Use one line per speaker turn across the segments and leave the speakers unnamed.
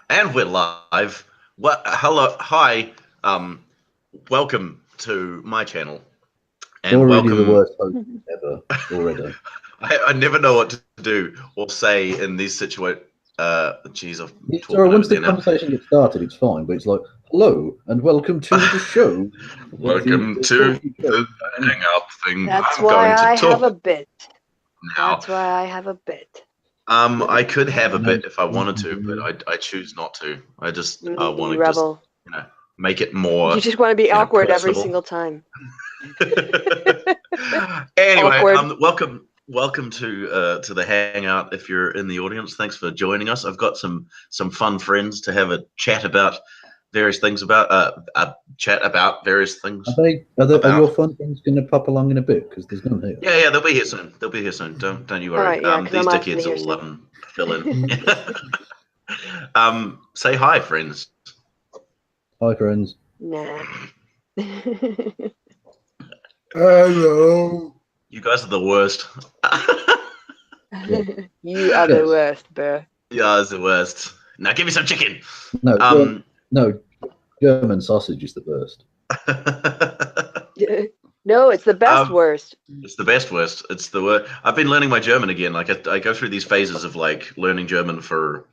And we're live. What? Hello, hi. Welcome to my channel, and
Already the
welcome.
worst host ever. Already.
I never know what to do or say in these situations. Geez, I've
Sorry, once the
now.
conversation gets started, it's fine, but it's like, hello and welcome to the show.
Welcome to the hangout thing.
That's
I'm
why
going to
I
talk
have a bit.
now.
That's why I have a bit.
I could have a bit if I wanted to, but I choose not to. I just want to just make it more.
You just want to be awkward every
personable.
single time.
Anyway,
Awkward.
welcome to the hangout. If you're in the audience, thanks for joining us. I've got some fun friends to have a chat about various things about various things.
Are your fun friends going to pop along in a bit? Because there's none here.
Yeah, they'll be here soon. Don't you worry.
Right,
these dickheads will fill in. Say hi, friends.
Hi, friends.
Nah.
Hello.
You guys are the worst.
You are the worst, bro.
You guys are the worst. Now give me some chicken.
No, no, German sausage is the worst.
No, it's the best worst.
It's the best worst. It's the worst. I've been learning my German again. Like I go through these phases of like learning German for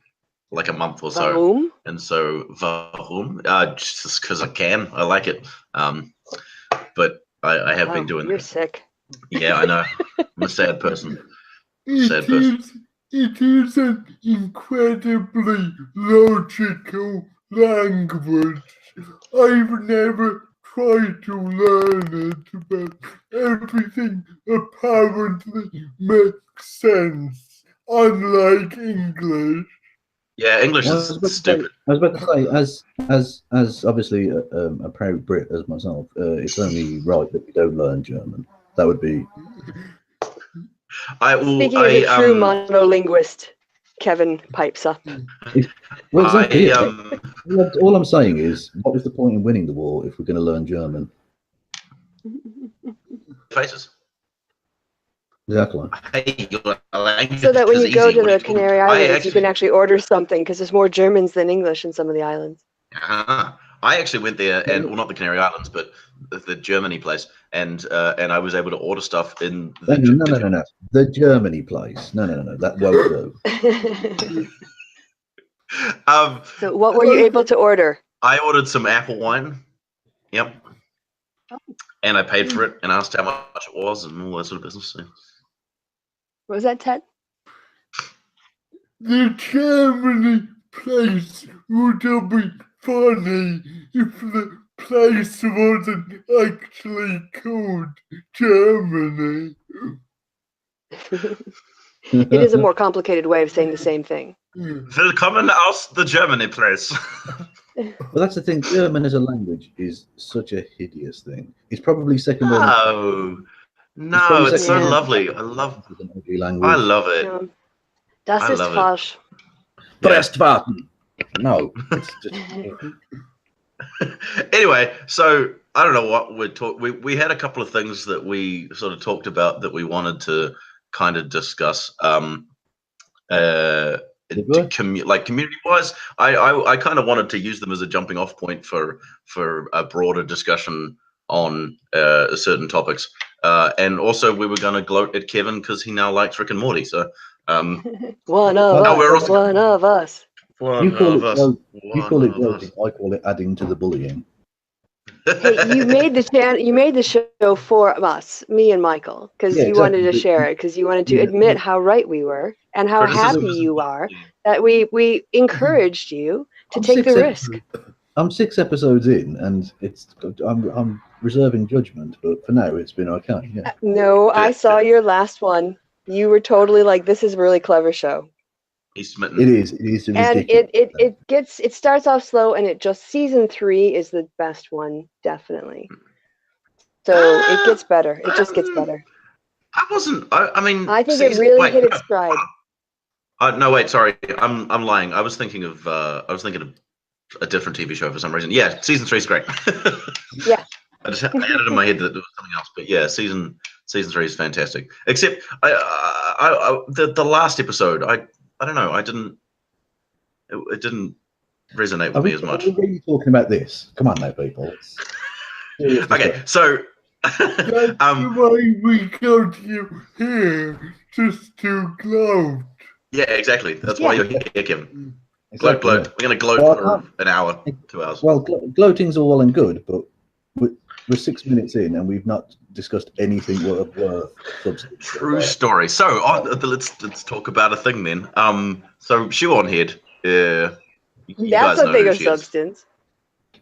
like a month or so.
Warum?
And so warum? Just because I can. I like it. But I have been doing.
You're sick.
Yeah, I know. I'm a sad person. It
is an incredibly logical language. I've never tried to learn it, but everything apparently makes sense, unlike English.
Yeah, English is stupid.
I was about to say, as obviously a proud Brit as myself, it's only right that we don't learn German. That would be.
Speaking as a true monolinguist, Kevin pipes up.
Well, exactly. All I'm saying is, what was the point in winning the war if we're going to learn German?
Faces.
Exactly.
So that when you go to the Canary Islands, you can actually order something because there's more Germans than English in some of the islands.
I actually went there, and well, not the Canary Islands, but the Germany place, and I was able to order stuff in the
no. The Germany place. No. That won't do.
So what were you able to order?
I ordered some apple wine. Yep. And I paid for it and asked how much it was and all that sort of business. So.
What was that, Ted?
The Germany place would be funny if the place wasn't actually called Germany.
It is a more complicated way of saying the same thing.
Willkommen aus the Germany place.
Well, that's the thing. German as a language is such a hideous thing. It's probably second.
No, it's so lovely. I love it. I love it.
No. Das ist falsch.
Presswarten. No.
Anyway, so I don't know what we had a couple of things that we sort of talked about that we wanted to kind of discuss. Like community wise, I kind of wanted to use them as a jumping off point for a broader discussion on certain topics, and also we were going to gloat at Kevin because he now likes Rick and Morty. So
one of us.
You call it gloating. I call it adding to the bullying.
Hey, you made the show for us, me and Michael, because you wanted to share it, because you wanted to admit how right we were and how happy you are that we encouraged you to take the risk.
I'm 6 episodes in, and I'm reserving judgment, but for now it's been okay. Yeah.
No, I saw your last one. You were totally like, "This is a really clever show."
He's smitten.
It is ridiculous.
And it starts off slow, and season 3 is the best one, definitely. So it gets better. It just gets better.
I mean,
I think it really hit its stride.
No, wait, sorry, I'm lying. I was thinking of a different TV show for some reason. Yeah, season 3 is great.
Yeah.
I had it in my head that there was something else, but yeah, season 3 is fantastic. Except the last episode, I don't know. It didn't resonate with me as much.
Are we really talking about this? Come on now, people.
Okay, so
That's why we got you here, just to gloat.
yeah, exactly. That's why you're here, Kevin.
Exactly,
Gloat.
yeah.
We're going to gloat
Well,
for an hour, 2 hours.
Well, gloating's all well and good, but we're 6 minutes in and we've not discussed anything worth substance.
True story. So let's talk about a thing then. So Shoe on Head. You
That's
guys
a
know
thing
who
of
she is.
substance.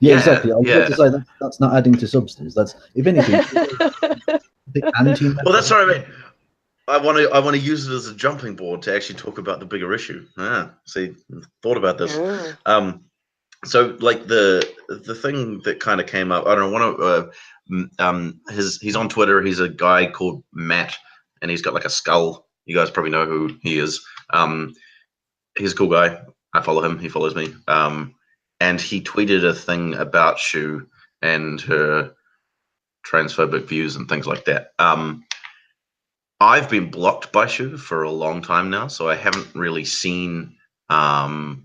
Yeah,
Yeah,
exactly. I was
yeah.
about to say that's not adding to substance. That's, if anything, the anti.
Well, that's what I mean. I want to use it as a jumping board to actually talk about the bigger issue. See, thought about this.
Ah.
So like the thing that kind of came up. I don't know. He's on Twitter. He's a guy called Matt, and he's got like a skull. You guys probably know who he is. He's a cool guy. I follow him. He follows me. And he tweeted a thing about Shu and her transphobic views and things like that. I've been blocked by Shu for a long time now, so I haven't really seen I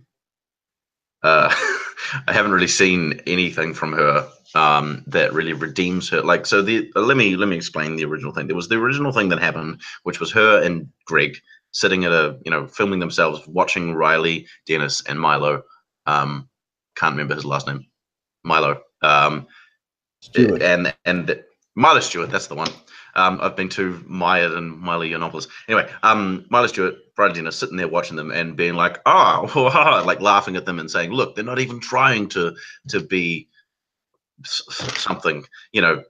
haven't really seen anything from her that really redeems her. Like, so let me explain the original thing. There was the original thing that happened, which was her and Greg sitting at filming themselves, watching Riley, Dennis, and Milo. Can't remember his last name. Milo.
Stewart.
And Milo Stewart, that's the one. I've been too mired in Milo Yiannopoulos. Anyway, Milo Stewart, Brad Dennis, sitting there watching them and being like, like laughing at them and saying, look, they're not even trying to be something,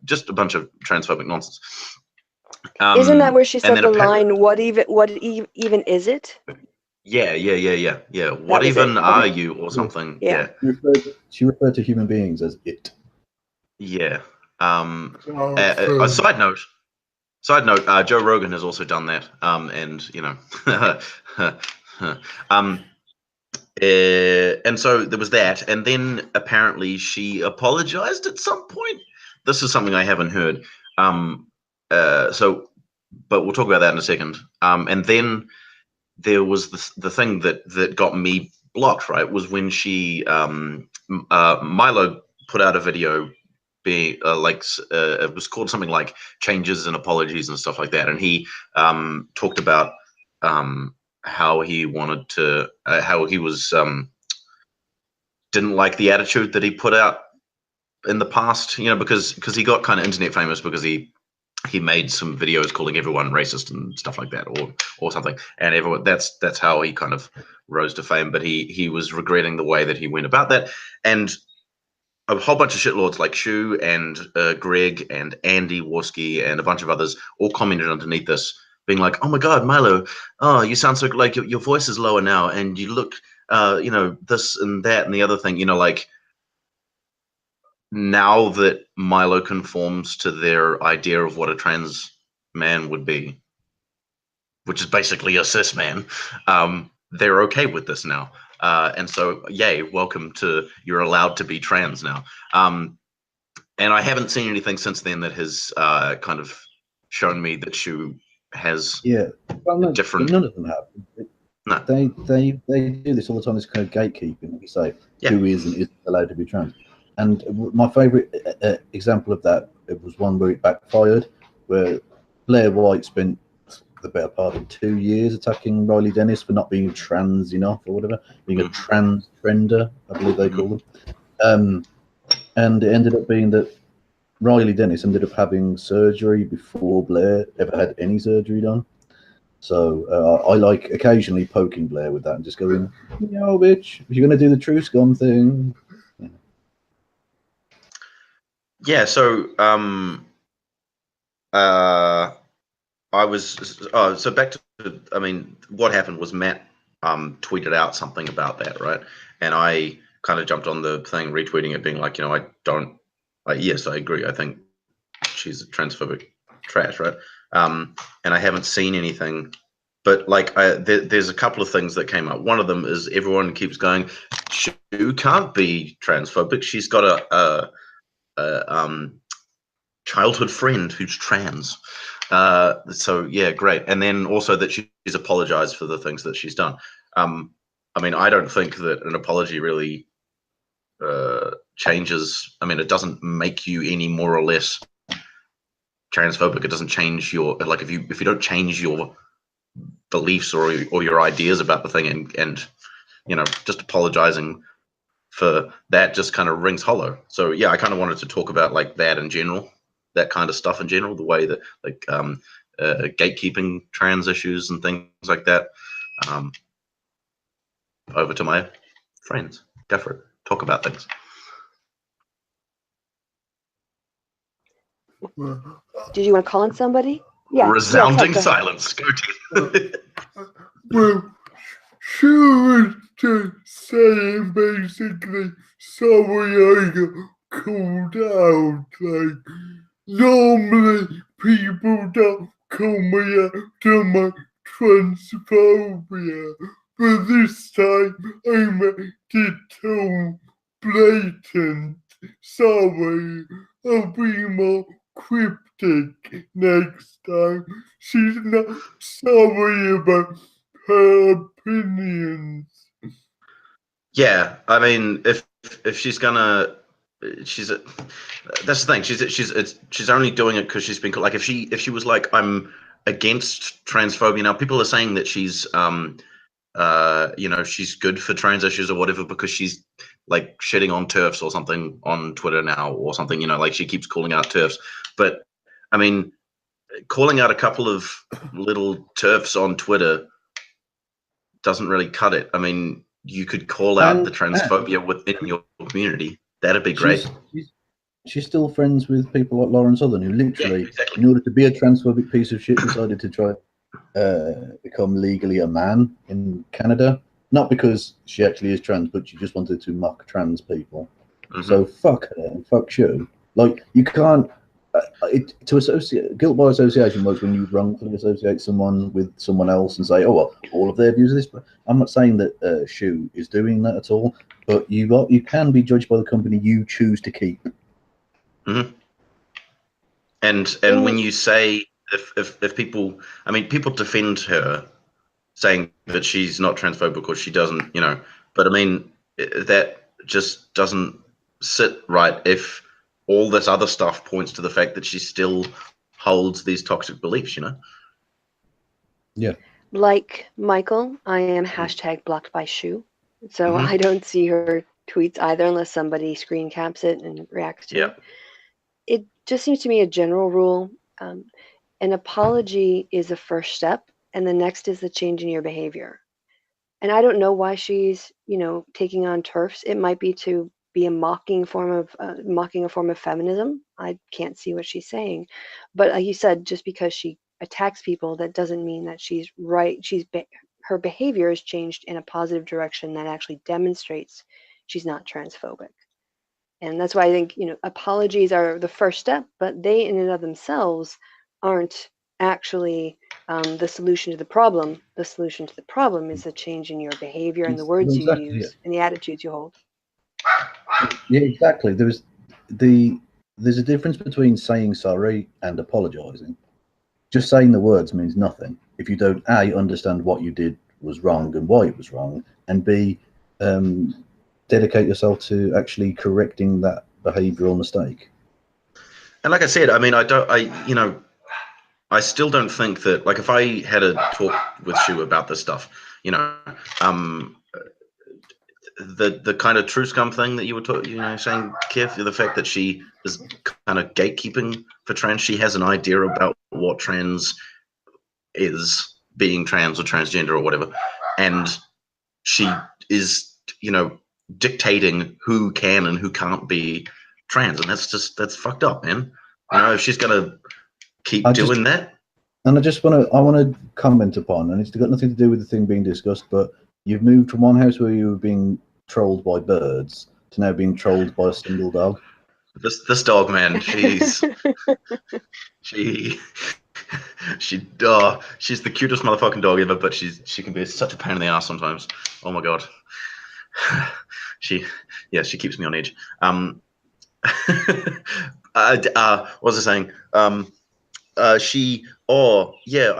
just a bunch of transphobic nonsense.
Isn't that where she said the
apparently,
line, what even is it?
Yeah. What even are you, or something?
Yeah.
She referred to human beings as it.
Yeah. A side note, Joe Rogan has also done that. And so there was that, and then apparently she apologized at some point. This is something I haven't heard. But we'll talk about that in a second. And then there was the thing that got me blocked, right, was when she Milo put out a video being it was called something like changes and apologies and stuff like that, and he talked about how he wanted to how he was didn't like the attitude that he put out in the past, because he got kind of internet famous because he made some videos calling everyone racist and stuff like that, or something, and everyone that's how he kind of rose to fame. But he was regretting the way that he went about that, and a whole bunch of shitlords like Shu and Greg and Andy Worski and a bunch of others all commented underneath this, being like, "Oh my God, Milo, oh, you sound so like your voice is lower now, and you look, this and that and the other thing, like." Now that Milo conforms to their idea of what a trans man would be, which is basically a cis man, they're okay with this now. And so, yay, welcome to, you're allowed to be trans now. And I haven't seen anything since then that has kind of shown me that Shu has different...
None of them have.
No.
They do this all the time, this kind of gatekeeping, like you say, who is and isn't allowed to be trans. And my favourite example of that, it was one where it backfired, where Blair White spent the better part of 2 years attacking Riley Dennis for not being trans enough or whatever, being a trans trender, I believe they call them. And it ended up being that Riley Dennis ended up having surgery before Blair ever had any surgery done. So I like occasionally poking Blair with that and just going, bitch, if you're going to do the true scum thing.
Yeah, so I was so back to, what happened was Matt tweeted out something about that, right? And I kind of jumped on the thing, retweeting it, being like, yes, I agree. I think she's a transphobic trash, right? And I haven't seen anything, but like there's a couple of things that came up. One of them is everyone keeps going, she can't be transphobic. She's got a childhood friend who's trans. So yeah, great. And then also that she's apologized for the things that she's done. I don't think that an apology really changes. I mean, it doesn't make you any more or less transphobic. It doesn't change your, like, if you don't change your beliefs or your ideas about the thing, and you know, just apologizing for that just kind of rings hollow. So yeah, I kind of wanted to talk about like that in general, that kind of stuff in general, the way that like gatekeeping trans issues and things like that. Over to my friends. Go for it. Talk about things.
Did you want to call on somebody? Yeah.
Resounding
Go
silence. Go to.
Well, she was just saying basically, sorry I got called out. Like, normally people don't call me out to my transphobia, but this time I made it too blatant. Sorry, I'll be more cryptic next time. She's not sorry about her opinions.
Yeah, I mean, if she's gonna, that's the thing. She's only doing it because she's been like, if she was like, I'm against transphobia now, people are saying that she's you know, she's good for trans issues or whatever because she's like shitting on TERFs or something on Twitter now or something, you know, like she keeps calling out TERFs. But I mean, calling out a couple of little TERFs on Twitter doesn't really cut it. I mean, you could call out the transphobia within your community. That'd be great.
She's still friends with people like Lauren Southern, who literally, in order to be a transphobic piece of shit, decided to try become legally a man in Canada. Not because she actually is trans, but she just wanted to mock trans people. So fuck her and fuck you. Like, you can't. To associate, guilt by association works when you wrongfully associate someone with someone else and say, oh, well, all of their views are this. But I'm not saying that Shu is doing that at all, but you can be judged by the company you choose to keep.
And when you say, if people, I mean, people defend her saying that she's not transphobic or she doesn't, you know, but I mean, that just doesn't sit right if all this other stuff points to the fact that she still holds these toxic beliefs, you know?
Yeah. Like
Michael, I am hashtag blocked by Shu. So I don't see her tweets either unless somebody screen caps it and reacts to it. It just seems to me a general rule. An apology is a first step, and the next is the change in your behavior. And I don't know why she's, you know, taking on TERFs. It might be to be a mocking a form of feminism. I can't see what she's saying, but like you said, just because she attacks people, that doesn't mean that she's right. Her behavior has changed in a positive direction that actually demonstrates she's not transphobic. And that's why I think, you know, apologies are the first step, but they in and of themselves aren't actually the solution to the problem. The solution to the problem is a change in your behavior and the words you use and the attitudes you hold.
Yeah, exactly. There's a difference between saying sorry and apologizing. Just saying the words means nothing if you don't A, understand what you did was wrong and why it was wrong, and B, dedicate yourself to actually correcting that behavioral mistake.
And like I said, I mean, you know, I still don't think that, like, if I had a talk with Shu about this stuff, you know, the kind of true scum thing that you were saying, Kev, the fact that she is kind of gatekeeping for trans, she has an idea about what trans is, being trans or transgender or whatever, and she is, you know, dictating who can and who can't be trans, and that's fucked up, man. You know, if she's gonna keep doing that.
And I want to comment upon, and it's got nothing to do with the thing being discussed, but you've moved from one house where you were being trolled by birds to now being trolled by a single dog.
This dog, man, she's the cutest motherfucking dog ever, but she can be such a pain in the ass sometimes. Oh my god. She keeps me on edge. What was I saying? I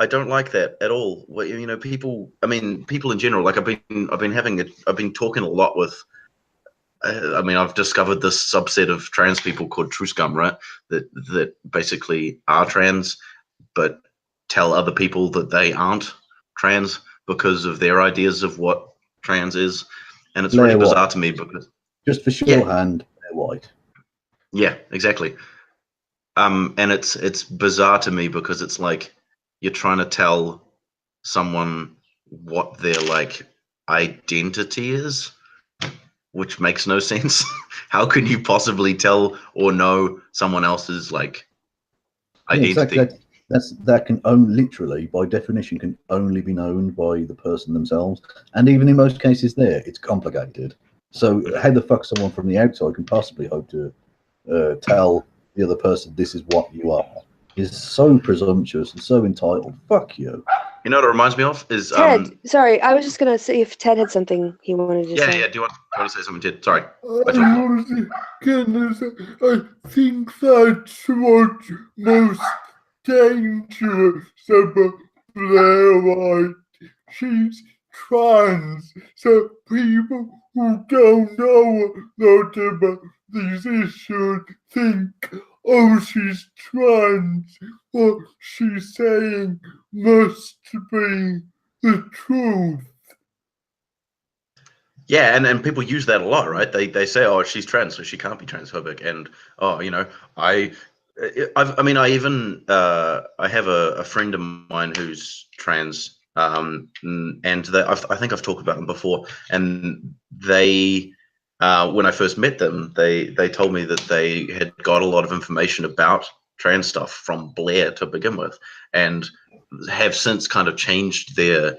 don't like that at all. Well, you know, people in general, like I've been talking a lot with I mean, I've discovered this subset of trans people called true scum, right? That basically are trans, but tell other people that they aren't trans because of their ideas of what trans is, and it's really bizarre to me because
just for shorthand, they're white.
Yeah, exactly. And it's bizarre to me because it's like you're trying to tell someone what their like identity is, which makes no sense. How can you possibly tell or know someone else's like identity?
Yeah, exactly. That can only literally, by definition, can only be known by the person themselves. And even in most cases, it's complicated. So how the fuck someone from the outside can possibly hope to tell the other person this is what you are is so presumptuous and so entitled. Fuck you.
You know what it reminds me of is
Ted. Sorry, I was just gonna see if Ted had something he wanted to say.
Yeah. Do you want to say something, Ted? Sorry.
I think that's what most dangerous about Blair White. She's trans, so people who don't know a lot about these issues think, oh, she's trans. What she's saying must be the truth.
Yeah, and people use that a lot, right? They say, "Oh, she's trans, so she can't be transphobic," and I have a friend of mine who's trans, and I think I've talked about them before, and they, when I first met them, they told me that they had got a lot of information about trans stuff from Blair to begin with, and have since kind of changed their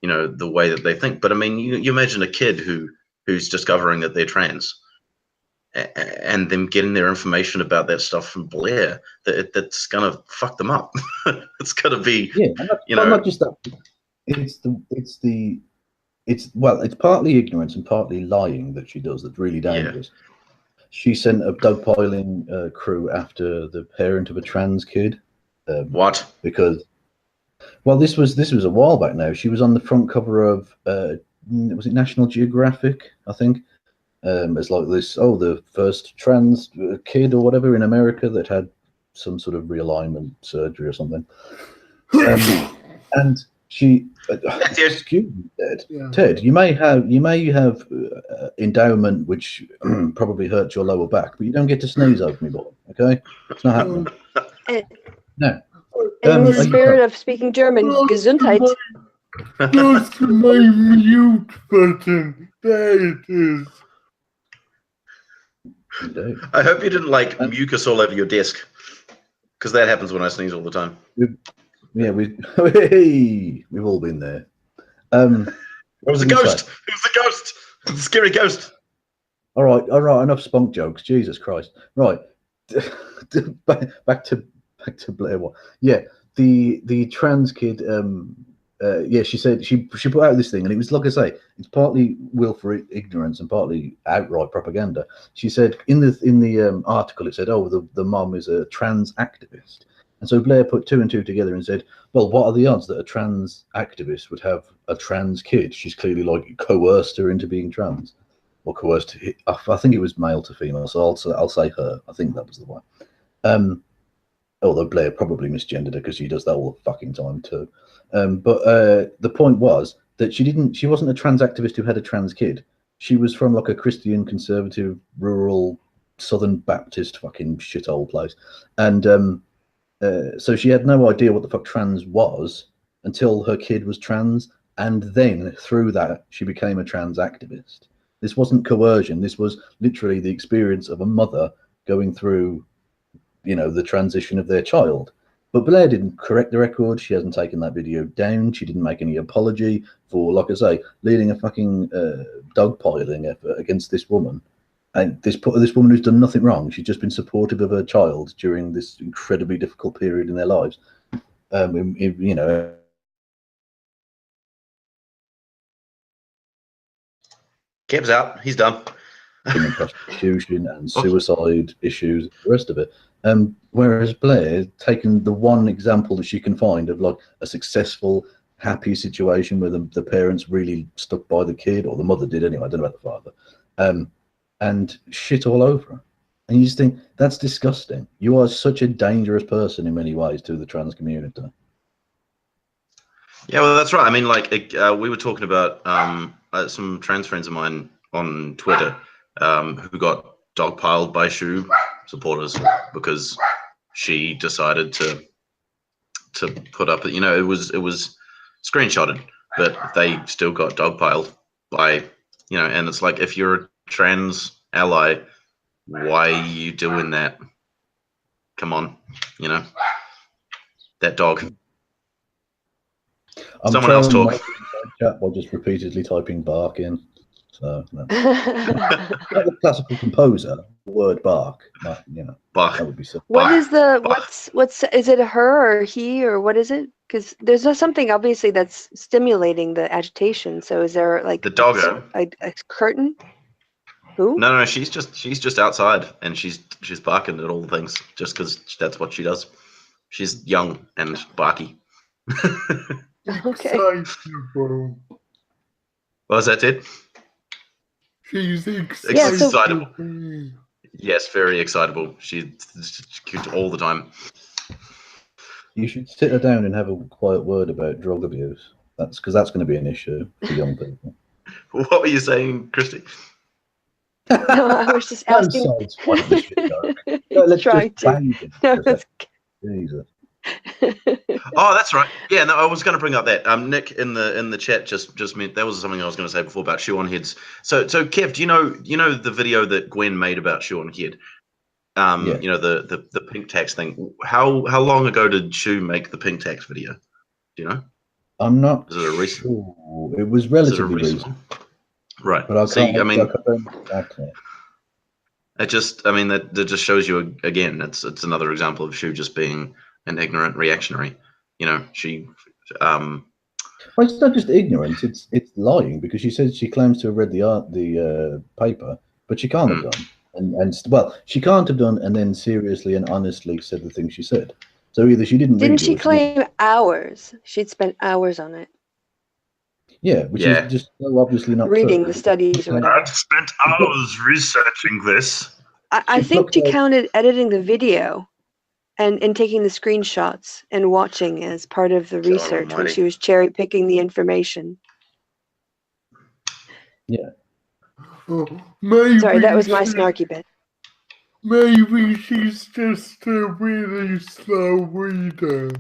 the way that they think. But I mean, you imagine a kid who's discovering that they're trans and them getting their information about that stuff from Blair, that's gonna fuck them up. It's gonna be
not just that. It's partly ignorance and partly lying that she does that's really dangerous. She sent a dogpiling crew after the parent of a trans kid.
What?
Because this was a while back now. She was on the front cover of was it National Geographic, I think. It's like this, the first trans kid or whatever in America that had some sort of realignment surgery or something. And she, excuse me, Ted. Yeah. Ted, you may have endowment which probably hurts your lower back, but you don't get to sneeze over me, boy. Okay, it's not happening. No.
In the spirit of speaking German, Gesundheit.
Go to my mute button. There it is.
I hope you didn't like mucus all over your desk, because that happens when I sneeze all the time.
We've all been there.
It was a ghost. It was a ghost. It was a scary ghost.
All right. Enough spunk jokes. Jesus Christ. Right. back to Blair. Yeah, the trans kid. She said she put out this thing, and it was, like I say, it's partly willful ignorance and partly outright propaganda. She said in the article, it said, the mom is a trans activist, and so Blair put two and two together and said, well, what are the odds that a trans activist would have a trans kid? She's clearly like coerced her into being trans, or coerced. I think it was male to female, so I'll say her. I think that was the one. Although Blair probably misgendered her because she does that all the fucking time too. But the point was that she wasn't a trans activist who had a trans kid. She was from like a Christian conservative rural Southern Baptist fucking shithole place. And so she had no idea what the fuck trans was until her kid was trans. And then through that, she became a trans activist. This wasn't coercion. This was literally the experience of a mother going through the transition of their child. But Blair didn't correct the record. She hasn't taken that video down. She didn't make any apology for, like I say, leading a fucking dogpiling effort against this woman. And this woman who's done nothing wrong. She's just been supportive of her child during this incredibly difficult period in their lives.
Keb's out. He's done.
Prostitution and suicide issues, the rest of it. Whereas Blair taken the one example that she can find of like a successful, happy situation where the parents really stuck by the kid, or the mother did anyway. I don't know about the father. and shit all over her. And you just think, that's disgusting. You are such a dangerous person in many ways to the trans community.
Yeah, well, that's right. I mean, like, we were talking about some trans friends of mine on Twitter who got dogpiled by Shu supporters because she decided to put up, you know, it was screenshotted, but they still got dogpiled by, you know, and it's like, if you're a trans ally, why are you doing that? Come on, you know, that dog. Someone else talk.
Chat by just repeatedly typing bark in. So not the classical composer, the word bark. Not, you know,
bark.
That would be so.
What is the what's is it a her or he or what is it? Because there's not something obviously that's stimulating the agitation. So is there like
the doggo
a curtain? Who?
No, she's just outside and she's barking at all the things just because that's what she does. She's young and barky.
Okay.
Excitable.
What was that, Ted?
She's excitable.
Yeah, so,
excitable. Yes, very excitable. She's cute all the time.
You should sit her down and have a quiet word about drug abuse. That's because that's going to be an issue for young people.
What were you saying, Christy?
No, I was just asking.
Let's
trying
just
to.
Jesus.
Oh, that's right. Yeah, no, I was going to bring up that. Nick in the chat just meant that was something I was going to say before about shoe on heads. So Kev, do you know the video that Gwen made about shoe on head? Yeah. You know the pink tax thing. How long ago did Shu make the pink tax video? Do you know?
I'm not.
Is it a recent?
Sure. It was relatively recent.
Right.
But I mean,
exactly. It just, I mean, that just shows you again. It's another example of Shu just being an ignorant reactionary. You know, she.
Well, it's not just ignorance; it's lying, because she says she claims to have read the paper, but she can't have done, and well, she can't have done, and then seriously and honestly said the things she said. So either she didn't.
Didn't she claim hours? She'd spent hours on it.
Yeah, which is just so obviously not
reading
true.
The studies or whatever.
I've spent hours researching this.
I think she counted editing the video and taking the screenshots and watching as part of the research when she was cherry picking the information.
Yeah.
Sorry, that was my snarky bit.
Maybe she's just a really slow reader.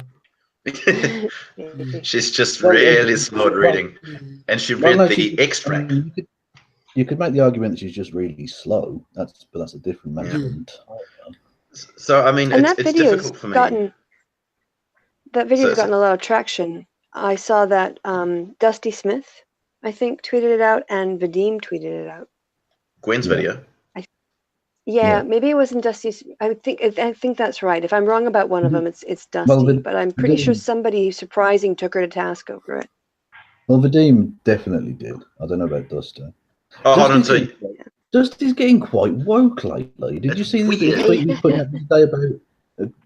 She's just really slow at reading, and she read the extract.
You could make the argument that she's just really slow. But that's a different matter.
So I mean, it's difficult for me.
That video's gotten a lot of traction. I saw that Dusty Smith, I think, tweeted it out, and Vadim tweeted it out.
Gwen's video.
Yeah, maybe it wasn't Dusty. I think that's right. If I'm wrong about one of them, it's Dusty. But I'm pretty sure somebody surprising took her to task over it.
Well, Vadim definitely did. I don't know about Dusty.
Oh, hold on, so
Dusty's getting quite woke lately. Did you see the tweet he put out today about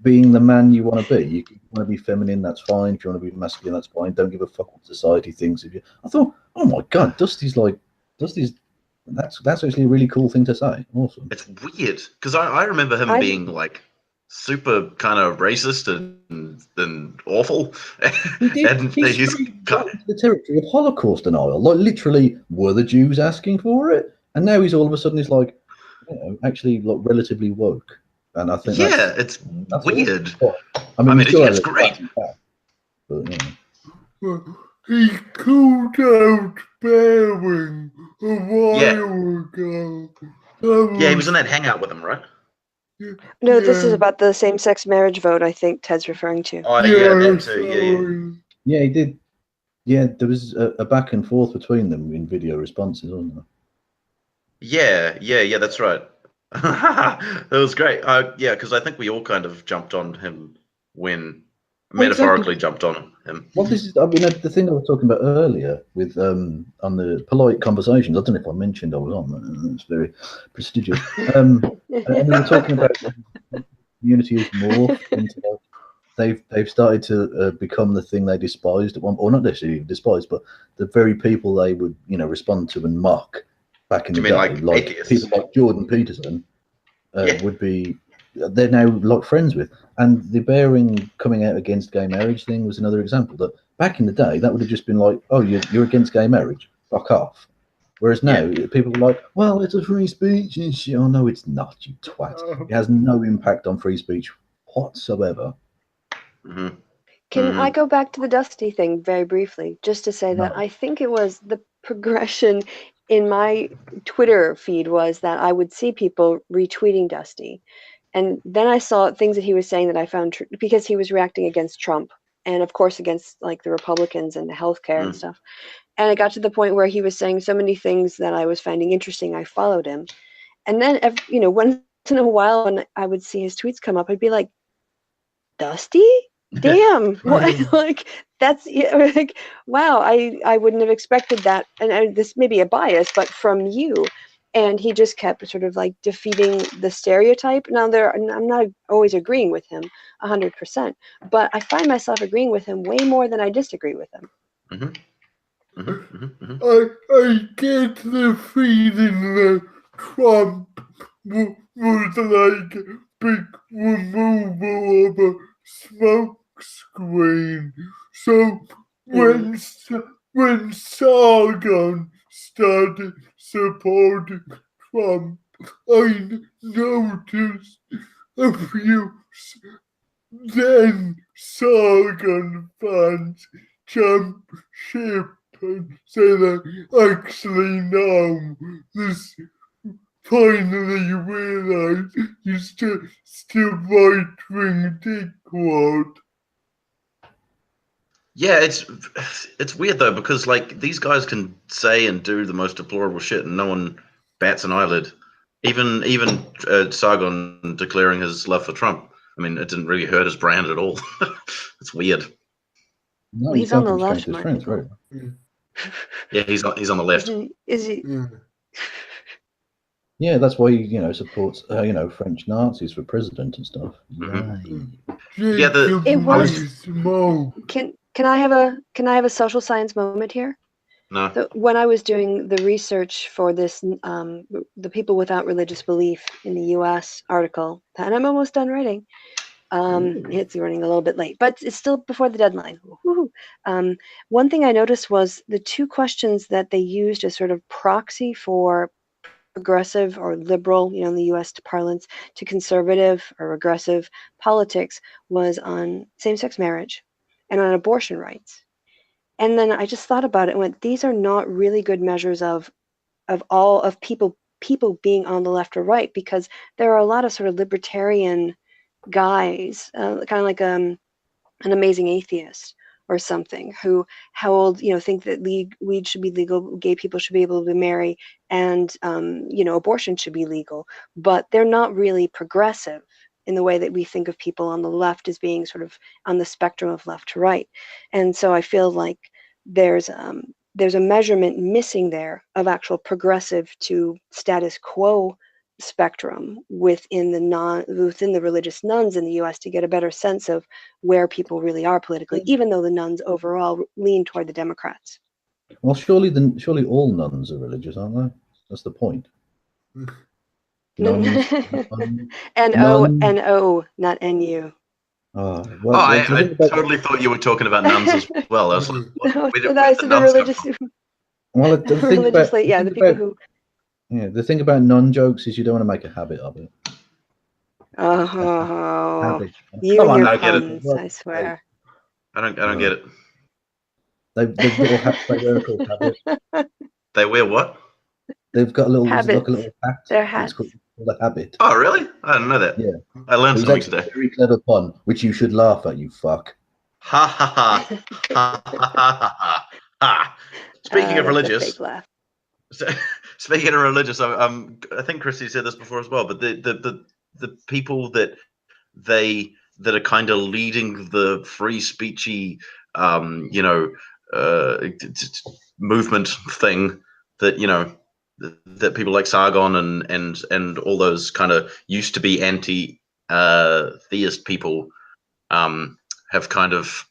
being the man you want to be? You want to be feminine, that's fine. If you want to be masculine, that's fine. Don't give a fuck what society thinks of you. I thought, oh my god, Dusty's. That's actually a really cool thing to say. Awesome.
It's weird because I remember him being like super kind of racist and awful.
He's the territory of Holocaust denial. Like literally, were the Jews asking for it? And now he's all of a sudden like, actually like relatively woke. And I think
it's weird.
I mean
it's great.
But,
he called out Bearing a while ago.
Yeah, he was in that hangout with him, right?
No, this is about the same-sex marriage vote, I think Ted's referring to.
Oh, yeah, that too.
Yeah, he did. Yeah, there was a back and forth between them in video responses, wasn't there?
Yeah, that's right. That was great. Yeah, because I think we all kind of jumped on him when metaphorically jumped on him.
Well, this is, I mean, the thing I was talking about earlier with on the polite conversations. I don't know if I mentioned I was on. It's very prestigious. And we were talking about the community is morphed into they've started to become the thing they despised at one, or not necessarily despised, but the very people they would respond to and mock back in the day, like people like Jordan Peterson would be, they're now like friends with. And the Bearing coming out against gay marriage thing was another example that back in the day, that would have just been like, oh, you're against gay marriage, fuck off. Whereas now, people are like, well, it's a free speech and shit. Oh, no, it's not, you twat. It has no impact on free speech whatsoever.
Can I go back to the Dusty thing very briefly, just to say that I think it was the progression in my Twitter feed was that I would see people retweeting Dusty. And then I saw things that he was saying that I found because he was reacting against Trump and, of course, against like the Republicans and the healthcare and stuff. And it got to the point where he was saying so many things that I was finding interesting. I followed him. And then, you know, once in a while when I would see his tweets come up, I'd be like, Dusty? Damn. What? Like, that's like, wow, I wouldn't have expected that. And this may be a bias, but from you. And he just kept sort of like defeating the stereotype. Now, I'm not always agreeing with him 100%, but I find myself agreeing with him way more than I disagree with him.
I get the feeling that Trump was like a big removal of a smoke screen. So when Sargon started supporting Trump, I noticed a few then Sargon fans jump ship and say that actually no, this finally realized he's just a right-wing dickwad.
Yeah, it's weird though, because like these guys can say and do the most deplorable shit and no one bats an eyelid. Even Sargon declaring his love for Trump. I mean, it didn't really hurt his brand at all. It's weird.
No,
well, he's on the left,
friends, right?
Yeah, he's on the left.
Is he?
Yeah, that's why he, supports French Nazis for president and stuff.
Yeah,
it was. Can I have a social science moment here?
No.
So when I was doing the research for this, the People Without Religious Belief in the U.S. article, and I'm almost done writing. It's running a little bit late, but it's still before the deadline. One thing I noticed was the two questions that they used as sort of proxy for progressive or liberal, in the U.S. parlance, to conservative or regressive politics was on same-sex marriage and on abortion rights. And then I just thought about it and went, these are not really good measures of people being on the left or right, because there are a lot of sort of libertarian guys, kind of like an Amazing Atheist or something, who think that weed should be legal, gay people should be able to marry, and abortion should be legal, but they're not really progressive in the way that we think of people on the left as being sort of on the spectrum of left to right. And so I feel like there's a measurement missing there of actual progressive to status quo spectrum within the religious nuns in the U.S. to get a better sense of where people really are politically, even though the nuns overall lean toward the Democrats.
Well, surely all nuns are religious, aren't they? That's the point. Nuns,
N-O, not N-U.
I totally thought you were talking about nuns as well. I was like,
I said the religious.
Well,
the people who.
Yeah, the thing about non-jokes is you don't want to make a habit of it.
Oh, you and your puns, I swear.
I don't get it.
They've got little habit.
They wear what?
They've got a little hat.
Their hats.
It's called a habit.
Oh, really? I didn't know that.
Yeah.
I learned something today.
Very clever pun, which you should laugh at, you fuck.
Ha ha ha. Ha ha ha ha. Speaking of religious. Speaking of religious, I think Christy said this before as well, but the people that are kind of leading the free speechy movement thing, that that people like Sargon and all those kind of used to be anti theist people have kind of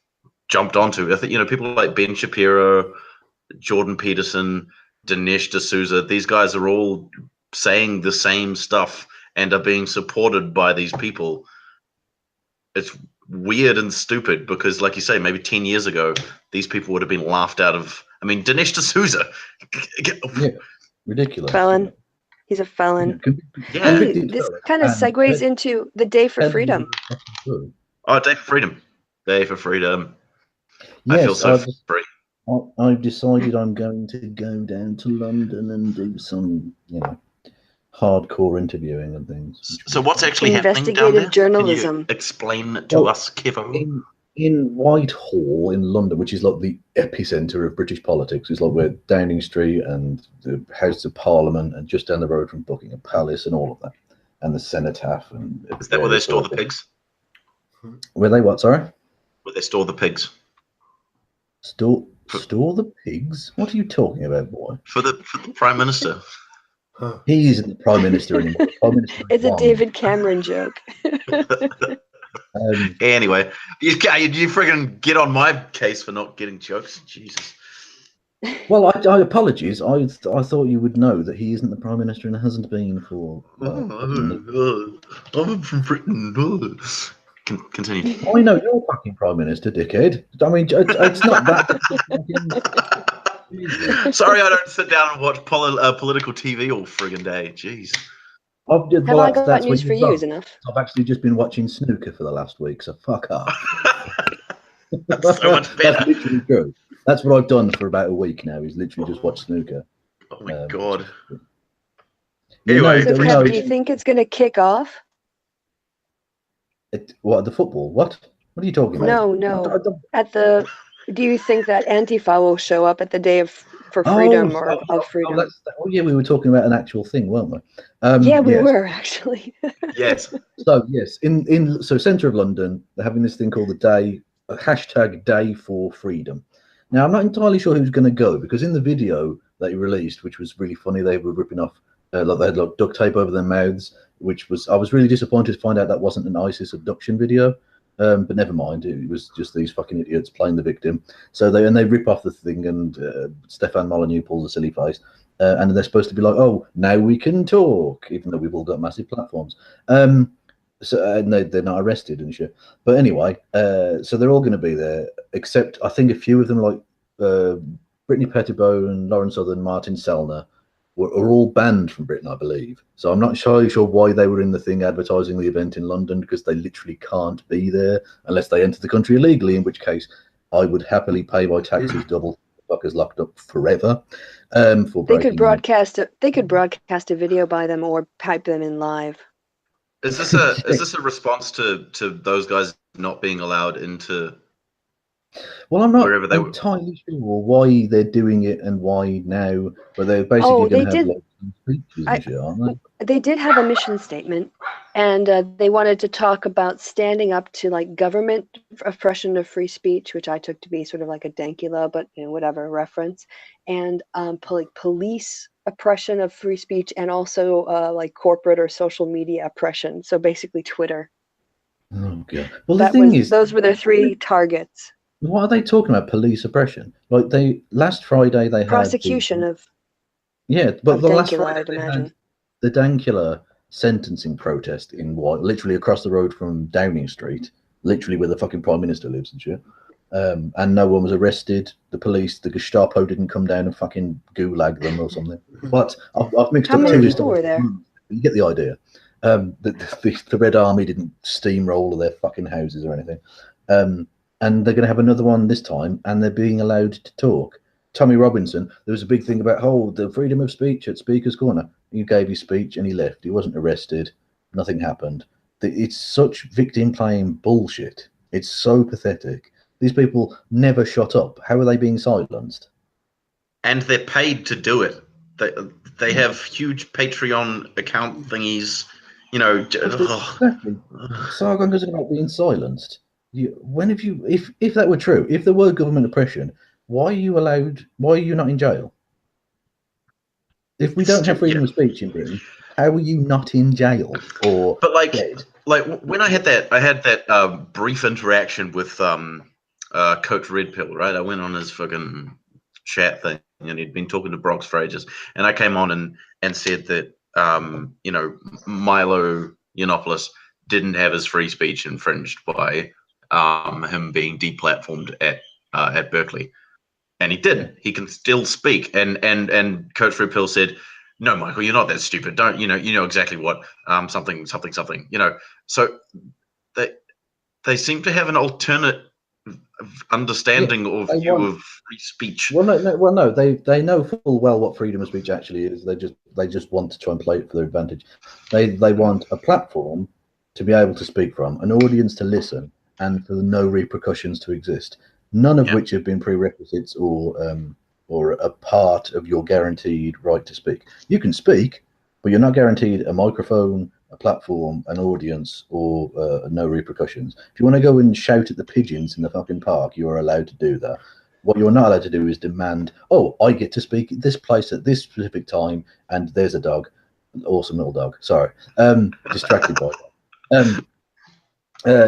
jumped onto. I think people like Ben Shapiro, Jordan Peterson, Dinesh D'Souza, these guys are all saying the same stuff and are being supported by these people. It's weird and stupid because, like you say, maybe 10 years ago, these people would have been laughed out of. I mean, Dinesh D'Souza.
Yeah, ridiculous.
Felon. He's a felon.
Yeah.
Hey, this kind of segues into the Day for Freedom.
Oh, Day for Freedom. Day for Freedom.
Yes,
I feel so free.
I've decided I'm going to go down to London and do some, hardcore interviewing and things.
So what's actually happening down there?
Journalism.
Can you explain to us, Kevo?
In Whitehall in London, which is like the epicenter of British politics, it's like where Downing Street and the House of Parliament and just down the road from Buckingham Palace and all of that, and the Cenotaph. And
is that where they store the pigs?
Where they what? Sorry.
Where they store the pigs.
Store the pigs? What are you talking about, boy?
For the Prime Minister.
He isn't the Prime Minister anymore. Prime Minister
it's a David Cameron joke.
Anyway, you friggin' get on my case for not getting jokes. Jesus.
Well, I apologize. I thought you would know that he isn't the Prime Minister and hasn't been for.
I'm from Britain. Continue.
I know you're fucking Prime Minister, dickhead. I mean, it's not that.
Sorry, I don't sit down and watch political TV all friggin' day. Jeez.
Have I got news for you? Is enough.
I've actually just been watching snooker for the last week, so fuck off.
That's so much better.
That's literally true. That's what I've done for about a week now. Is literally just watch snooker.
Oh my god.
Anyway, so Pep, do you think it's going to kick off?
What, the football? What are you talking about?
No. Do you think that Antifa will show up at the Day for Freedom of Freedom?
Yeah, we were talking about an actual thing, weren't we?
Yeah, we were actually.
Yes.
So yes, in centre of London, they're having this thing called the Day for Freedom. Now, I'm not entirely sure who's going to go because in the video that he released, which was really funny, they were ripping off like they had like duct tape over their mouths, I was really disappointed to find out that wasn't an ISIS abduction video. But never mind, it was just these fucking idiots playing the victim. So they rip off the thing, and Stefan Molyneux pulls a silly face, and they're supposed to be like, "Oh, now we can talk," even though we've all got massive platforms. So they're not arrested and shit. But anyway, so they're all going to be there, except I think a few of them, like Brittany Pettibone, Lauren Southern, Martin Sellner, are all banned from Britain, I believe. So I'm not entirely sure why they were in the thing advertising the event in London, because they literally can't be there unless they enter the country illegally, in which case I would happily pay my taxes double. Fuckers locked up forever.
They could broadcast a video by them or pipe them in live.
Is this a response to those guys not being allowed into?
Well, I'm not entirely sure why they're doing it and why now, but they're basically going to have like speeches and shit, aren't they?
They did have a mission statement, and they wanted to talk about standing up to like government oppression of free speech, which I took to be sort of like a Dankula, but whatever reference, and police oppression of free speech, and also like corporate or social media oppression. So basically, Twitter.
Oh god! Well, the thing is,
those were their three targets.
What are they talking about? Police oppression? Like last Friday they had
prosecution of.
Yeah, but the last
Dankula,
Friday they had the Dankula sentencing protest in literally across the road from Downing Street, literally where the fucking Prime Minister lives and shit. And no one was arrested. The police, the Gestapo didn't come down and fucking gulag them or something. But I've mixed up two. How
many people were there?
You get the idea. The Red Army didn't steamroll their fucking houses or anything. And they're going to have another one this time, and they're being allowed to talk. Tommy Robinson, there was a big thing about, the freedom of speech at Speaker's Corner. He gave his speech and he left. He wasn't arrested. Nothing happened. It's such victim playing bullshit. It's so pathetic. These people never shut up. How are they being silenced?
And they're paid to do it. They have huge Patreon account thingies.
Exactly. Sargon goes about being silenced. If that were true, if there were government oppression, why are you not in jail? If we don't have freedom of speech in Britain, how are you not in jail or dead?
Like when I had that brief interaction with Coach Red Pill, right? I went on his fucking chat thing and he'd been talking to Bronx for ages. And I came on and said that you know, Milo Yiannopoulos didn't have his free speech infringed by him being deplatformed at Berkeley, and he did. He can still speak. And Coach Fred Pill said, "No, Michael, you're not that stupid. Don't you know exactly what something. You know." So they seem to have an alternate understanding or view of free speech.
Well, no. They know full well what freedom of speech actually is. They just want to try and play it for their advantage. They want a platform to be able to speak from, an audience to listen, and for no repercussions to exist. None of which have been prerequisites or a part of your guaranteed right to speak. You can speak, but you're not guaranteed a microphone, a platform, an audience, or no repercussions. If you want to go and shout at the pigeons in the fucking park, you are allowed to do that. What you're not allowed to do is demand, oh, I get to speak at this place at this specific time, and there's a dog, an awesome little dog. Sorry, distracted by that.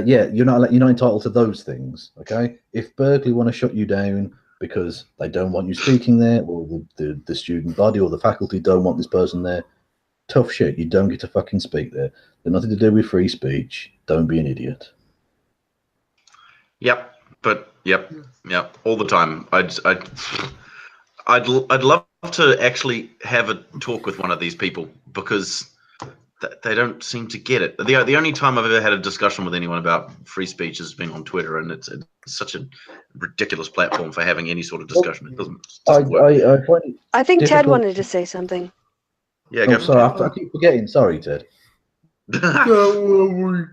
Yeah, you're not entitled to those things. Okay, if Berkeley want to shut you down because they don't want you speaking there, or the student body or the faculty don't want this person there, tough shit. You don't get to fucking speak there. They're nothing to do with free speech. Don't be an idiot.
Yep, all the time. I'd love to actually have a talk with one of these people, because they don't seem to get it. The only time I've ever had a discussion with anyone about free speech has been on Twitter, and it's such a ridiculous platform for having any sort of discussion. It doesn't work.
I think Ted wanted to say something.
Yeah, go.
Sorry, I keep forgetting. Sorry, Ted.
Don't worry.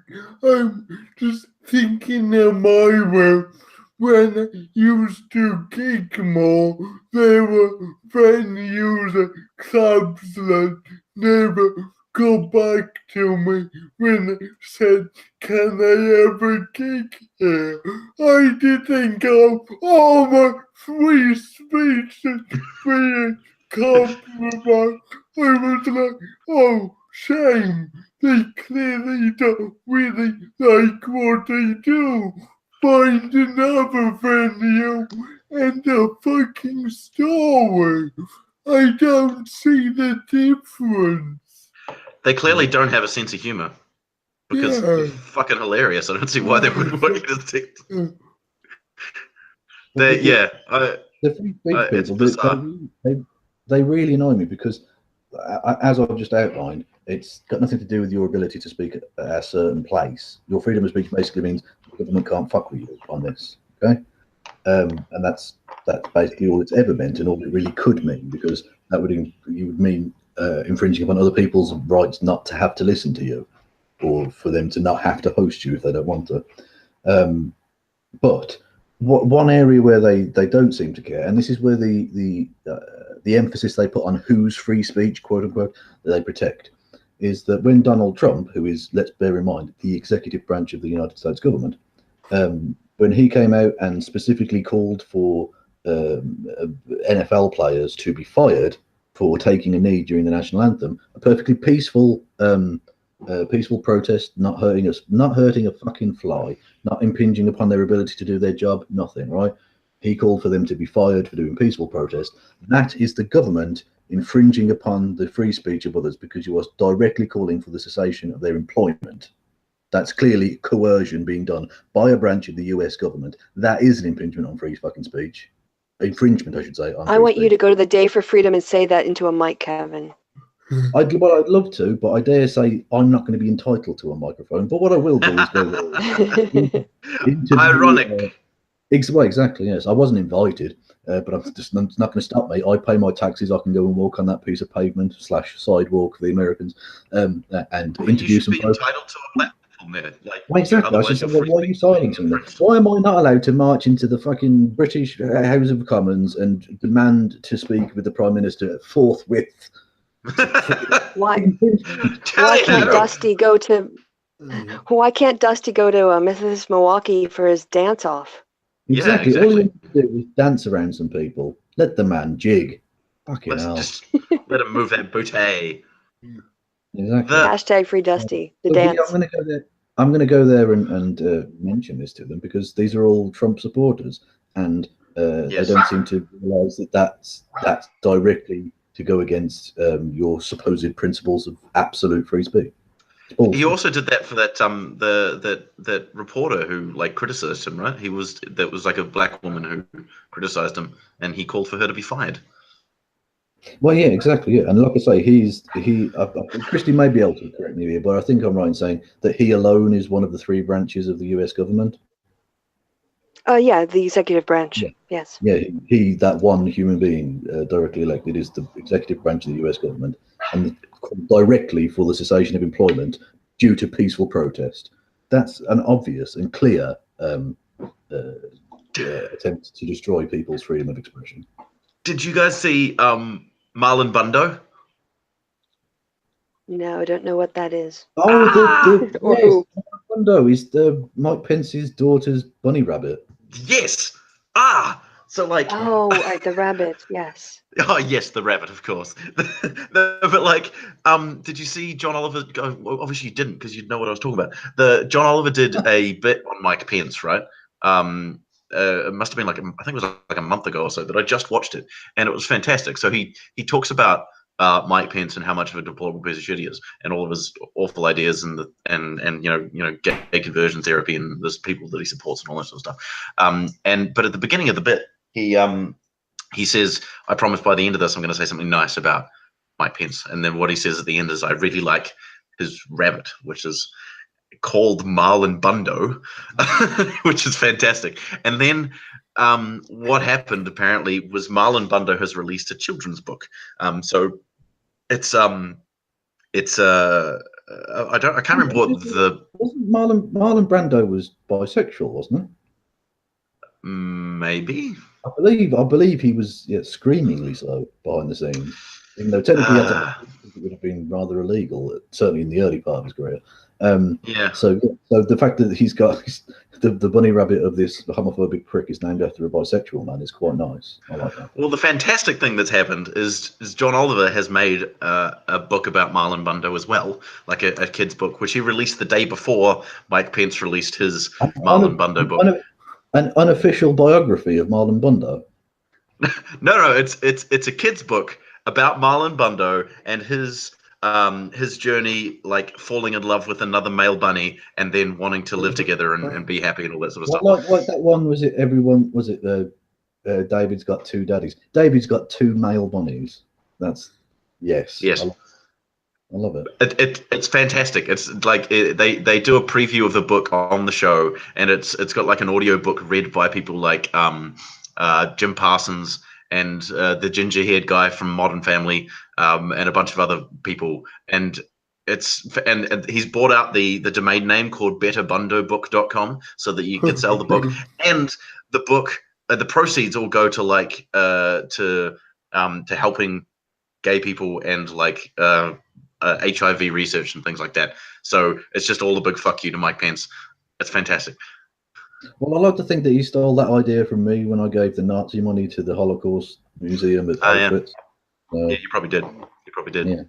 I'm just thinking of my world. When I used to kick more, there were venues, clubs that never got back to me when I said, "Can I ever kick here?" I did think of all my free speech being compromised. I was like, oh, shame. They clearly don't really like what they do. Find another venue and a fucking story. I don't see the difference.
They clearly don't have a sense of humor, because you're fucking hilarious. I don't see why they would want you to think.
The free speech people, they really annoy me, because as I've just outlined, it's got nothing to do with your ability to speak at a certain place. Your freedom of speech basically means the government can't fuck with you on this, okay? And that's basically all it's ever meant, and all it really could mean, because that would mean infringing upon other people's rights not to have to listen to you, or for them to not have to host you if they don't want to. But one area where they don't seem to care, and this is where the emphasis they put on whose free speech, quote unquote, that they protect, is that when Donald Trump, who is, let's bear in mind, the executive branch of the United States government, when he came out and specifically called for NFL players to be fired for taking a knee during the national anthem, a perfectly peaceful protest, not hurting a fucking fly, not impinging upon their ability to do their job, nothing, right? He called for them to be fired for doing peaceful protest. That is the government infringing upon the free speech of others, because you are directly calling for the cessation of their employment. That's clearly coercion being done by a branch of the US government. That is an infringement on free fucking speech. Infringement, I should say.
I want you to go to the Day for Freedom and say that into a mic, Kevin.
I'd love to, but I dare say I'm not going to be entitled to a microphone. But what I will do is go
ironic.
Well, exactly, yes. I wasn't invited, but it's not going to stop me. I pay my taxes. I can go and walk on that piece of pavement / sidewalk for the Americans, and interview some folks.
Entitled to a platform there.
Well, exactly. I should say, well, why are you signing something? Why am I not allowed to march into the fucking British House of Commons and demand to speak with the Prime Minister forthwith?
Why can't Dusty go to Mrs. Milwaukee for his dance off?
Exactly. All you need to do is dance around some people. Let the man jig. Fucking hell.
Just let him move that booty.
Exactly.
Hashtag free Dusty. The dance.
I'm going to go there and mention this to them, because these are all Trump supporters, and They don't seem to realise that that's directly to go against your supposed principles of absolute free speech.
He also did that for that that reporter who like criticized him, right? That was like a black woman who criticized him, and he called for her to be fired.
Well, yeah, exactly, yeah. And like I say, Christy may be able to correct me here, but I think I'm right in saying that he alone is one of the 3 branches of the U.S. government.
Yeah, the executive branch.
Yeah.
Yes.
Yeah, that one human being directly elected is the executive branch of the U.S. government, and directly for the cessation of employment due to peaceful protest. That's an obvious and clear attempt to destroy people's freedom of expression.
Did you guys see Marlon Bundo?
No, I don't know what that is.
Oh, yes, Bundo is the Mike Pence's daughter's bunny rabbit.
Yes. So like.
Oh, right, the rabbit. Yes.
Oh yes, the rabbit, of course. But like, did you see John Oliver go? Well, obviously you didn't, because you'd know what I was talking about. John Oliver did a bit on Mike Pence, right? It must have been I think it was like a month ago or so that I just watched it, and it was fantastic. So he talks about Mike Pence and how much of a deplorable piece of shit he is, and all of his awful ideas, and gay conversion therapy, and there's people that he supports and all that sort of stuff. But at the beginning of the bit, he says, "I promise by the end of this, I'm going to say something nice about Mike Pence." And then what he says at the end is, "I really like his rabbit," which is called Marlon Bundo, which is fantastic. And then what happened apparently was Marlon Bundo has released a children's book. So it's I can't remember what the
wasn't Marlon Brando was bisexual, wasn't it?
Maybe.
I believe he was screamingly so behind the scenes. Even though technically it would have been rather illegal, certainly in the early part of his career.
Yeah.
So the fact that he's got the bunny rabbit of this homophobic prick is named after a bisexual man is quite nice. I like that.
Well, the fantastic thing that's happened is John Oliver has made a book about Marlon Bundo as well, like a kid's book, which he released the day before Mike Pence released his Marlon Bundo book.
An unofficial biography of Marlon Bundo.
No, it's a kid's book about Marlon Bundo and his journey, like falling in love with another male bunny and then wanting to live together and be happy and all that sort of stuff.
Like that one, was it David's got 2 daddies? David's got 2 male bunnies. Yes. I love it.
It's fantastic. It's like they do a preview of the book on the show, and it's got like an audio book read by people like Jim Parsons and the ginger-haired guy from Modern Family, and a bunch of other people. And he's bought out the domain name called betterbundobook.com so that you can sell the book. And the book, the proceeds all go to like to helping gay people and like HIV research and things like that. So it's just all a big fuck you to Mike Pence. It's fantastic.
Well, I like to think that he stole that idea from me when I gave the Nazi money to the Holocaust Museum at Auschwitz.
Yeah, you probably did. You probably did.
Yeah.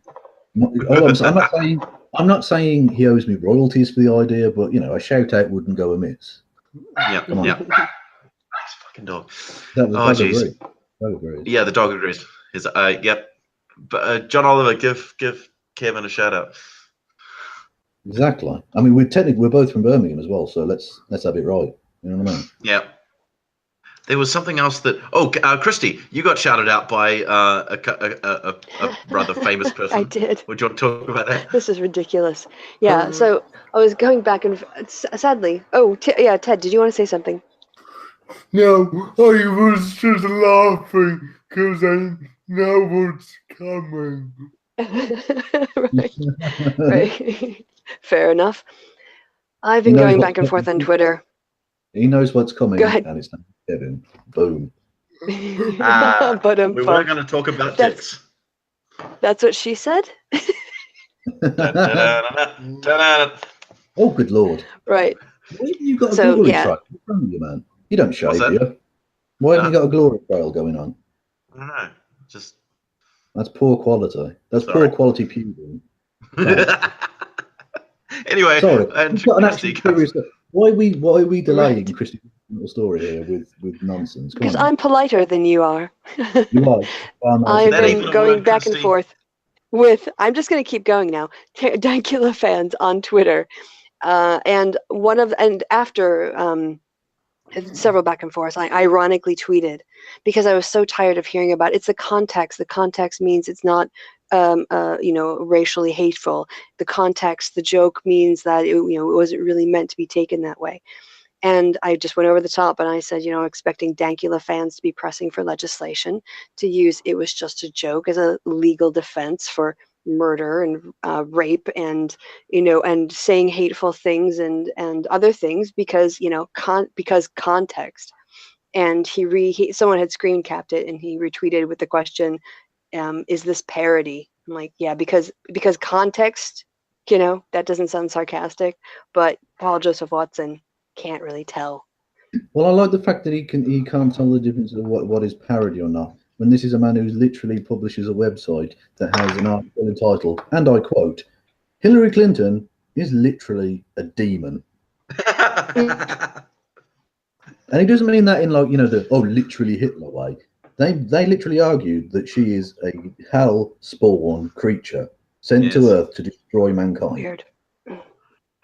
I'm not saying he owes me royalties for the idea, but a shout out wouldn't go amiss.
Yeah. Nice fucking dog.
That was great.
Yeah, the dog agrees. Yep. But John Oliver, give Kevin a shout out.
Exactly. I mean, we're both from Birmingham as well, so let's have it right. You know what I mean?
Yeah. There was something else that. Oh, Christy, you got shouted out by a rather famous person.
I did.
Would you want to talk about that?
This is ridiculous. Yeah. So I was going back and sadly. Oh, yeah, Ted, did you want to say something?
No, I was just laughing because I know what's coming.
Right. Fair enough. I've been going back and forth on Twitter.
He knows what's coming.
Go ahead.
And it's not Kevin. Boom.
But
we were going to talk about tits.
That's what she said?
Oh, good Lord.
Right.
Why have you got a glory trail? What's wrong with you, man? You don't shave, do you? Why haven't you got a glory trail going on?
I don't know. Just...
That's poor quality. That's poor quality pubing.
Anyway,
sorry. I've got an actually curious. Why are we delaying Christy little story here with nonsense.
Because I'm politer than you are.
You are.
I've been going back and forth with. I'm just going to keep going now. Dankula fans on Twitter, and after several back and forths, I ironically tweeted because I was so tired of hearing about it's the context. The context means it's not racially hateful. The context, the joke means that it wasn't really meant to be taken that way. And I just went over the top and I said, expecting Dankula fans to be pressing for legislation to use "it was just a joke" as a legal defense for murder and rape and and saying hateful things and other things because because context. And someone had screen capped it and he retweeted with the question, is this parody? I'm like, yeah, because context, that doesn't sound sarcastic, but Paul Joseph Watson can't really tell.
Well, I like the fact that he can't tell the difference of what is parody or not. When this is a man who literally publishes a website that has an article entitled, and I quote, "Hillary Clinton is literally a demon." And he doesn't mean that in literally Hitler way. They literally argued that she is a hell spawn creature sent to Earth to destroy mankind.
Weird.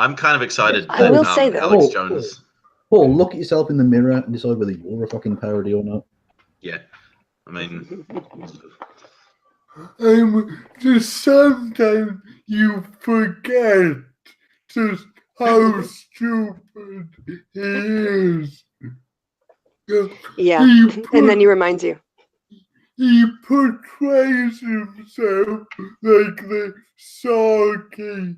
I'm kind of excited
I
that
will say that.
Alex Jones.
Paul, look at yourself in the mirror and decide whether you're a fucking parody or not.
Yeah, I mean,
just sometimes you forget just how stupid he is.
Yeah, and then he reminds you.
He portrays himself like the sulky,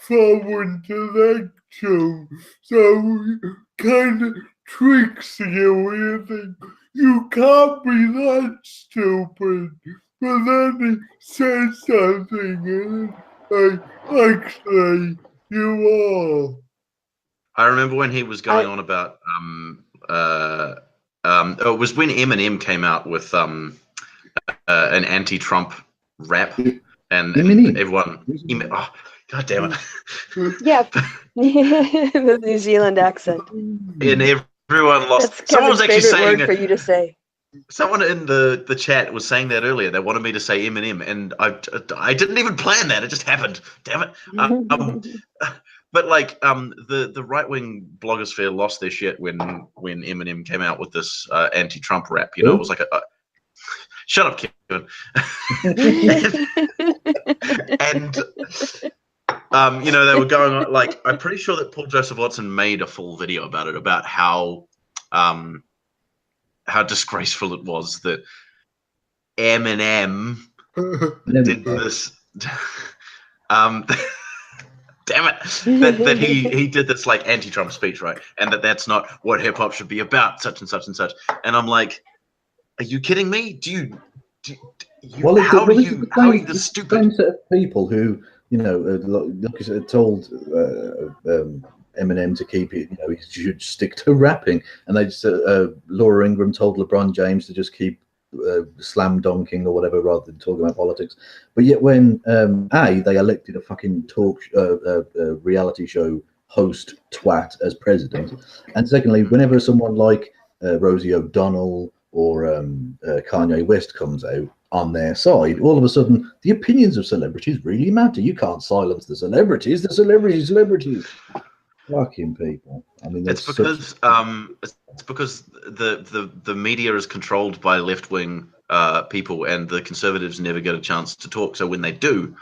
forward intellectual, so he kind of tricks you and you think, you can't be that stupid. But then he says something and actually, you are.
I remember when he was going on about it was when Eminem came out with an anti-Trump rap, and everyone, oh, god damn it,
yeah, the New Zealand accent,
and everyone lost.
That's
Someone was actually saying
word for you to say.
Someone in the chat was saying that earlier. They wanted me to say Eminem, and I didn't even plan that. It just happened. Damn it. But like the right wing blogosphere lost their shit when Eminem came out with this anti-Trump rap. It was like a shut up, Kevin. and they were going on, like, I'm pretty sure that Paul Joseph Watson made a full video about it, about how disgraceful it was that Eminem did this. Damn it! That he did this like anti-Trump speech, right? And that's not what hip hop should be about, such and such and such. And I'm like, are you kidding me? How are you this stupid?
Same set of people who, like I said, told Eminem to keep it, he should stick to rapping, and they just Laura Ingraham told LeBron James to just keep slam dunking or whatever rather than talking about politics. But yet when they elected a fucking reality show host twat as president, and secondly, whenever someone like Rosie O'Donnell or Kanye West comes out on their side, all of a sudden the opinions of celebrities really matter. You can't silence the celebrities. The celebrities. Fucking people. I mean,
it's because the media is controlled by left wing people, and the conservatives never get a chance to talk. So when they do,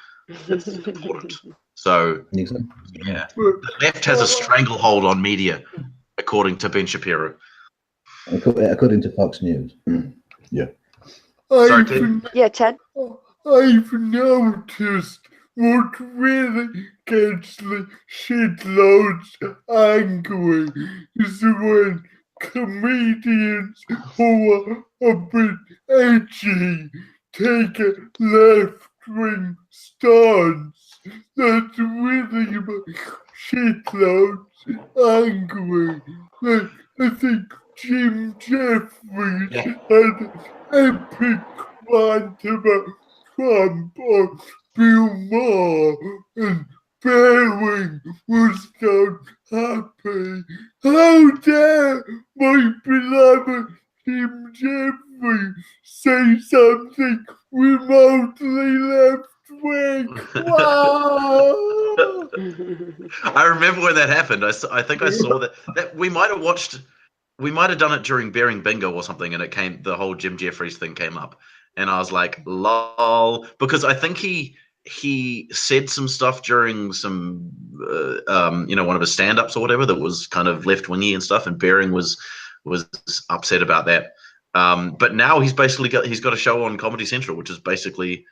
it's important. So yeah, the left has a stranglehold on media, according to Ben Shapiro.
According to Fox News. Yeah.
Sorry, Ted?
Yeah, Ted.
I've noticed what really gets the shitloads angry is when comedians who are a bit edgy take a left-wing stance. That's really shitloads angry. Like, I think Jim Jeffries had an epic rant about Trump or Bill Maher, and Bering was so happy. How dare my Wow.
I remember when that happened. I think I saw that we might have done it during Bearing Bingo or something, and the whole Jim Jeffries thing came up, and I was like, lol, because I think he said some stuff during some one of his stand-ups or whatever that was kind of left-wingy and stuff, and Bearing was upset about that. But now he's got a show on Comedy Central, which is basically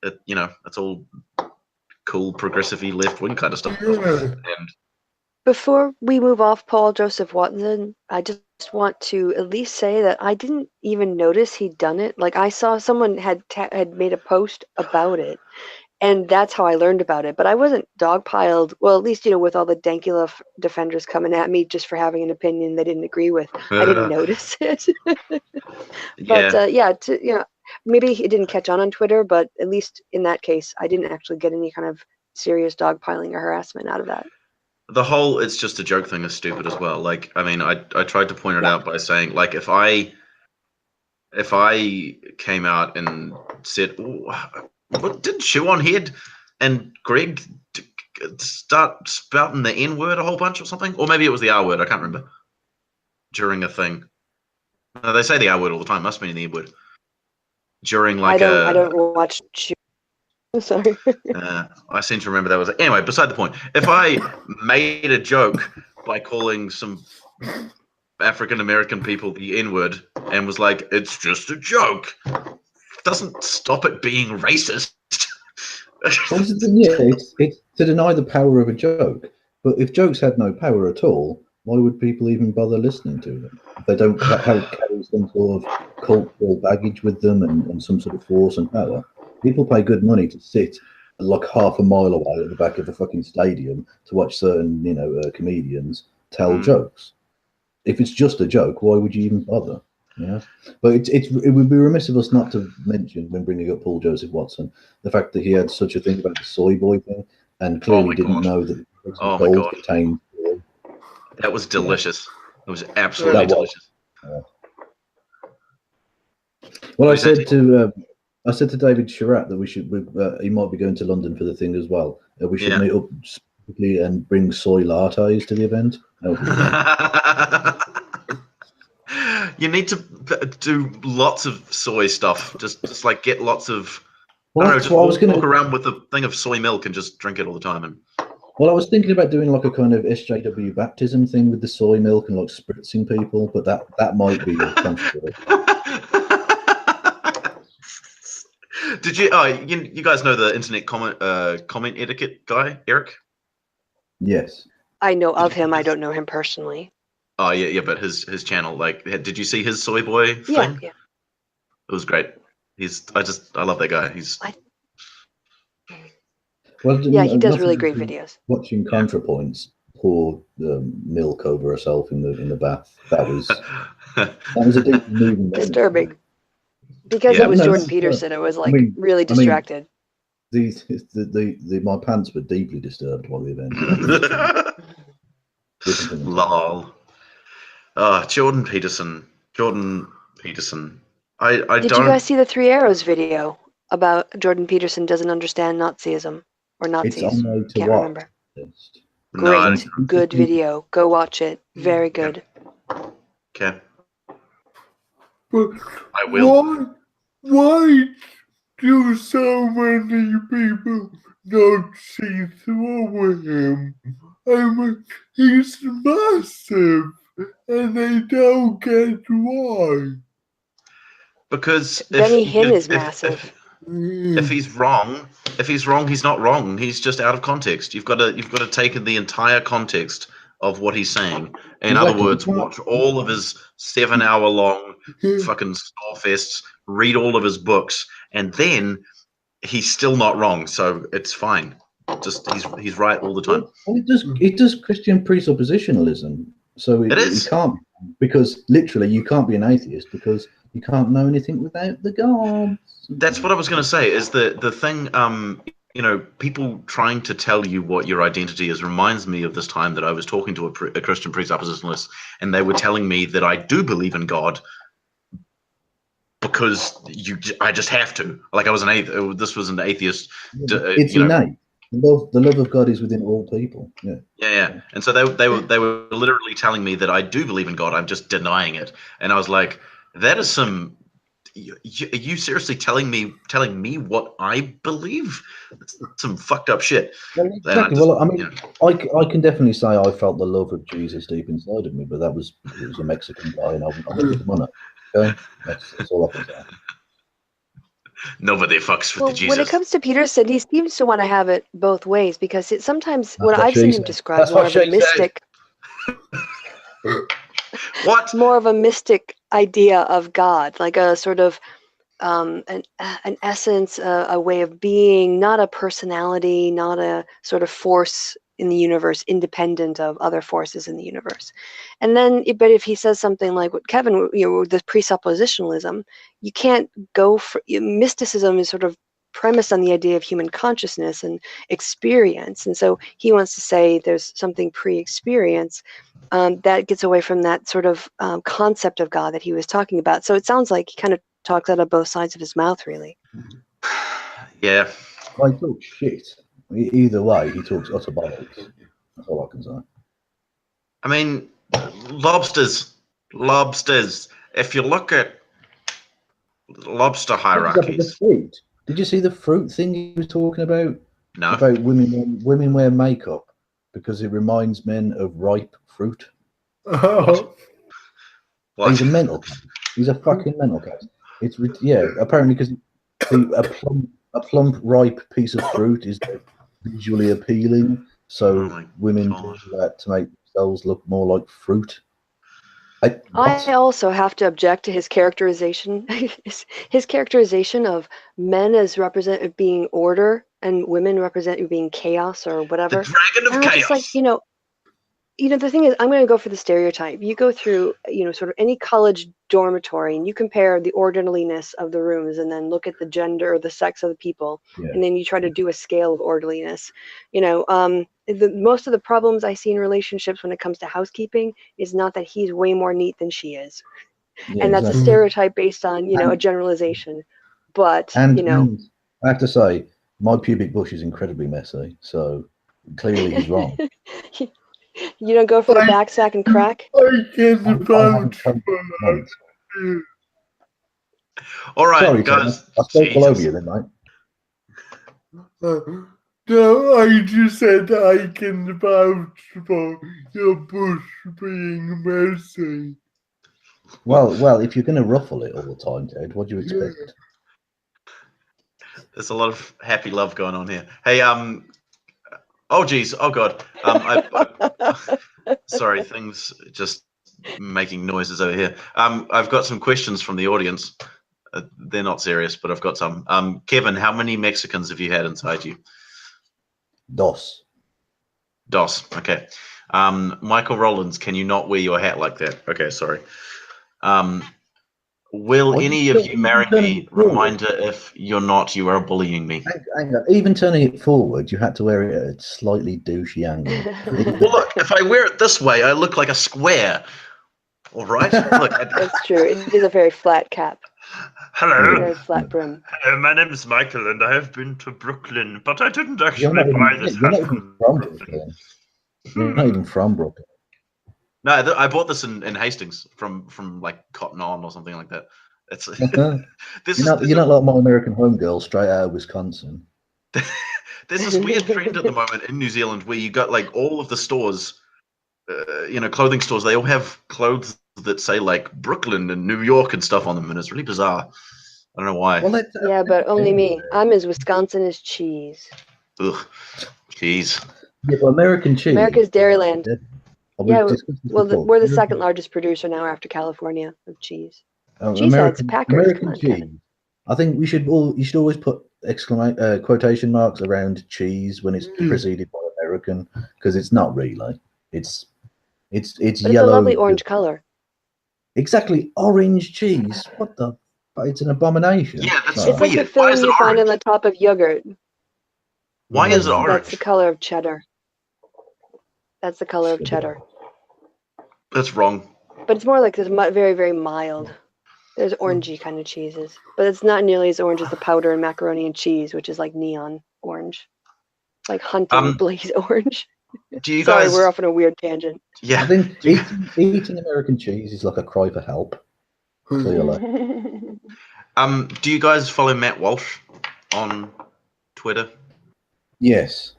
it's all cool progressive-y left-wing kind of stuff.
Yeah.
And
before we move off Paul Joseph Watson, I just want to at least say that I didn't even notice he'd done it. Like, I saw someone had made a post about it, and that's how I learned about it. But I wasn't dogpiled. Well, at least, with all the Dankula defenders coming at me just for having an opinion they didn't agree with. I didn't notice it. But maybe it didn't catch on Twitter, but at least in that case, I didn't actually get any kind of serious dogpiling or harassment out of that.
The whole "it's just a joke" thing is stupid as well. Like, I mean, I tried to point it out by saying, like, if I came out and said, "What did Chew on Head and Greg start spouting the N word a whole bunch or something?" Or maybe it was the R word. I can't remember. During a thing, no, they say the R word all the time. Must mean the N word. During like
I don't watch Chew. Sorry.
I seem to remember that was anyway. Beside the point. If I made a joke by calling some African American people the N word and was like, "It's just a joke," doesn't stop it being racist.
It's to deny the power of a joke. But if jokes had no power at all, why would people even bother listening to them? If they don't carry some sort of cultural baggage with them and some sort of force and power. People pay good money to sit like half a mile away at the back of the fucking stadium to watch certain, comedians tell jokes. If it's just a joke, why would you even bother? Yeah, but it would be remiss of us not to mention, when bringing up Paul Joseph Watson, the fact that he had such a thing about the soy boy thing and clearly didn't know that gold contained soy.
That was delicious. It was absolutely delicious.
Well, I said to David Sherratt that he might be going to London for the thing as well. We should meet up specifically and bring soy lattes to the event.
You need to do lots of soy stuff. Just like get lots of.
Well,
I don't know, just walk around with a thing of soy milk and just drink it all the time.
Well, I was thinking about doing like a kind of SJW baptism thing with the soy milk and like spritzing people, but that might be controversial.
Did you? Oh, you guys know the internet comment etiquette guy, Eric?
Yes.
I know of him. I don't know him personally.
Oh yeah, but his channel, like, did you see his soy boy thing?
Yeah.
It was great. I love that guy.
He does really great videos.
Watching ContraPoints pour milk over herself in the bath. That was a deep moving.
Disturbing. Because it was Jordan Peterson, it was like really distracted.
My pants were deeply disturbed while the event.
Lol. Jordan Peterson.
Did you guys see the Three Arrows video about Jordan Peterson doesn't understand Nazism or Nazis?
It's on
Can't remember.
No,
good video. Go watch it. Very good.
Okay.
But
I will.
Why do so many people not see through him? I mean, he's massive, and they don't get why.
Because
Benny Hinn is massive.
If he's wrong, he's not wrong. He's just out of context. You've got to take the entire context of what he's saying. In other words, watch all of his 7-hour-long fucking Starfests, read all of his books, and then he's still not wrong. So it's fine. Just he's right all the time.
Well, it does Christian presuppositionalism. So it can't, because literally you can't be an atheist because you can't know anything without the gods.
That's what I was going to say. Is the thing? People trying to tell you what your identity is reminds me of this time that I was talking to a Christian presuppositionalist, and they were telling me that I do believe in God, because I just have to. Like I was an atheist. This was an atheist.
It's innate. The love of God is within all people. Yeah.
And so they were literally telling me that I do believe in God. I'm just denying it. And I was like, that is some. Are you seriously telling me what I believe? That's some fucked up shit.
Well, exactly. Well, I mean, I can definitely say I felt the love of Jesus deep inside of me, but it was a Mexican guy, and I wanted the money. Okay, that's all I can say.
Nobody fucks with the Jesus.
When it comes to Peterson, he seems to want to have it both ways, because sometimes what I've seen him describe more of a mystic.
What?
More of a mystic idea of God, like a sort of an essence, a way of being, not a personality, not a sort of force in the universe, independent of other forces in the universe. And then, but if he says something like what Kevin, the presuppositionalism, you can't go for mysticism is sort of premised on the idea of human consciousness and experience, and so he wants to say there's something pre-experience that gets away from that sort of concept of God that he was talking about. So it sounds like he kind of talks out of both sides of his mouth, really.
Yeah.
I talk shit. Either way, he talks utter bollocks. That's all I can say.
I mean, lobsters. If you look at lobster hierarchies.
Did you see the fruit thing he was talking about?
No.
About women wear makeup because it reminds men of ripe fruit.
What?
He's a mental case. He's a fucking mental case. It's apparently because a plump ripe piece of fruit is visually appealing, so women do that to make themselves look more like fruit.
I also have to object to his characterization. His characterization of men as represent being order and women represent being chaos or whatever.
The dragon of chaos.
Just like, the thing is, I'm going to go for the stereotype. You go through, sort of any college dormitory, and you compare the orderliness of the rooms, and then look at the gender or the sex of the people, and then you try to do a scale of orderliness. Most of the problems I see in relationships when it comes to housekeeping is not that he's way more neat than she is, and that's a stereotype based on a generalization. But
I have to say, my pubic bush is incredibly messy, so clearly he's wrong.
You don't go for the backsack and crack?
I can't vouch for that.
All right,
sorry,
guys.
I spoke all over you, didn't I?
No, I just said I can vouch for your bush being messy.
Well, if you're going to ruffle it all the time, Ted, what do you expect?
There's a lot of happy love going on here. Hey, oh geez, oh god. Sorry, things just making noises over here. I've got some questions from the audience. They're not serious, but I've got some. Kevin, how many Mexicans have you had inside you?
Dos.
Okay. Michael Rowlands, can you not wear your hat like that? Okay, sorry. Will any of you marry me? Reminder, if you're not, you are bullying me.
Hang on. Even turning it forward, you had to wear it at a slightly douchey angle.
Well, look, if I wear it this way, I look like a square. All right? Look,
that's true. It is a very flat cap.
Hello.
Very flat brim.
Hello, my name is Michael, and I have been to Brooklyn, but I didn't actually buy this hat from Brooklyn.
You're not even from Brooklyn.
No, I bought this in Hastings from like Cotton On or something like that. It's
you're not like my American homegirl straight out of Wisconsin.
There's this weird trend at the moment in New Zealand where you got like all of the stores, clothing stores. They all have clothes that say like Brooklyn and New York and stuff on them, and it's really bizarre. I don't know why.
Well,
yeah, but only me. I'm as Wisconsin as cheese.
Ugh, cheese.
Yeah, well, American cheese.
America's Dairyland. Yeah,
well,
we're the second largest producer now after California of cheese. Cheeseheads, Packers.
American cheese. I think you should always put quotation marks around cheese when it's preceded by American, because it's not really. It's
but
yellow.
It's a lovely orange color.
Exactly, orange cheese. What the? It's an abomination.
Yeah, that's
it's
weird.
Like the filling you find on the top of yogurt.
Why is it orange?
That's the color of cheddar. That's the color of cheddar.
That's wrong.
But it's more like it's very, very mild. There's orangey kind of cheeses, but it's not nearly as orange as the powder and macaroni and cheese, which is like neon orange, like hunting blaze orange.
Do you
Sorry,
guys?
we're off on a weird tangent.
Yeah.
I think eating American cheese is like a cry for help. Clearly.
Do you guys follow Matt Walsh on Twitter?
Yes.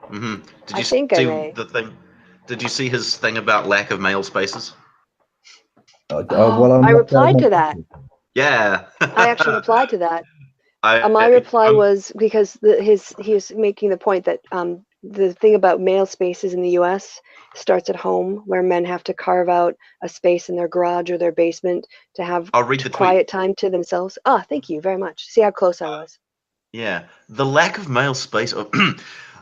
Mm-hmm. Did you
see
the thing? Did you see his thing about lack of male spaces?
I replied to that.
Yeah.
I actually replied to that. My reply was because he was making the point that the thing about male spaces in the U.S. starts at home, where men have to carve out a space in their garage or their basement to have quiet time to themselves. Ah, thank you very much. See how close I was.
Yeah, the lack of male space.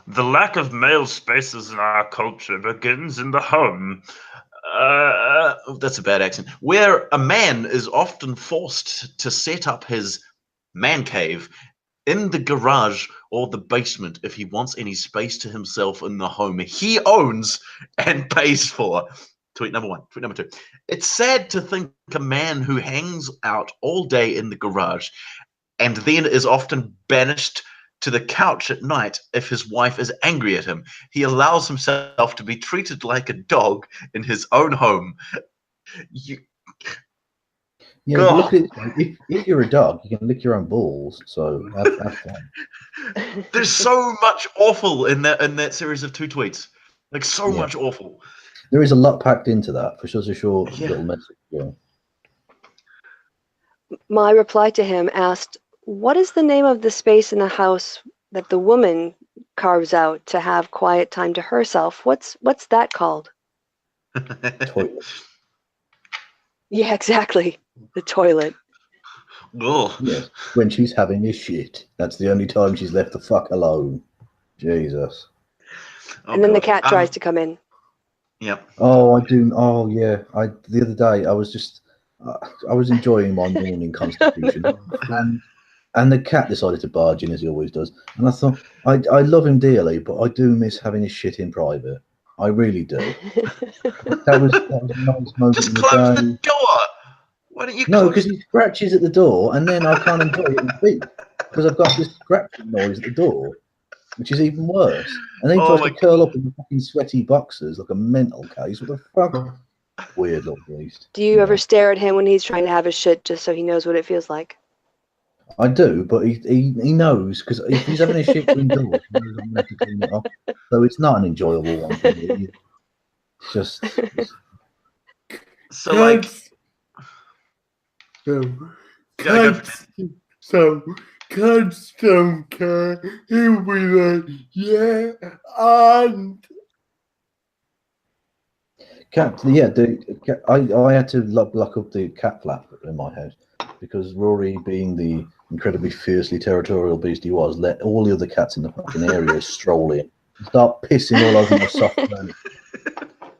The lack of male spaces in our culture begins in the home. That's a bad accent. Where a man is often forced to set up his man cave in the garage or the basement if he wants any space to himself in the home he owns and pays for. Tweet number 1. Tweet number 2. It's sad to think a man who hangs out all day in the garage and then is often banished to the couch at night if his wife is angry at him. He allows himself to be treated like a dog in his own home.
Look at it. If you're a dog, you can lick your own balls. So have fun.
There's so much awful in that series of 2 tweets. Like so much awful.
There is a lot packed into that for such a short little message. Yeah.
My reply to him asked, "What is the name of the space in the house that the woman carves out to have quiet time to herself? What's that called?"
Toilet.
Yeah, exactly. The toilet.
Ugh.
Yes, when she's having a shit. That's the only time she's left the fuck alone. Jesus.
And then the cat tries to come in.
Yep.
Oh, I do. Oh, yeah. The other day I was enjoying my morning constitution, and the cat decided to barge in as he always does. And I thought, I love him dearly, but I do miss having his shit in private. I really do. That was a nice moment.
Just close the door. Why don't you?
No, because he scratches at the door, and then I can't enjoy it in peace because I've got this scratching noise at the door, which is even worse. And then he tries to curl up in the fucking sweaty boxers like a mental case. What the fuck? Weird little beast.
Do you ever stare at him when he's trying to have his shit just so he knows what it feels like?
I do, but he knows, because if he's having a shit indoors, he knows I'm going to have to clean it up. So it's not an enjoyable one for me. It's just...
So, like...
Cats don't care. He'll be like, yeah, and...
Cat, yeah, I had to lock up the cat flap in my house because Rory, being the incredibly fiercely territorial beast he was, let all the other cats in the fucking area stroll in and start pissing all over my soft furniture.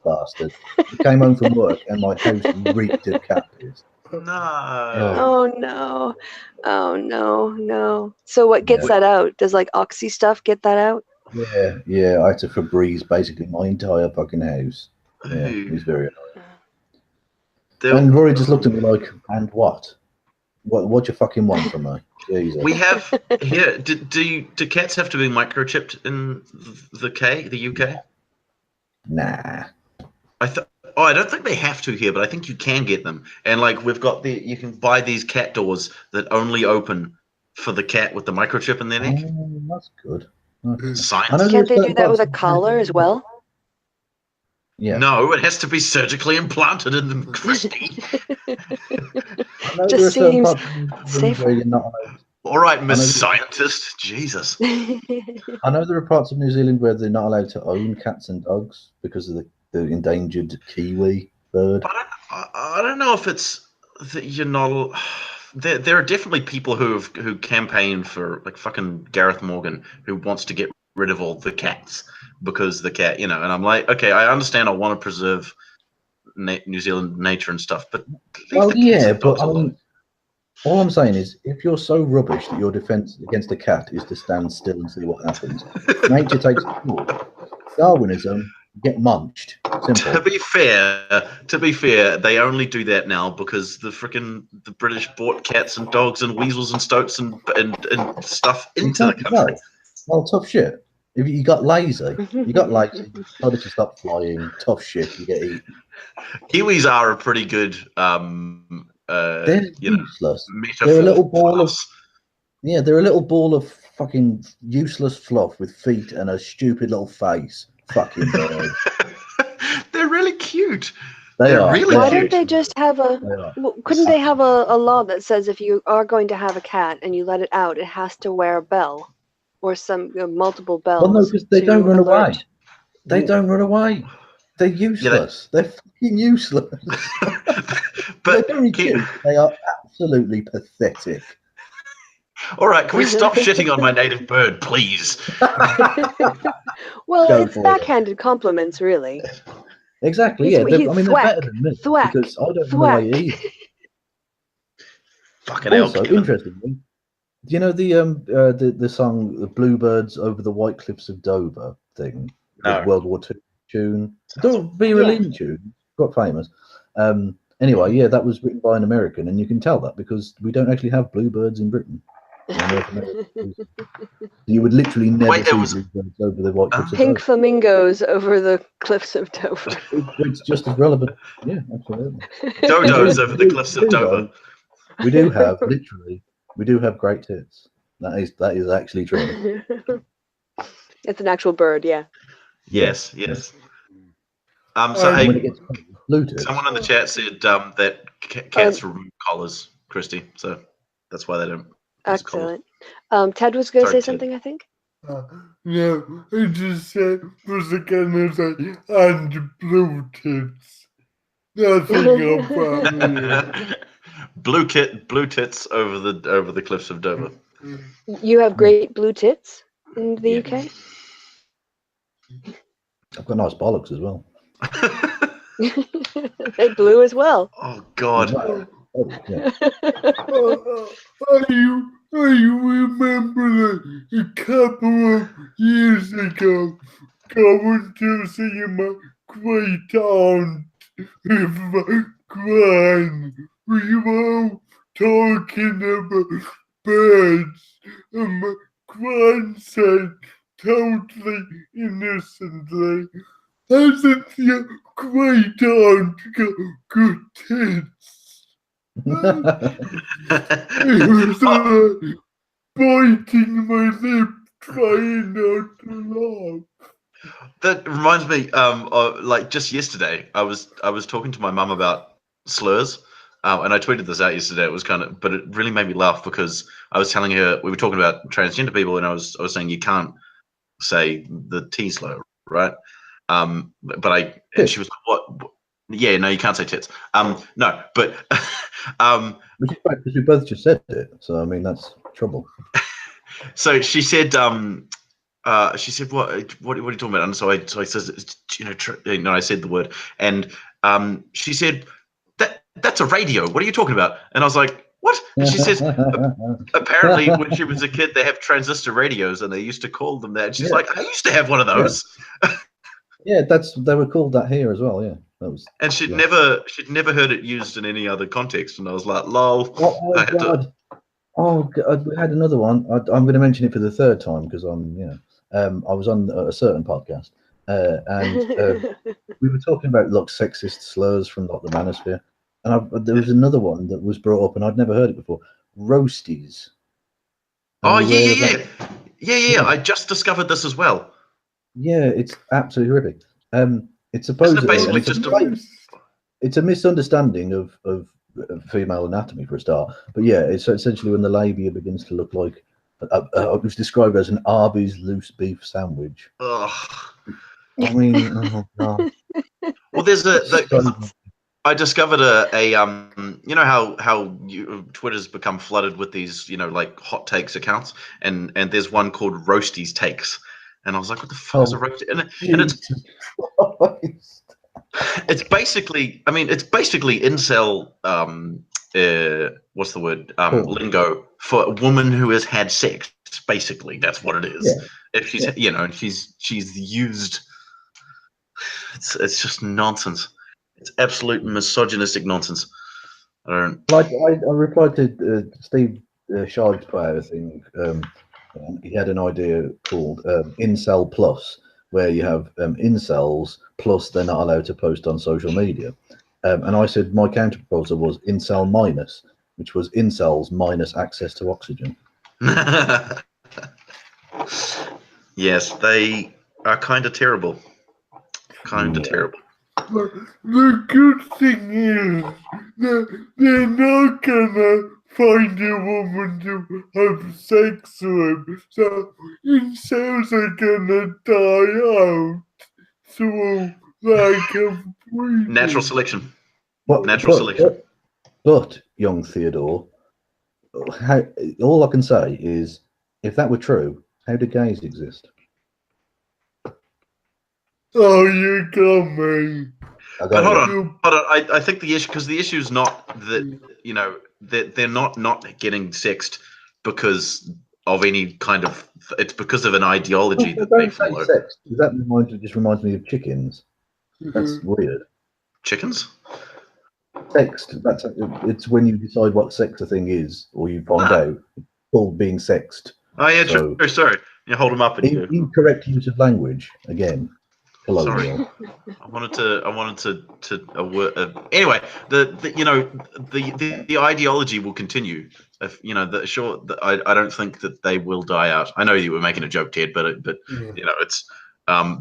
Bastard. He came home from work and my house reeked of cat piss.
No.
Oh no. Oh no, no. So what gets that out? Does like Oxy stuff get that out?
Yeah. I had to Febreze basically my entire fucking house. Yeah, it was very annoying. And Rory just looked at me like, and what? What you fucking want from me? Jesus.
We have here. Do cats have to be microchipped in the UK?
Nah.
I don't think they have to here, but I think you can get them. And like we've got you can buy these cat doors that only open for the cat with the microchip in their neck.
Oh, that's good. Okay.
Science.
Can't they do that with a collar as well?
Yeah.
No, it has to be surgically implanted in them, Christy.
Just seems safer.
All right, Miss Scientist. Jesus.
I know there are parts of New Zealand where they're not allowed to own cats and dogs because of the endangered kiwi bird.
I don't know if it's that you're not. There are definitely people who campaign for like fucking Gareth Morgan who wants to get rid of all the cats because the cat, and I'm like, okay, I understand. I want to preserve New Zealand nature and stuff, but
well, yeah, but I mean, all I'm saying is, if you're so rubbish that your defense against a cat is to stand still and see what happens, nature takes the fall. Darwinism, get munched.
To be fair, they only do that now because the British brought cats and dogs and weasels and stoats and stuff into the country.
Well, tough shit. If you got lazy, you decided to stop flying. Tough shit, you get eaten.
Kiwis are a pretty good,
they're useless.
metaphor.
They're a little ball of they're a little ball of fucking useless fluff with feet and a stupid little face. Fucking birds.
They're really cute.
They're
really
Why
cute.
don't they just have couldn't they have a law that says if you are going to have a cat and you let it out, it has to wear a bell or some multiple bells?
Well, no, because they don't run away. They don't run away. They're useless. They're fucking useless.
But
they're very cute. They are absolutely pathetic.
All right, can we stop shitting on my native bird, please?
Well, it's backhanded compliments, really.
Exactly. Yeah. They're better than me because I don't know why either.
Fucking hell.
Also, interestingly, do you know the song "The Bluebirds Over the White Cliffs of Dover" thing?
No.
The World War II tune. Don't be a Lynn tune. Quite famous. Anyway, yeah, that was written by an American, and you can tell that because we don't actually have bluebirds in Britain. You would literally never see bluebirds over the white cliffs of
Pink
Dover.
flamingos over the cliffs of Dover.
It's just as relevant. Yeah, absolutely.
Dodos over the cliffs of Dover.
We do have great tits. That is actually true.
It's an actual bird, yeah.
Yes. So
someone
in the chat said that cats remove collars, Christy. So that's why they don't.
Excellent. Ted was going to say something, I think.
No, I just said was again and blue tits. Nothing about
blue tits over the cliffs of Dover.
You have great blue tits in the UK.
I've got nice bollocks as well.
They blue as well.
Oh God.
Yeah.
I remember a couple of years ago going to see my great aunt with my gran. We were all talking about birds, and my gran said totally innocently, "Hasn't your great aunt got good tits?" It was biting my lip, trying not to laugh.
That reminds me, like just yesterday, I was talking to my mum about slurs, and I tweeted this out yesterday. It was but it really made me laugh because I was telling her we were talking about transgender people, and I was saying you can't say the T slur, right? And she was like, "What? Yeah, no, you can't say tits." No, but
which is right because we both just said it. So I mean, that's trouble.
So she said, what are you talking about? And so I says, I said the word, and she said that's a radio. What are you talking about? And I was like, what? And she says, apparently when she was a kid, they have transistor radios, and they used to call them that. And she's like, I used to have one of those.
Yeah, they were called that here as well. Yeah, that was.
And she'd never heard it used in any other context, and I was like, lol.
Oh God. Oh God, we had another one. I'm going to mention it for the third time because I was on a certain podcast, and we were talking about sexist slurs from the manosphere, and there was another one that was brought up, and I'd never heard it before. Roasties.
Oh yeah. I just discovered this as well.
Yeah, it's absolutely horrific. It's supposedly
basically
it's a misunderstanding of female anatomy for a start, but yeah, it's essentially when the labia begins to look like it was described as an Arby's loose beef sandwich.
Ugh.
I mean, oh God.
Well, there's I discovered a you know how Twitter's become flooded with these like hot takes accounts, and there's one called Roasties Takes, and I was like, what the fuck is a roastie? And it's basically incel what's the word lingo for a woman who has had sex. Basically, that's what it is. Yeah. If she's and she's used It's just nonsense. It's absolute misogynistic nonsense. I don't.
I replied to Steve Shives put out a thing. He had an idea called Incel Plus, where you have incels plus they're not allowed to post on social media. And I said my counter proposal was Incel minus, which was incels minus access to oxygen.
Yes, they are kind of terrible. Kind of terrible.
But the good thing is that they're not gonna find a woman to have sex with, so incels are gonna die out through lack of breeding.
Natural selection. Natural selection.
But young Theodore, all I can say is, if that were true, how do gays exist?
Oh, you got me.
But hold on. I think the issue, because the issue is not that, you know, that they're not getting sexed because of any kind of, it's because of an ideology that they follow.
Sex. That just reminds me of chickens. That's weird.
Chickens?
Sexed. It's when you decide what sex a thing is, or you find out. It's called being sexed.
Oh yeah, so, true. Sorry. You hold them up and you
incorrect use of language again. Colonial.
Sorry. I wanted to anyway, the ideology will continue. If you know, I don't think that they will die out. I know you were making a joke, Ted, but you know, it's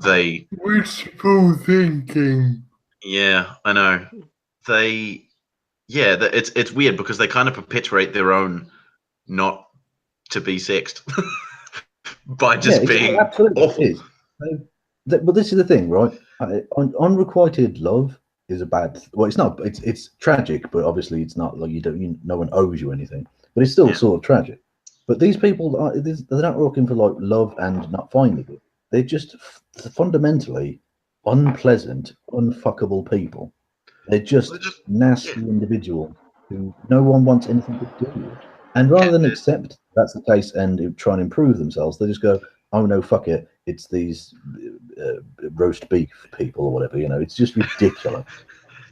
they
wishful thinking.
Yeah, I know. It's weird because they kind of perpetuate their own not to be sexed by just being awful.
It is. But this is the thing, right? Unrequited love is a bad. Well, it's not. It's tragic, but obviously it's not like no one owes you anything. But it's still sort of tragic. But these people they're not looking for like love and not finding it. They're just fundamentally unpleasant, unfuckable people. They're just nasty individuals who no one wants anything to do with. And rather than accept that's the case and try and improve themselves, they just go, oh no, fuck it. It's these roast beef people or whatever, you know. It's just ridiculous.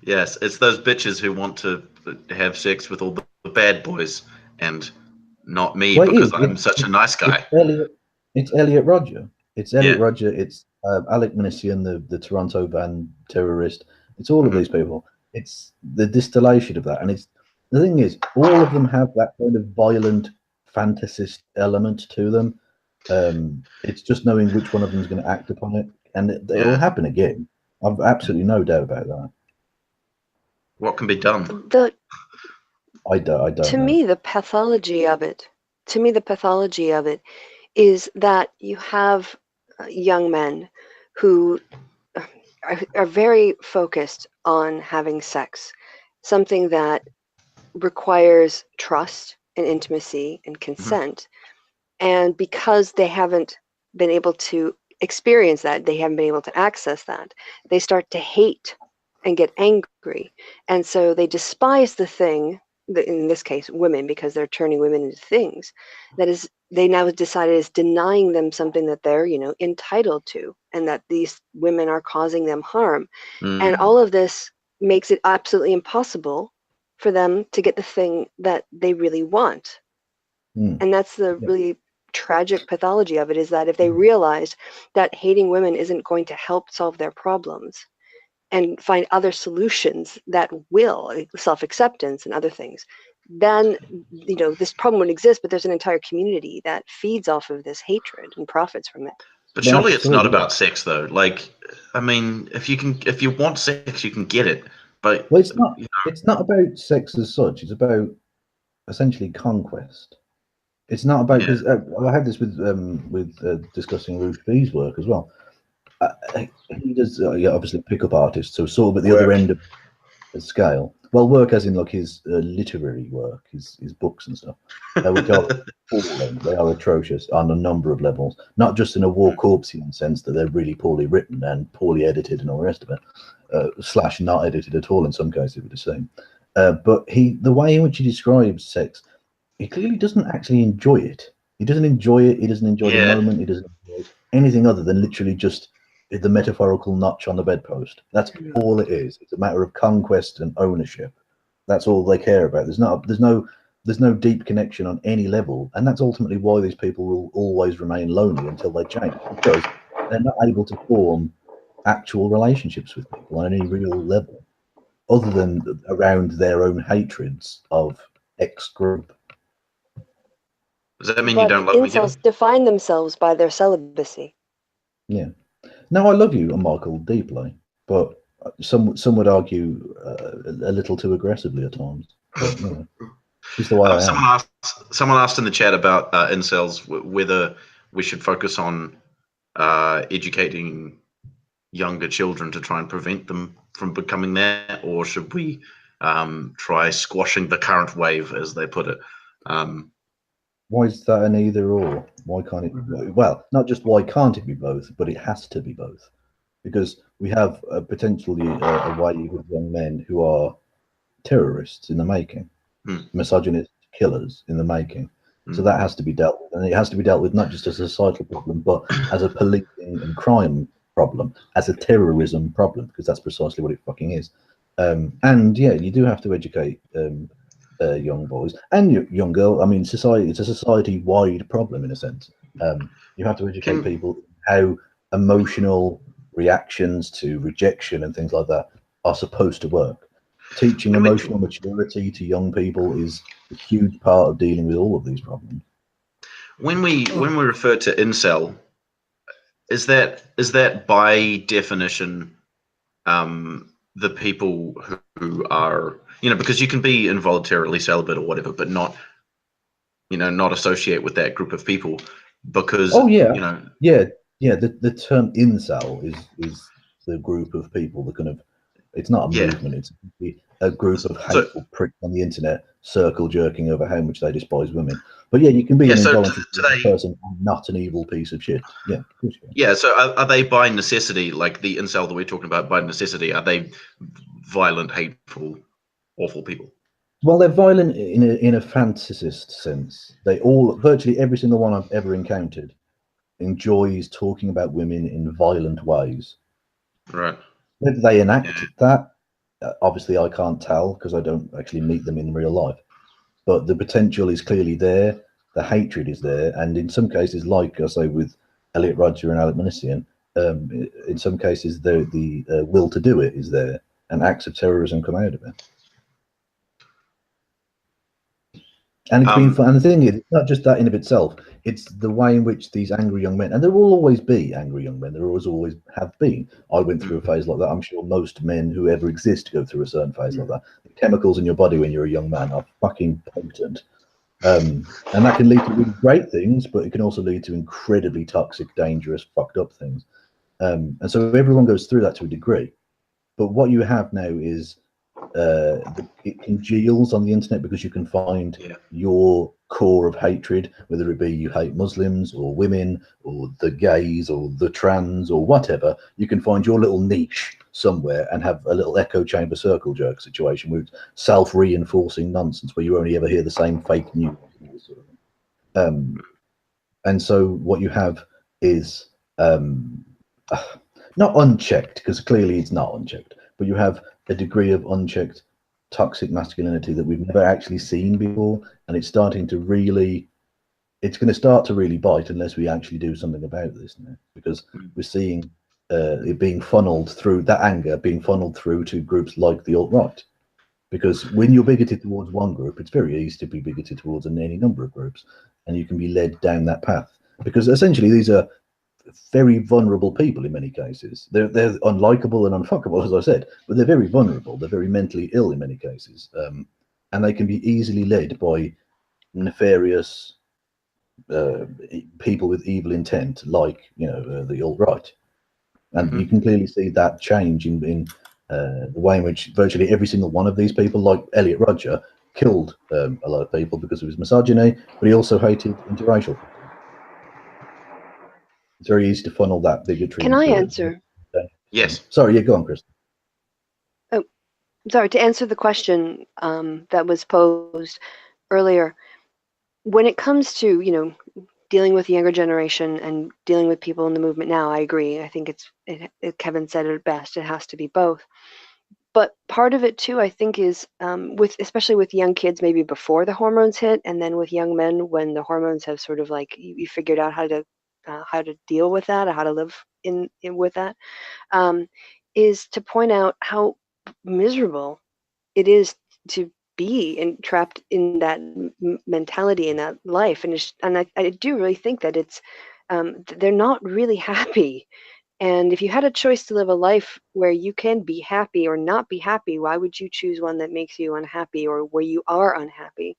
Yes, it's those bitches who want to have sex with all the bad boys and not me because I'm such a nice guy.
It's Elliot Rodger. It's Elliot Rodger. It's Alec Munissian, the Toronto van terrorist. It's all of these people. It's the distillation of that. And it's the thing is, all of them have that kind of violent fantasist element to them. It's just knowing which one of them is going to act upon it, and it will happen again. I've absolutely no doubt about that.
What can be done?
I don't.
To me, the pathology of it is that you have young men who are very focused on having sex, something that requires trust and intimacy and consent. And because they haven't been able to experience that, they haven't been able to access that, they start to hate and get angry. And so they despise the thing, in this case, women, because they're turning women into things, that is, they now decided is denying them something that they're, entitled to, and that these women are causing them harm. And all of this makes it absolutely impossible for them to get the thing that they really want. And that's the really tragic pathology of it, is that if they realized that hating women isn't going to help solve their problems and find other solutions that will, self-acceptance and other things, then this problem would exist, but there's an entire community that feeds off of this hatred and profits from it.
But surely it's not about sex, though. Like, I mean, if you want sex, you can get it. But
it's not. It's not about sex as such. It's about essentially conquest. It's not about because I had this with discussing Ruth B's work as well. He does obviously pickup artist, so sort of at the other end of the scale. Well, work as in like his literary work, his books and stuff, which are appalling. They are atrocious on a number of levels, not just in a war corpseian sense that they're really poorly written and poorly edited and all the rest of it, / not edited at all in some cases with the same. But the way in which he describes sex, he clearly doesn't actually enjoy it. He doesn't enjoy it. He doesn't enjoy the moment. He doesn't enjoy anything other than literally just the metaphorical notch on the bedpost. That's all it is. It's a matter of conquest and ownership. That's all they care about. There's no deep connection on any level, and that's ultimately why these people will always remain lonely until they change, because they're not able to form actual relationships with people on any real level, other than around their own hatreds of X group.
Does that mean you don't love me?
Incels define themselves by their celibacy.
Yeah. Now, I love you, Michael, deeply, but some would argue a little too aggressively at times. But, you know, just the way I am.
Someone asked in the chat about incels, whether we should focus on educating younger children to try and prevent them from becoming that, or should we try squashing the current wave, as they put it?
Why is that an either or? Why can't it? Well, not just why can't it be both, but it has to be both, because we have potentially a wave of young men who are terrorists in the making, misogynist killers in the making. So that has to be dealt with, and it has to be dealt with not just as a societal problem, but as a policing and crime problem, as a terrorism problem, because that's precisely what it fucking is. And yeah, you do have to educate young boys and young girl. I mean, society, it's a society-wide problem in a sense. You have to educate people how emotional reactions to rejection and things like that are supposed to work. Teaching emotional maturity to young people is a huge part of dealing with all of these problems.
When we refer to incel, is that by definition the people who are, you know, because you can be involuntarily celibate or whatever, but not, you know, not associate with that group of people, because you know,
the term incel is the group of people that kind of, it's not a movement, it's a group of hateful pricks on the internet circle jerking over how much they despise women. But yeah, you can be an involuntary person and not an evil piece of shit. Yeah, of course you can.
Yeah, so are they by necessity, like the incel that we're talking about, by necessity, are they violent, hateful, awful people?
Well, they're violent in a fantasist sense. They all, virtually every single one I've ever encountered, enjoys talking about women in violent ways.
Right.
Whether they enact that, obviously I can't tell because I don't actually meet them in real life. But the potential is clearly there. The hatred is there, and in some cases, like I say with Elliot Rodger and Alec Manessian, in some cases the will to do it is there, and acts of terrorism come out of it. And it's been fun. And the thing is, it's not just that in of itself. It's the way in which these angry young men, and there will always be angry young men. There always have been. I went through a phase like that. I'm sure most men who ever exist go through a certain phase like that. The chemicals in your body when you're a young man are fucking potent. And that can lead to really great things, but it can also lead to incredibly toxic, dangerous, fucked up things. And so everyone goes through that to a degree. But what you have now is it congeals on the internet because you can find your core of hatred, whether it be you hate Muslims or women or the gays or the trans or whatever. You can find your little niche somewhere and have a little echo chamber circle jerk situation where it's self-reinforcing nonsense where you only ever hear the same fake news. And so what you have is not unchecked, because clearly it's not unchecked, but you have a degree of unchecked toxic masculinity that we've never actually seen before, and it's starting to really, it's going to start to really bite unless we actually do something about this now, because we're seeing it being funneled through, that anger being funneled through to groups like the alt-right, because when you're bigoted towards one group, it's very easy to be bigoted towards any number of groups, and you can be led down that path, because essentially these are very vulnerable people in many cases. They're unlikable and unfuckable, as I said, but they're very vulnerable. They're very mentally ill in many cases, and they can be easily led by nefarious people with evil intent, like the alt-right. And you can clearly see that change in the way in which virtually every single one of these people, like Elliot Rodger, killed a lot of people because of his misogyny, but he also hated interracial people. It's very easy to funnel that bigotry.
Can I answer?
Yes.
Sorry, yeah, go on, Chris.
Oh, sorry, to answer the question that was posed earlier. When it comes to, dealing with the younger generation and dealing with people in the movement now, I agree. I think Kevin said it best. It has to be both. But part of it too, I think, is especially with young kids, maybe before the hormones hit, and then with young men when the hormones have sort of like you figured out how to deal with that, or how to live in with that, is to point out how miserable it is to be trapped in that mentality, in that life, and I do really think that it's they're not really happy. And if you had a choice to live a life where you can be happy or not be happy, why would you choose one that makes you unhappy or where you are unhappy?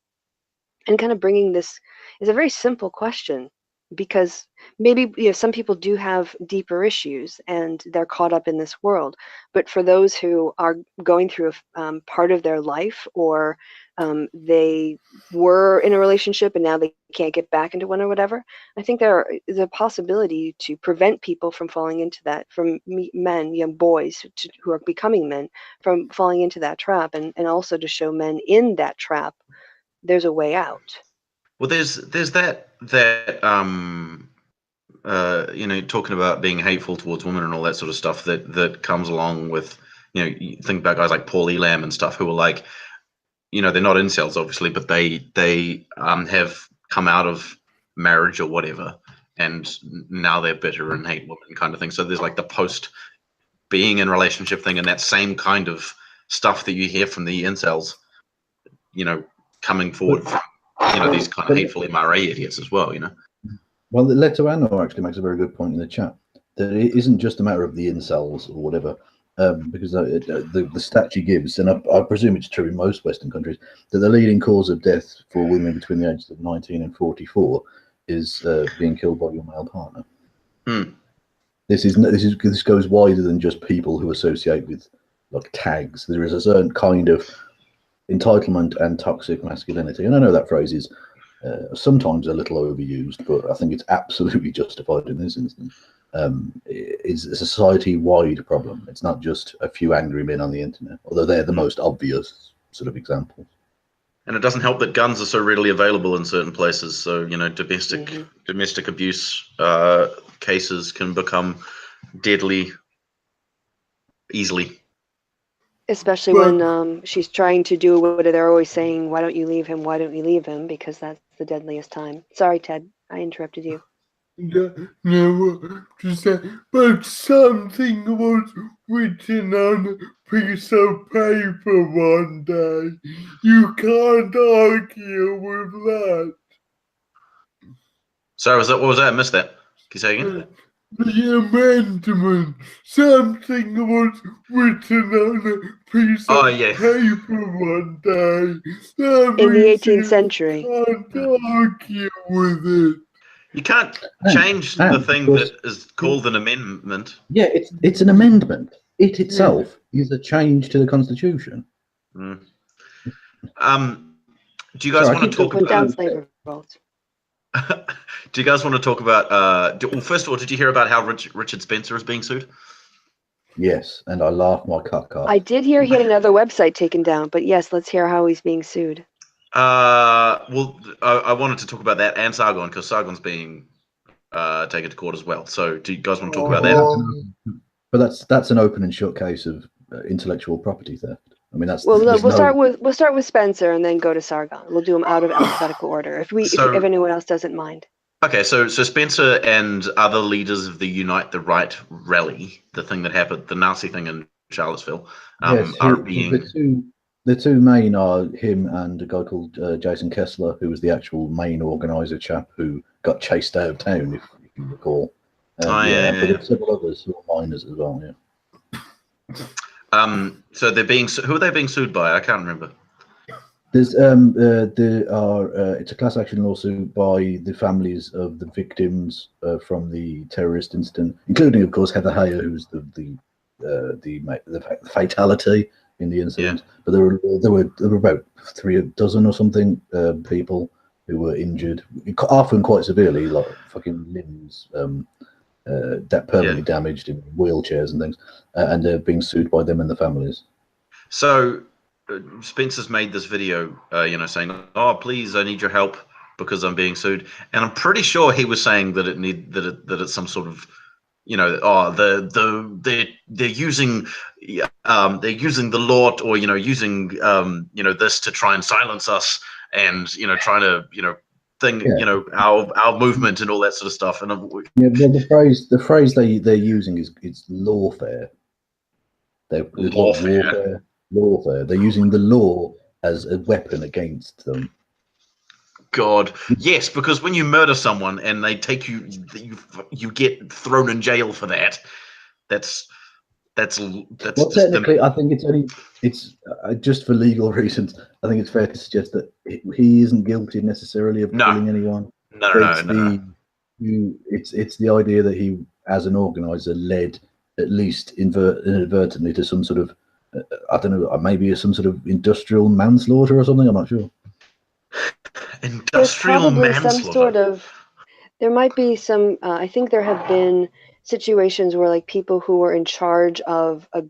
And kind of bringing this is a very simple question, because maybe some people do have deeper issues and they're caught up in this world. But for those who are going through a part of their life, or they were in a relationship and now they can't get back into one or whatever, I think there is a possibility to prevent people from falling into that, from men, young boys who are becoming men, from falling into that trap, and also to show men in that trap there's a way out.
Well, there's that talking about being hateful towards women and all that sort of stuff that comes along with, you think about guys like Paul Elam and stuff who are like, they're not incels obviously, but they have come out of marriage or whatever, and now they're bitter and hate women kind of thing. So there's like the post being in relationship thing, and that same kind of stuff that you hear from the incels, coming forward from these kind of hateful MRA idiots as well,
Well, Leto Anor actually makes a very good point in the chat, that it isn't just a matter of the incels or whatever, because the stat she gives, and I presume it's true in most Western countries, that the leading cause of death for women between the ages of 19 and 44 is being killed by your male partner. This goes wider than just people who associate with like tags. There is a certain kind of entitlement and toxic masculinity, and I know that phrase is sometimes a little overused, but I think it's absolutely justified in this instance. It's a society-wide problem. It's not just a few angry men on the internet, although they're the most obvious sort of example.
And it doesn't help that guns are so readily available in certain places. So domestic abuse cases can become deadly easily.
Especially when she's trying to do what they're always saying, why don't you leave him, why don't you leave him, because that's the deadliest time. Sorry, Ted, I interrupted you.
No, just but something was written on a piece of paper one day. You can't argue with that.
Sorry, what was that? I missed that. Can you say again?
The amendment. Something was written on a piece of paper one day.
In the 18th century.
You can't argue with it.
You can't change the thing that is called an amendment.
Yeah, it's an amendment. It itself is a change to the Constitution.
Do you guys want to talk about? Do you guys want to talk about? Well, first of all, did you hear about how Richard Spencer is being sued?
Yes, and I laughed my cock off.
I did hear he had another website taken down, but yes, let's hear how he's being sued.
Well, I wanted to talk about that and Sargon, because Sargon's being taken to court as well. So, do you guys want to talk about that?
But that's an open and shut case of intellectual property theft. I mean, that's
well. We'll start with Spencer and then go to Sargon. We'll do them out of alphabetical order if anyone else doesn't mind.
Okay, so Spencer and other leaders of the Unite the Right rally, the thing that happened, the Nazi thing in Charlottesville, are being.
The two main are him and a guy called Jason Kessler, who was the actual main organizer chap who got chased out of town, if you recall. But there are several others who are minors as well. Yeah.
So they're being. Who are they being sued by? I can't remember.
There's it's a class action lawsuit by the families of the victims from the terrorist incident, including, of course, Heather Heyer, who's the fatality in the incident. Yeah. But there were about 3 dozen or something people who were injured, often quite severely, like fucking limbs permanently damaged in wheelchairs and things, and they're being sued by them and the families.
So Spencer's made this video, saying, "Oh, please, I need your help. because I'm being sued. And I'm pretty sure he was saying that it's some sort of, you know, they're using the law, or, you know, using you know, this to try and silence us, and, you know, trying to, you know, you know, our movement and all that sort of stuff. And
yeah, well, the phrase they're using is it's lawfare. Lawfare. They're using the law as a weapon against them.
God, yes, because when you murder someone and they take you get thrown in jail for that. That's
well, technically, I think it's just for legal reasons. I think it's fair to suggest that he isn't guilty necessarily of killing anyone.
No.
It's the idea that he, as an organizer, led at least inadvertently to some sort of I don't know, maybe some sort of industrial manslaughter or something. I'm not sure.
Industrial manslaughter.
Some sort of. There might be some. I think there have been situations where, like, people who were in charge of a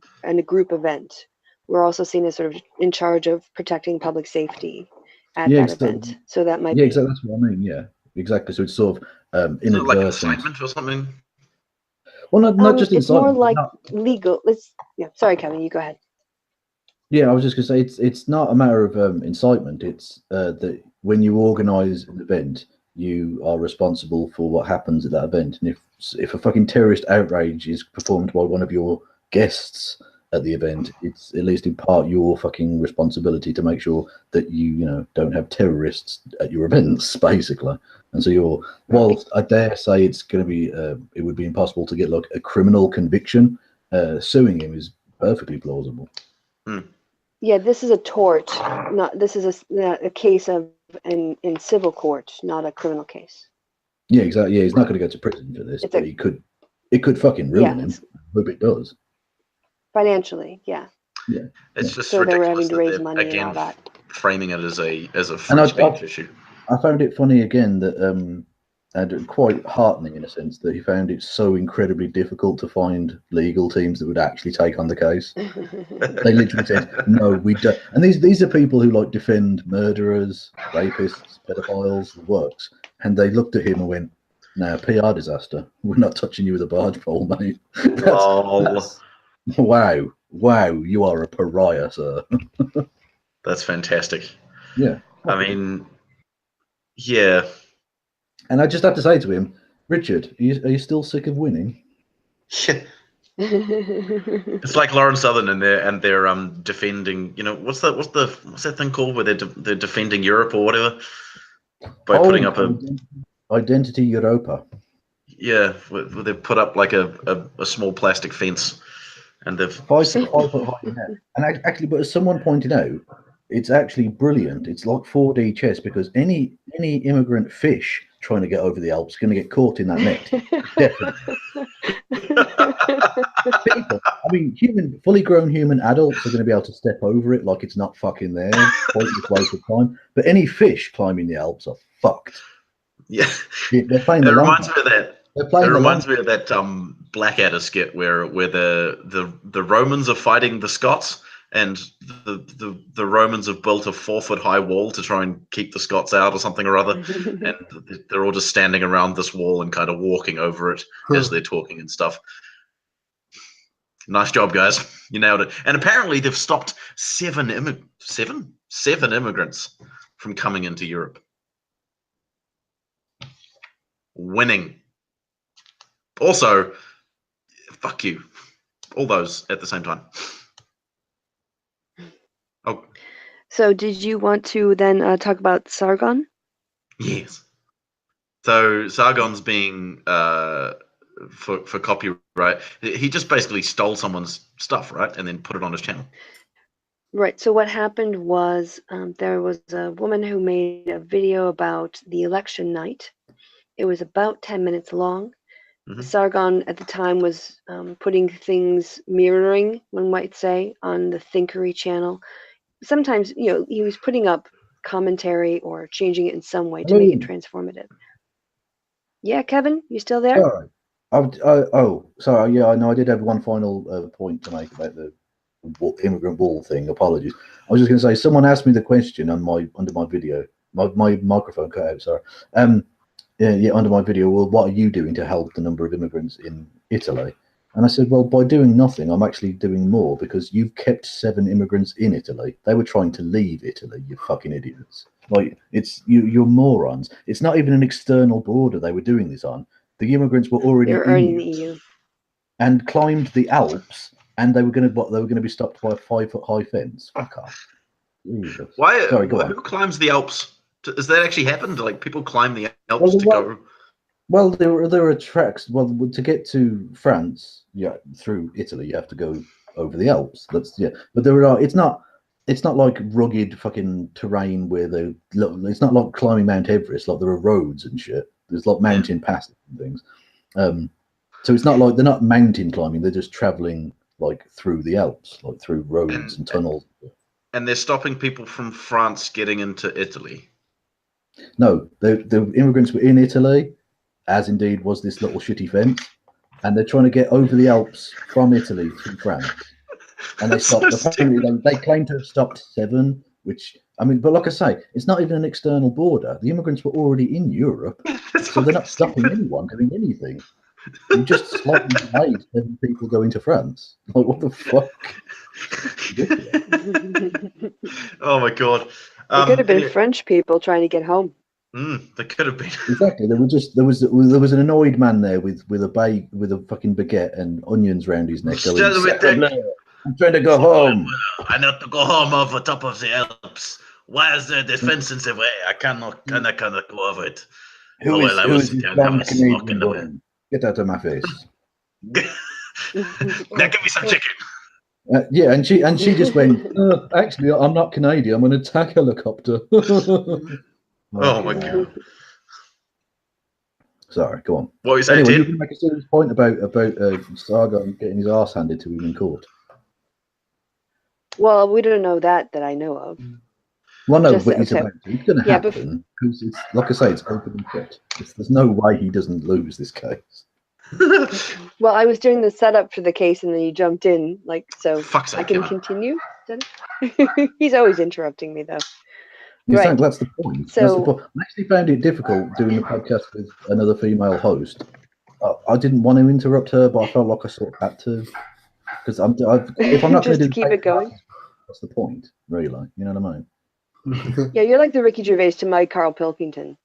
group event were also seen as sort of in charge of protecting public safety at that event. So that might be.
Exactly. That's what I mean. Yeah, exactly. So it's sort of inadvertent.
Like incitement or something.
Well, not just
it's
incitement.
More like legal. Sorry, Kevin. You go ahead.
Yeah, I was just going to say it's not a matter of incitement. It's that when you organise an event, you are responsible for what happens at that event. And if a fucking terrorist outrage is performed by one of your guests at the event, it's at least in part your fucking responsibility to make sure that you don't have terrorists at your events, basically. And so whilst I dare say it's going to be, it would be impossible to get like a criminal conviction, suing him is perfectly plausible.
Yeah, this is a tort. This is a case of in civil court, not a criminal case.
Yeah, exactly. Yeah, he's not going to go to prison for this, but it could fucking ruin him. I hope it does.
Financially, yeah.
Yeah.
It's just
so
ridiculous.
They were having to raise
that
money and all that.
Framing it as a free speech issue.
I found it funny again that and quite heartening in a sense that he found it so incredibly difficult to find legal teams that would actually take on the case. They literally said, "No, we don't." And these are people who like defend murderers, rapists, pedophiles, the works. And they looked at him and went, "No, PR disaster. We're not touching you with a barge pole, mate." Wow, you are a pariah, sir.
That's fantastic.
Yeah.
I mean, yeah.
And I just have to say to him, Richard, are you still sick of winning?
It's like Lawrence Southern and they're defending. You know, what's that thing called where they're defending Europe or whatever by putting up
Identity Europa.
Yeah, where they put up like a small plastic fence, and they've
5 foot high. And actually, but as someone pointed out, it's actually brilliant. It's like 4D chess because any immigrant fish trying to get over the Alps going to get caught in that net. Definitely. People, I mean, fully grown human adults are going to be able to step over it like it's not fucking there. Pointless waste of time. But any fish climbing the Alps are fucked.
Yeah,
they're playing the long game.
It reminds me of that Blackadder skit where the Romans are fighting the Scots, and the Romans have built a 4-foot high wall to try and keep the Scots out or something or other, and they're all just standing around this wall and kind of walking over it as they're talking and stuff. Nice job, guys! You nailed it. And apparently they've stopped seven immigrants from coming into Europe. Winning. Also, fuck you. All those at the same time. Oh.
So did you want to then talk about Sargon?
Yes. So Sargon's being for copyright. He just basically stole someone's stuff, right? And then put it on his channel. Right.
So what happened was there was a woman who made a video about the election night. It was about 10 minutes long. Mm-hmm. Sargon at the time was putting things, mirroring, one might say, on the Thinkery channel. Sometimes, he was putting up commentary or changing it in some way to make it transformative. Yeah, Kevin, you still there?
Sorry. Sorry. Yeah, I know. I did have one final point to make about the immigrant wall thing. Apologies. I was just going to say, someone asked me the question under my video. my microphone cut out. Sorry. Yeah, under my video, well, what are you doing to help the number of immigrants in Italy? And I said, well, by doing nothing, I'm actually doing more, because you've kept 7 immigrants in Italy. They were trying to leave Italy, you fucking idiots. Like, you're morons. It's not even an external border they were doing this on. The immigrants were already
in the EU
and climbed the Alps, and they were going to be stopped by a 5-foot high fence. Fuck off. Jesus.
Why?
Sorry, go on.
Who climbs the Alps? Has that actually happened? Like, people climb the Alps to go?
Well, there are tracks. Well, to get to France, through Italy, you have to go over the Alps. But there are. It's not like rugged fucking terrain where it's not like climbing Mount Everest. Like, there are roads and shit. There's like mountain passes and things. So it's not like they're not mountain climbing. They're just traveling like through the Alps, like through roads and tunnels.
And they're stopping people from France getting into Italy.
No, the immigrants were in Italy, as indeed was this little shitty fence, and they're trying to get over the Alps from Italy through France. And they stopped. So apparently, they claim to have stopped 7, which, I mean, but like I say, it's not even an external border. The immigrants were already in Europe, so they're not stopping anyone doing anything. You just slightly delayed 7 people going to France. Like, what the fuck?
Oh my god!
It could have been French people trying to get home.
They could have been.
Exactly. There was an annoyed man there with a fucking baguette and onions round his neck. Going, I'm trying to go home.
I need to go home over top of the Alps. Why is there the fence in the way? I cannot go over it.
Who is this damn Canadian woman? Get out of my face.
Now give me some chicken.
Yeah, and she just went, actually, I'm not Canadian. I'm an attack helicopter.
Oh my god.
Sorry, go on.
What were you saying,
anyway,
Tim?
you can make a serious point about Sargon getting his arse handed to him in court.
Well, we don't know that I know of.
Well, no, but it's going to happen, because it's, like I say, it's open and shut. There's no way he doesn't lose this case.
Well, I was doing the setup for the case, and then you jumped in, like, so I can continue. He's always interrupting me, though.
Right. That's the point. So, that's the point. I actually found it difficult doing the podcast with another female host. I didn't want to interrupt her, but I felt like I sort of had to, because if I'm not going to
keep it going,
what's the point, really? You know what I mean?
Yeah, you're like the Ricky Gervais to my Carl Pilkington.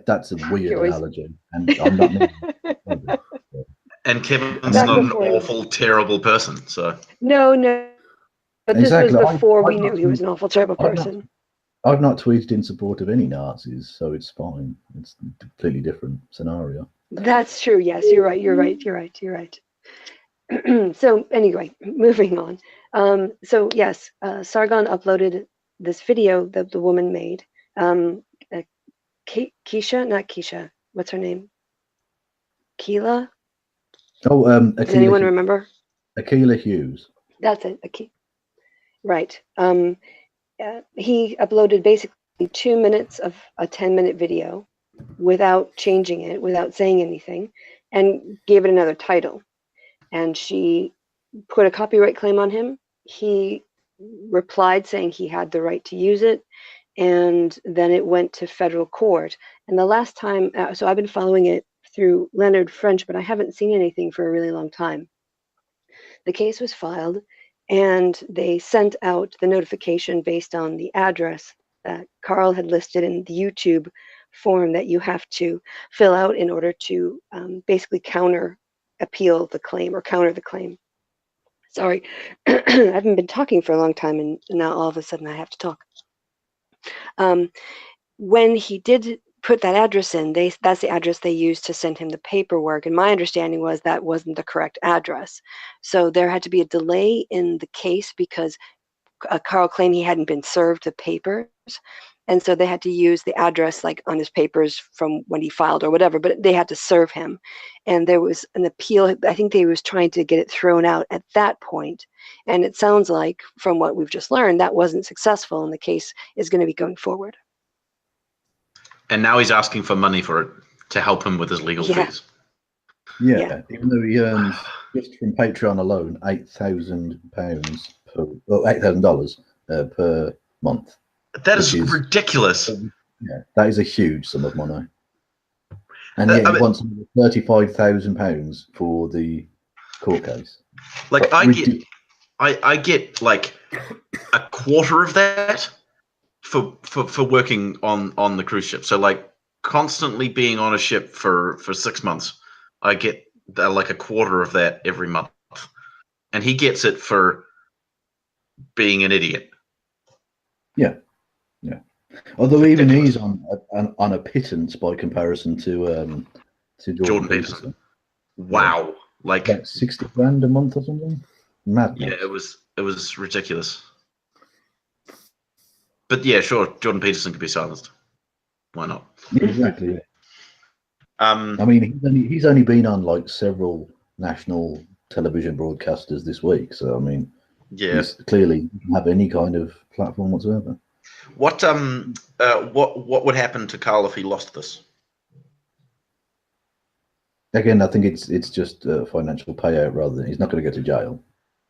That's a weird analogy, and I'm not.
And Kevin's not an awful, terrible person, so.
No. But this was before we knew he was an awful, terrible person.
I've not tweeted in support of any Nazis, so it's fine. It's a completely different scenario.
That's true. Yes, you're right. So anyway, moving on. So yes, Sargon uploaded this video that the woman made. Keisha. What's her name? Keela?
Oh,
does anyone remember?
Akilah Hughes.
That's it. Right. He uploaded basically 2 minutes of a 10-minute video without changing it, without saying anything, and gave it another title. And she put a copyright claim on him. He replied saying he had the right to use it, and then it went to federal court. And the last time, so I've been following it through Leonard French, but I haven't seen anything for a really long time. The case was filed, and they sent out the notification based on the address that Carl had listed in the YouTube form that you have to fill out in order to basically counter appeal the claim or counter the claim. Sorry, I haven't been talking for a long time, and now all of a sudden I have to talk. When he did put that address in, that's the address they used to send him the paperwork, and my understanding was that wasn't the correct address. So there had to be a delay in the case because Carl claimed he hadn't been served the papers, and so they had to use the address like on his papers from when he filed or whatever, but they had to serve him. And there was an appeal. I think they was trying to get it thrown out at that point, and it sounds like from what we've just learned that wasn't successful, and the case is going to be going forward.
And
now he's asking for money for it to help him with his legal fees.
Yeah, even though he earns just from Patreon alone $8,000 $8,000 per month.
That is ridiculous.
Yeah, that is a huge sum of money. And yet he wants £35,000 for the court case.
Like I get like a quarter of that for working on the cruise ship. So like constantly being on a ship for 6 months, I get like a quarter of that every month, and he gets it for being an idiot.
Yeah. Although even he's on a pittance by comparison to Jordan Peterson.
Wow,
like 60 grand a month or something. Madness.
Yeah, it was ridiculous. But yeah, sure, Jordan Peterson could be silenced. Why not?
Exactly. I mean, he's only been on like several national television broadcasters this week, so I mean, he's clearly doesn't have any kind of platform whatsoever.
What would happen to Carl if he lost this?
Again, I think it's just a financial payout rather than he's not going to go to jail.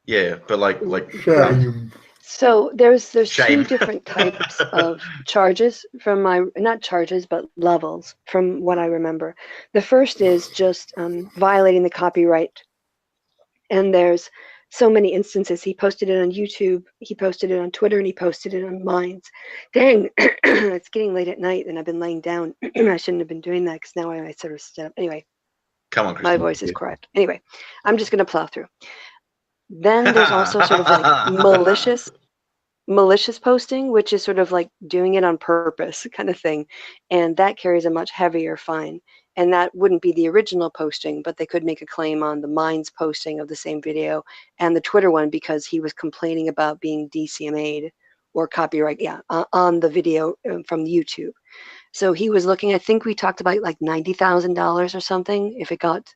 Yeah, but like
so there's two different types of charges from not charges but levels from what I remember. The first is just violating the copyright, and there's so many instances. He posted it on YouTube, he posted it on Twitter, and he posted it on Minds. Dang, it's getting late at night and I've been laying down. I shouldn't have been doing that because now I sort of stood up. Anyway,
come on, Christine.
My voice is cracked. Anyway, I'm just going to plow through. Then there's also sort of like malicious posting, which is sort of like doing it on purpose kind of thing. And that carries a much heavier fine. And that wouldn't be the original posting, but they could make a claim on the Minds posting of the same video and the Twitter one because he was complaining about being DCMA'd or copyright, on the video from YouTube. So he was looking, I think we talked about like $90,000 or something if it got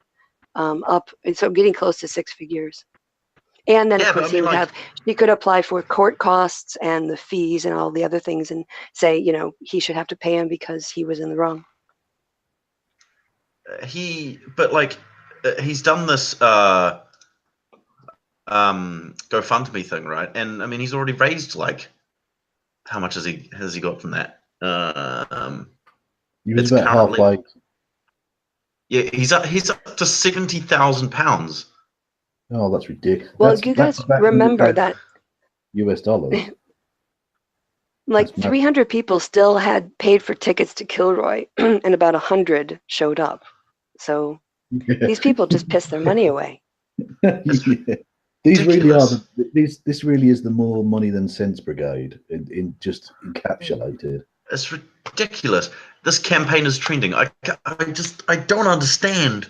up. And so getting close to 6 figures. And then, of course, he could apply for court costs and the fees and all the other things and say, he should have to pay him because he was in the wrong.
He's done this GoFundMe thing, right? And I mean, he's already raised like, how much has he got from that?
He was about halfway.
Yeah, he's up to £70,000.
Oh, that's ridiculous.
Well, you guys remember that
US dollars.
Like 300 people still had paid for tickets to Kilroy, and about 100 showed up. So these people just pissed their money away.
These really are this really is the more money than sense brigade in just encapsulated.
It's ridiculous. This campaign is trending. I don't understand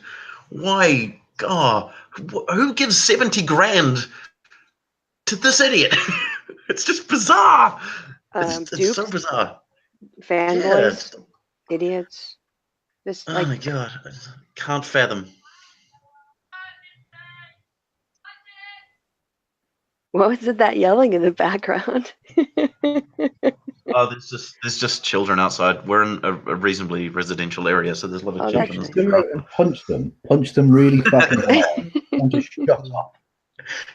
why. God, who gives 70 grand to this idiot? It's just bizarre. It's so bizarre.
Fanboys, idiots. Just
oh my god, I just can't fathom.
What was it that yelling in the background?
Oh, there's just children outside. We're in a reasonably residential area, so there's a lot of children.
Punch them really fucking hard. And just shut up.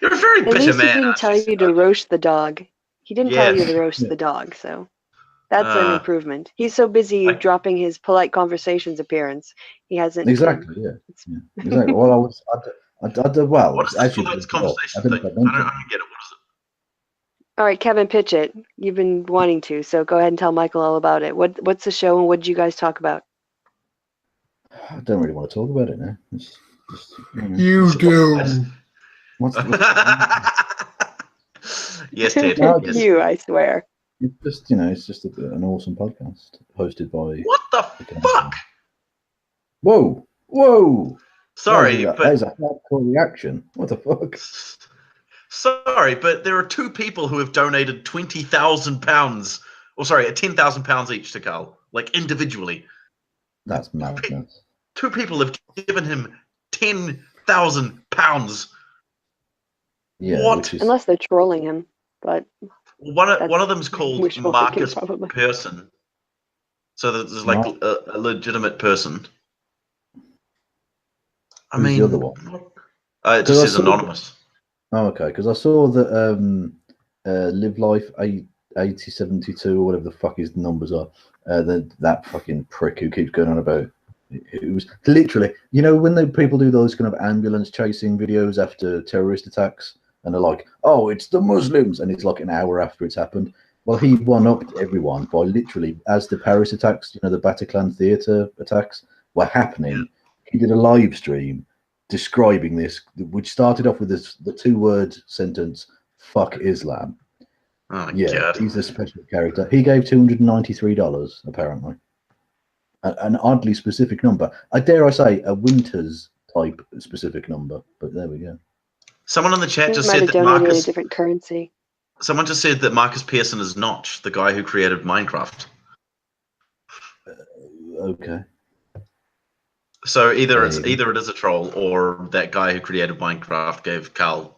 You're a very bitter man.
He didn't tell you to roast the dog. He didn't tell you to roast the dog, so that's an improvement. He's so busy dropping his polite conversations appearance, he hasn't.
Exactly. Exactly. Well,
what is this polite conversation thing? I don't get it. What is it?
All right, Kevin, pitch it. You've been wanting to, so go ahead and tell Michael all about it. What's the show, and what did you guys talk about?
I don't really want to talk about it now. It's just,
you do.
Yes, Ted.
Yes. You, I swear.
It's just an awesome podcast hosted by.
What the fuck?
Whoa!
Sorry,
there's a hardcore reaction. What the fuck?
Sorry, but there are two people who have donated £20,000, or sorry, £10,000 each to Carl, like individually.
That's madness.
Two people have given him £10,000.
Yeah,
what?
Unless they're trolling him, but
one of them's called Marcus Person, so there's like a legitimate person. I mean,
the other one?
It just says anonymous.
Oh, okay. Because I saw that Live Life 8072 or whatever the fuck his numbers are. That fucking prick who keeps going on about it was literally, you know, when people do those kind of ambulance chasing videos after terrorist attacks, and they're like, "Oh, it's the Muslims," and it's like an hour after it's happened. Well, he one-upped everyone by literally, as the Paris attacks, you know, the Bataclan theatre attacks were happening, he did a live stream describing this, which started off with the two-word sentence, "Fuck Islam."
Oh my
God. He's a special character. He gave $293, apparently. An oddly specific number. I dare I say a Winters type specific number, but there we go.
Someone in the chat just
might
said
have
that
donated
Marcus.
a different currency.
Someone just said that Marcus Pearson is Notch, the guy who created Minecraft.
Okay.
So either it is a troll, or that guy who created Minecraft gave Carl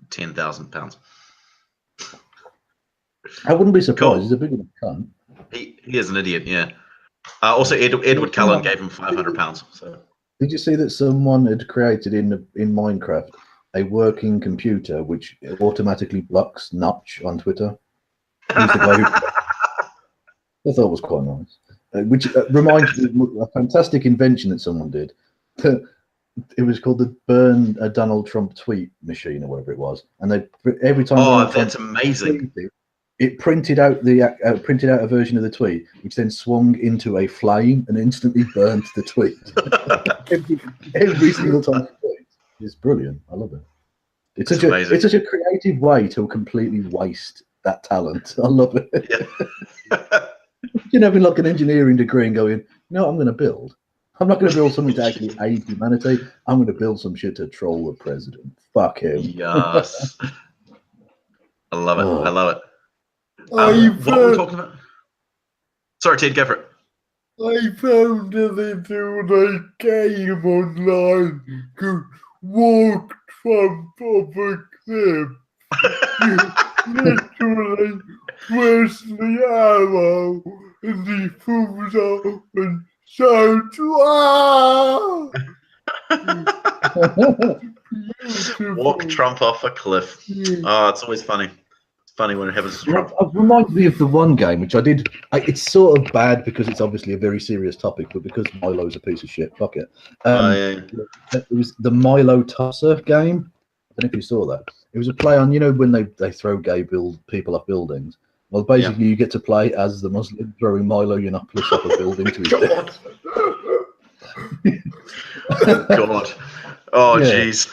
£10,000.
I wouldn't be surprised. He's a big enough cunt.
He is an idiot. Yeah. Also, Edward Cullen gave him £500. So. Did
you see that someone had created in Minecraft a working computer which automatically blocks Notch on Twitter? He's the guy who I thought was quite nice. Which reminds me of a fantastic invention that someone did. It was called the Burn a Donald Trump tweet machine or whatever it was, and they every time.
Oh, that's amazing!
It printed out a version of the tweet, which then swung into a flame and instantly burnt the tweet. every single time. It's brilliant. I love it. It's such a creative way to completely waste that talent. I love it. Yeah. You know, having like an engineering degree and going, no, I'm going to build. I'm not going to build something to actually aid humanity. I'm going to build some shit to troll the president. Fuck him.
Yes. I love it. Oh. I love it.
What
were we talking about? Sorry, Ted, go for it.
I found a little game online called Walked from a Cliff. Literally press the arrow and he falls up and shouts, "Ah!"
Walk Trump off a cliff. Oh, it's always funny. It's funny when it happens to Trump.
It reminds me of the one game which I did. It's sort of bad because it's obviously a very serious topic, but because Milo's a piece of shit, fuck it. It was the Milo Tosser game. I don't know if you saw that. It was a play on, you know, when they throw gay people off buildings. Well, basically, you get to play as the Muslim throwing Milo Yiannopoulos off a building to his death.
God. Oh, jeez.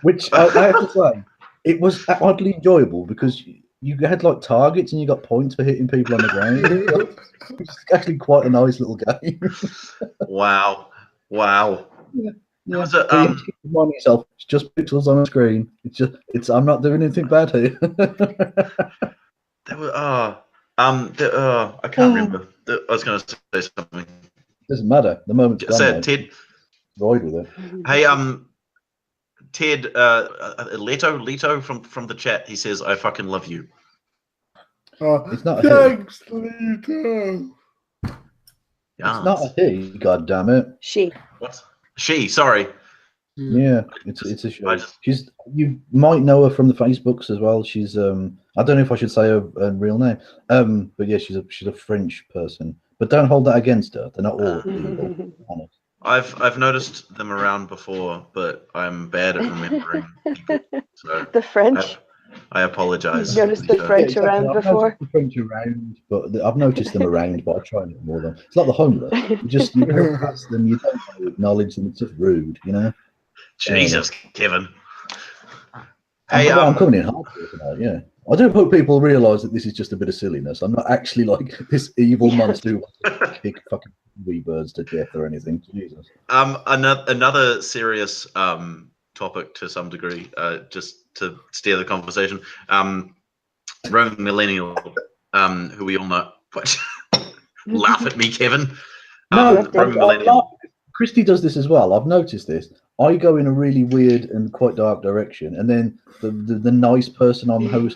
Which I have to say, it was oddly enjoyable because you had like targets and you got points for hitting people on the ground. It was actually quite a nice little game.
Wow.
Yeah. Remind yourself, it's just pixels on a screen. I'm not doing anything bad here.
There were I can't remember. I was going to say something.
Doesn't matter. The moment's gone.
So, Ted.
Ride with it.
Hey, Ted, Leto from the chat. He says, "I fucking love you."
It's not
thanks, Leto.
It's not a he. God damn it.
She.
What? She. Sorry.
Yeah, it's a she. You might know her from the Facebooks as well. She's I don't know if I should say her real name. But yeah, she's a French person. But don't hold that against her. They're not all evil. Honest.
I've noticed them around before, but I'm bad at remembering people. So
the French.
I apologize.
You noticed the French around before?
The French around, but I've noticed them around, but I try not more than. It's like the homeless. You go past them, you don't want to acknowledge them. It's just rude, you know.
Jesus, Kevin.
Hey, I'm coming in hard for tonight. Yeah, I do hope people realise that this is just a bit of silliness. I'm not actually like this evil monster who wants to kick fucking birds to death or anything. Jesus.
Another serious topic to some degree, just to steer the conversation. Roman millennial, who we all know. Laugh at me, Kevin.
Roman millennial. Christy does this as well. I've noticed this. I go in a really weird and quite dark direction, and then the nice person who's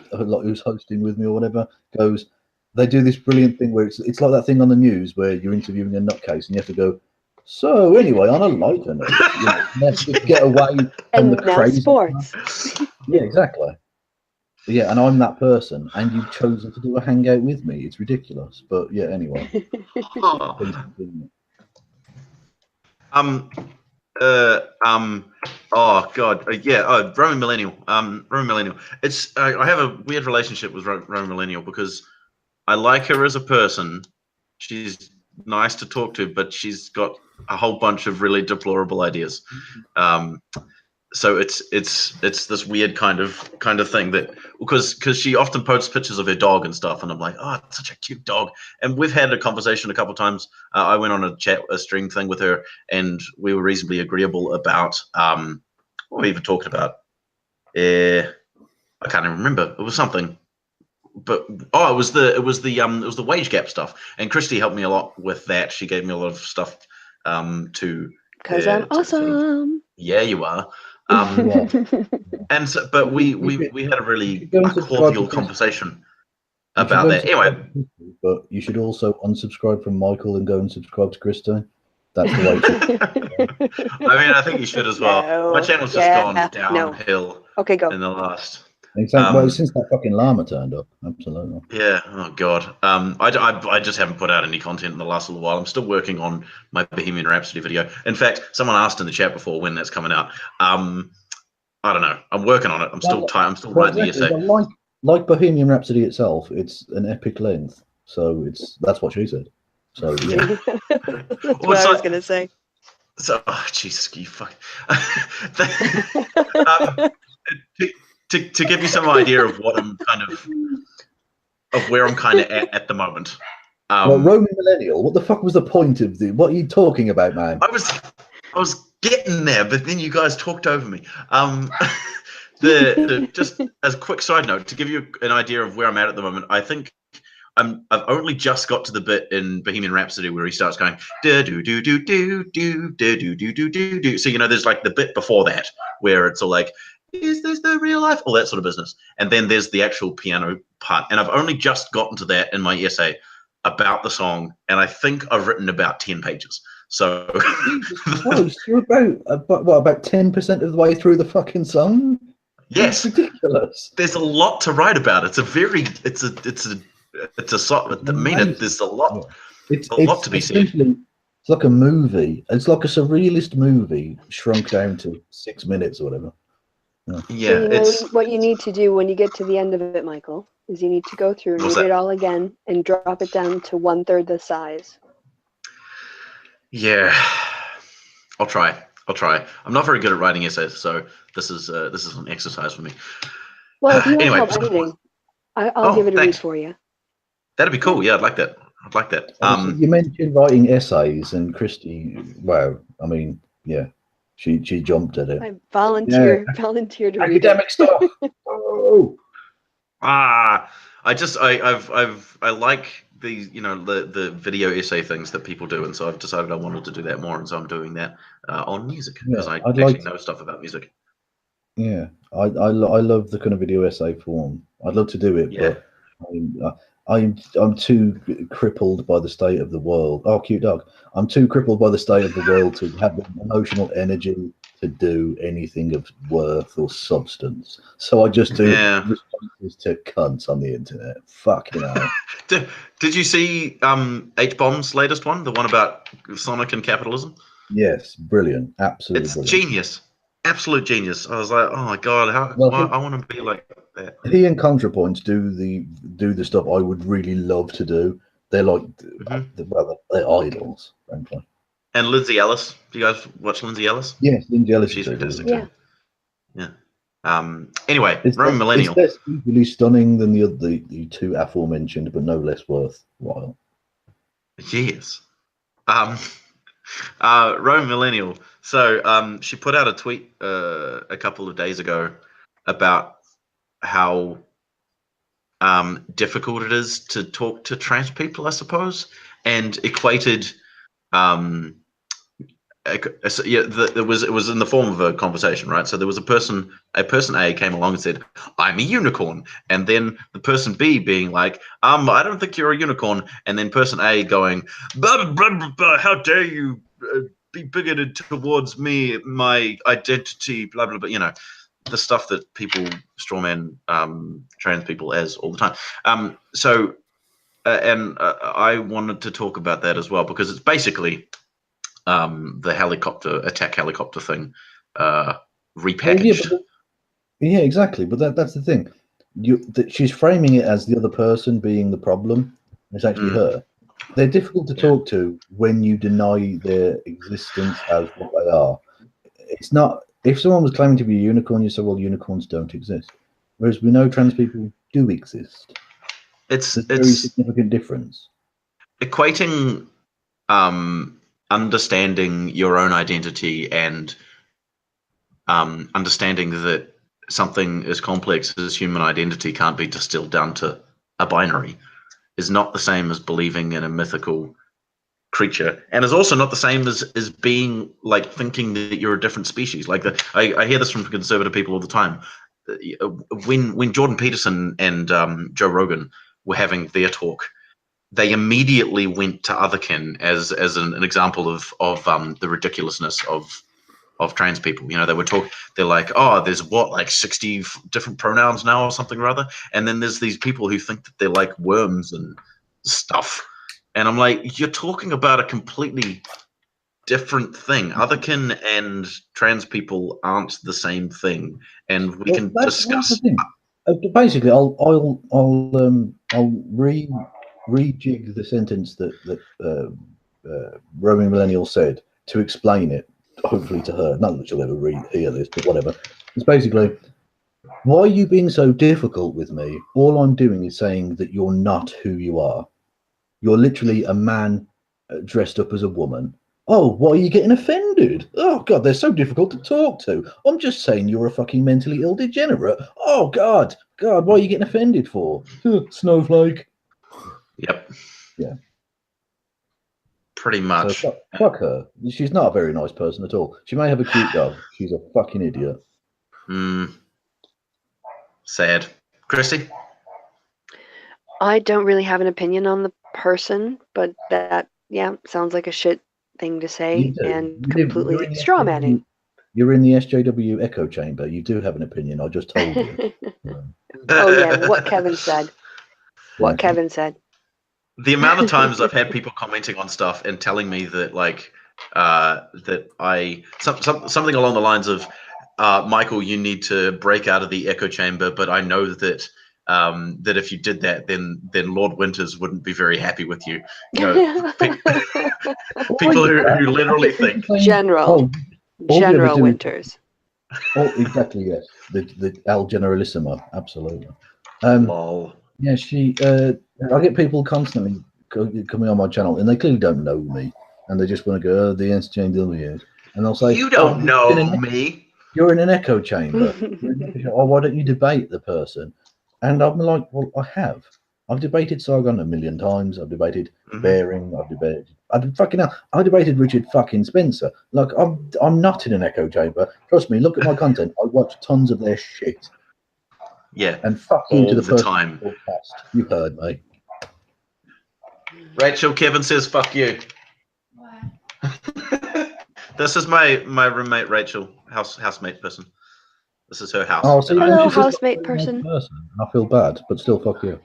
hosting with me or whatever goes. They do this brilliant thing where it's like that thing on the news where you're interviewing a nutcase and you have to go. So anyway, on a lighter note, let's just get away from the crazy.
Sports.
Yeah, exactly. Yeah, and I'm that person, and you've chosen to do a hangout with me. It's ridiculous, but yeah. Anyway, please continue.
Oh God, yeah. Roman Millennial. Roman Millennial. It's I have a weird relationship with Roman Millennial because I like her as a person. She's nice to talk to, but she's got a whole bunch of really deplorable ideas. So it's this weird kind of thing that because she often posts pictures of her dog and stuff, and I'm like, oh, it's such a cute dog. And we've had a conversation a couple of times. I went on a stream thing with her, and we were reasonably agreeable about what we even talked about. I can't even remember. It was something. But it was the wage gap stuff, and Christy helped me a lot with that. She gave me a lot of stuff to
because I'm awesome.
Yeah, you are. And so, but we had a really cordial conversation about that. Anyway,
but you should also unsubscribe from Michael and go and subscribe to Christy. That's the
way. I mean, I think you should as well. No. My channel's just gone downhill.
No. Okay, go.
In the last.
Exactly. Well, since that fucking llama turned up, absolutely.
Yeah. Oh God. I just haven't put out any content in the last little while. I'm still working on my Bohemian Rhapsody video. In fact, someone asked in the chat before when that's coming out. I don't know. I'm working on it. I'm still writing the essay.
Like Bohemian Rhapsody itself, it's an epic length. So that's what she said. So yeah.
That's what I was gonna say.
So, Jesus, you fuck. To give you some idea of what I'm where I'm kind of at the moment.
Well, Roman Millennial, what the fuck was the point of what are you talking about, man?
I was getting there, but then you guys talked over me. Just as a quick side note, to give you an idea of where I'm at the moment, I think I've only just got to the bit in Bohemian Rhapsody where he starts going do do do do do do do do do do do. So there's like the bit before that where it's all like, is this the real life? All that sort of business. And then there's the actual piano part. And I've only just gotten to that in my essay about the song. And I think I've written about 10 pages. So
Jesus Christ, you're about 10% of the way through the fucking song?
Yes.
That's ridiculous.
There's a lot to write about. There's a lot. It's a lot to be said.
It's like a movie. It's like a surrealist movie shrunk down to 6 minutes or whatever.
Yeah,
so what you need to do when you get to the end of it, Michael, is you need to go through and read it all again and drop it down to 1/3 the size.
Yeah, I'll try. I'm not very good at writing essays, so this is an exercise for me.
Well, if you want help editing, I'll give it a read for you.
That'd be cool. Yeah, I'd like that.
You mentioned writing essays, and Christy. Wow, I mean, yeah. She jumped at it.
I volunteered to read
academic stuff. Oh.
I like these, the video essay things that people do, and so I've decided I wanted to do that more, and so I'm doing that on music because I actually know stuff about music.
Yeah, I love the kind of video essay form. I'd love to do it, but I'm too crippled by the state of the world. Oh, cute dog. I'm too crippled by the state of the world to have the emotional energy to do anything of worth or substance. So I just do responses to cunts on the internet. Fucking hell.
Did you see H-Bomb's latest one, the one about Sonic and capitalism?
Yes, brilliant. Absolutely
it's
brilliant.
Genius. Absolute genius. I was like, oh my God, I want to be like that.
He and ContraPoints do the stuff I would really love to do. They're like, they're idols, frankly.
And Lindsay Ellis. Do you guys watch Lindsay Ellis?
Yes, Lindsay Ellis.
She's fantastic.
Yeah.
Anyway, Roman Millennial.
It's less equally stunning than the two aforementioned, but no less worthwhile.
Yes. Roman Millennial. So she put out a tweet a couple of days ago about how difficult it is to talk to trans people, I suppose, and equated it was in the form of a conversation, right? So there was a person A came along and said, I'm a unicorn, and then the person B being like, I don't think you're a unicorn, and then person A going, blah, blah, blah, blah, how dare you be bigoted towards me, my identity, blah blah blah, the stuff that people strawman trans people as all the time. I wanted to talk about that as well, because it's basically the attack helicopter thing repackaged.
Well, yeah, exactly. But that's the thing. She's framing it as the other person being the problem. It's actually her. They're difficult to talk to when you deny their existence as what they are. It's not. If someone was claiming to be a unicorn, you say, well, unicorns don't exist. Whereas we know trans people do exist.
It's
a very significant difference.
Equating understanding your own identity and understanding that something as complex as human identity can't be distilled down to a binary is not the same as believing in a mythical creature, and is also not the same as being like thinking that you're a different species. Like I hear this from conservative people all the time. When Jordan Peterson and Joe Rogan were having their talk, they immediately went to otherkin as an example of the ridiculousness of trans people. You know, they're like, oh, there's like 60 different pronouns now or something or other, and then there's these people who think that they're like worms and stuff. And I'm like, you're talking about a completely different thing. Otherkin and trans people aren't the same thing, and we can discuss.
That's the thing. Basically, I'll rejig the sentence that Roman Millennial said to explain it, hopefully to her. Not that she'll ever hear this, but whatever. It's basically, why are you being so difficult with me? All I'm doing is saying that you're not who you are. You're literally a man dressed up as a woman. Oh, why are you getting offended? Oh, God, they're so difficult to talk to. I'm just saying you're a fucking mentally ill degenerate. Oh, God, why are you getting offended for? Snowflake.
Yep.
Yeah.
Pretty much.
So fuck her. She's not a very nice person at all. She may have a cute dog. She's a fucking idiot.
Sad. Chrissy?
I don't really have an opinion on the person, but that, sounds like a shit thing to say and completely straw manning.
You're in the SJW echo chamber. You do have an opinion. I just told you.
Oh, yeah, what Kevin said. What Kevin said.
The amount of times I've had people commenting on stuff and telling me that, like, that something along the lines of, Michael, you need to break out of the echo chamber, but I know that that if you did that, then Lord Winters wouldn't be very happy with you. You know, people who literally think
General Winters.
Oh, exactly, yes. The El Generalissimo, absolutely. Yeah, I get people constantly coming on my channel, and they clearly don't know me, and they just want to go, the SJW, and they'll say,
you don't know me.
You're in an echo chamber. Oh, why don't you debate the person? And I'm like, well, I've debated Sargon a million times. I've debated Bering. I debated Richard fucking Spencer. Like, I'm not in an echo chamber. Trust me. Look at my content. I watch tons of their shit.
Yeah.
And fuck you to the person
time.
Podcast. You heard me.
Rachel, Kevin says fuck you. This is my roommate Rachel, housemate person. This is her house.
Oh, so
hello, housemate person.
I feel bad, but still fuck you.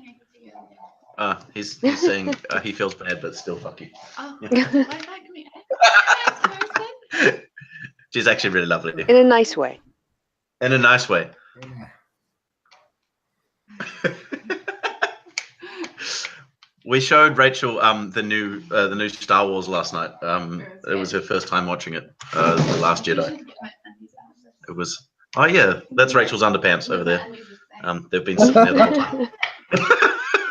He's saying he feels bad, but still fuck you.
Oh,
yeah. She's actually really lovely.
In a nice way.
In a nice way. We showed Rachel the new Star Wars last night. It was her first time watching it. The Last Jedi. It was. Oh yeah, that's Rachel's underpants over there. They've been sitting there the whole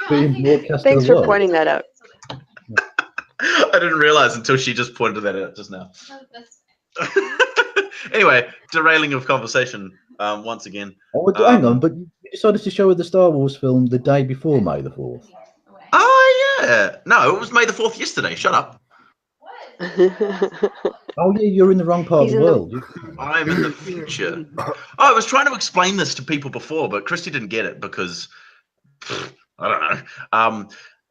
time.
Thanks for pointing that out.
I didn't realize until she just pointed that out just now. Anyway, derailing of conversation once again.
Oh, hang on, but you decided to show her the Star Wars film the day before May the 4th.
Oh yeah, no, it was May the 4th yesterday. Shut up.
Oh yeah, you're in the wrong part of the world.
I'm in the future. I was trying to explain this to people before, but Christy didn't get it because I don't know.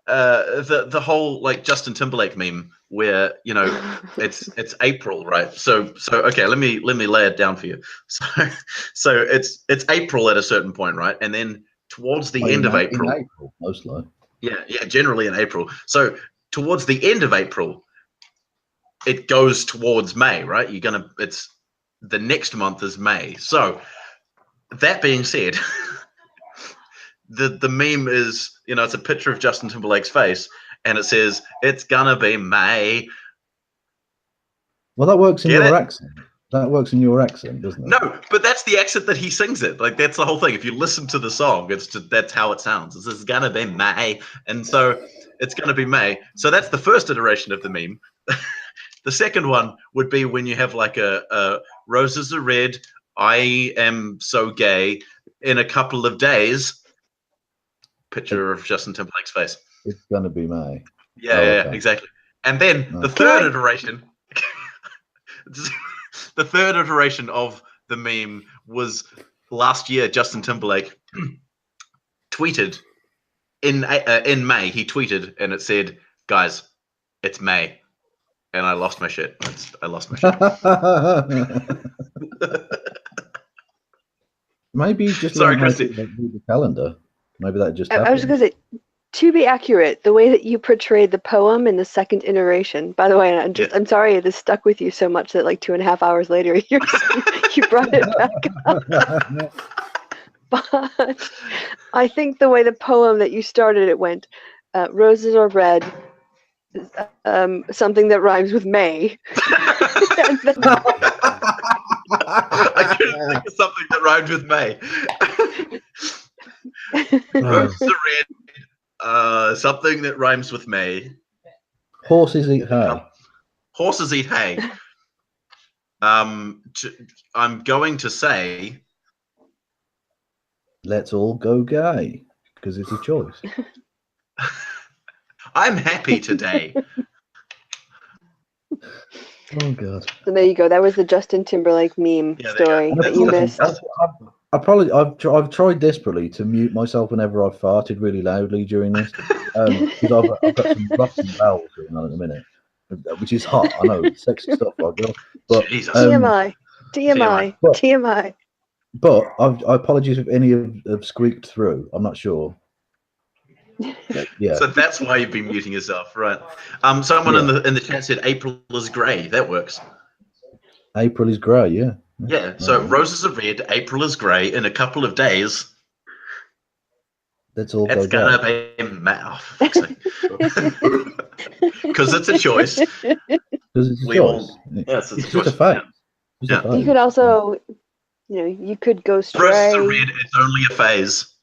the whole like Justin Timberlake meme where it's April, right? So okay, let me lay it down for you. So it's April at a certain point, right? And then towards the end of April,
most likely.
Yeah, generally in April. So towards the end of April, it goes towards May, right? It's the next month is May. So that being said, the meme is, it's a picture of Justin Timberlake's face, and it says, "It's gonna be May."
Well, that works in your accent. That works in your accent, doesn't it?
No, but that's the accent that he sings it. Like, that's the whole thing. If you listen to the song, that's how it sounds. It's gonna be May, and so it's gonna be May. So that's the first iteration of the meme. The second one would be when you have like a roses are red, I am so gay, in a couple of days. Picture of Justin Timberlake's face.
It's gonna be May.
Yeah, exactly. And then the third iteration. The third iteration of the meme was last year. Justin Timberlake tweeted in May. He tweeted and it said, "Guys, it's May," and I lost my shit. I lost my shit.
Maybe just
sorry, Christy.
Read the calendar. Maybe that just.
I was going to say, to be accurate, the way that you portrayed the poem in the second iteration. By the way, I'm sorry this stuck with you so much that like 2.5 hours later you brought it back up. But I think the way the poem that you started it went, roses are red, something that rhymes with May.
I couldn't think of something that rhymed with May. Roses are red. Something that rhymes with May.
Horses eat hay.
Horses eat hay. I'm going to say,
let's all go gay, because it's a choice.
I'm happy today.
Oh God.
So there you go. That was the Justin Timberlake meme story that you missed.
I've tried desperately to mute myself whenever I've farted really loudly during this, because I've got some ruts and bowels going on at the minute, which is hot. I know, sexy stuff, right, girl? But
TMI.
But I apologize if any have squeaked through. I'm not sure. Yeah.
So that's why you've been muting yourself, right? Someone in the chat said April is grey. That works.
April is grey, yeah.
Yeah. So roses are red. April is grey. In a couple of days,
that's all.
It's gonna be mouth. Because it's a choice.
Because it's a choice.
Yes, it's
just a fact.
Yeah.
You could also, you could go stray.
Roses are red. It's only a phase.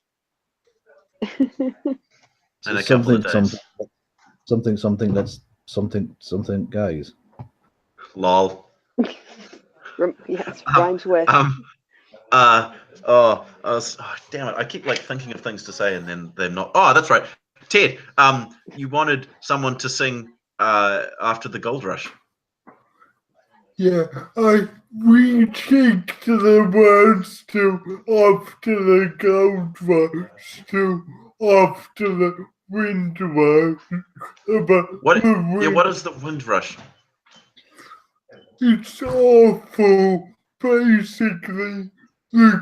And a couple of days.
Something that's something gays.
Lol.
Yes, rhymes with.
Damn it! I keep like thinking of things to say and then they're not. Oh, that's right. Ted, you wanted someone to sing after the gold rush.
Yeah, I rechecked the words to after the gold rush to after the wind rush.
What is the wind rush?
It's awful. Basically, the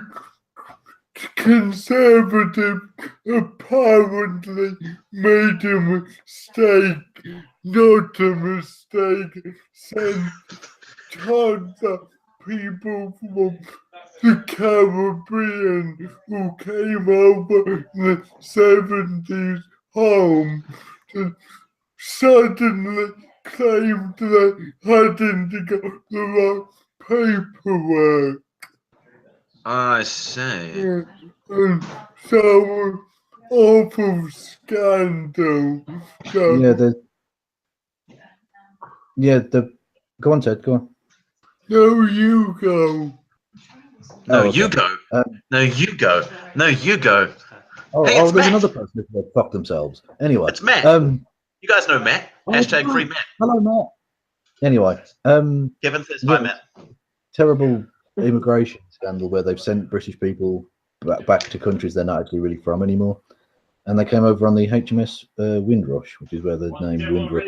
Conservative apparently made a mistake, not a mistake, sent tons of people from the Caribbean who came over in the 70s home to suddenly claimed they hadn't got the right paperwork.
I see.
And so awful scandal. So,
go on, Ted, go on.
No, you go.
No, you go. No, you go. No, you go.
Oh,
hey,
there's
Matt.
another person who fuck themselves. Anyway.
It's Matt. You guys know Matt. Hashtag free Matt.
Hello, Matt. Anyway.
Kevin says hi, Matt.
Terrible immigration scandal where they've sent British people back to countries they're not actually really from anymore. And they came over on the HMS Windrush, which is where the name Windrush.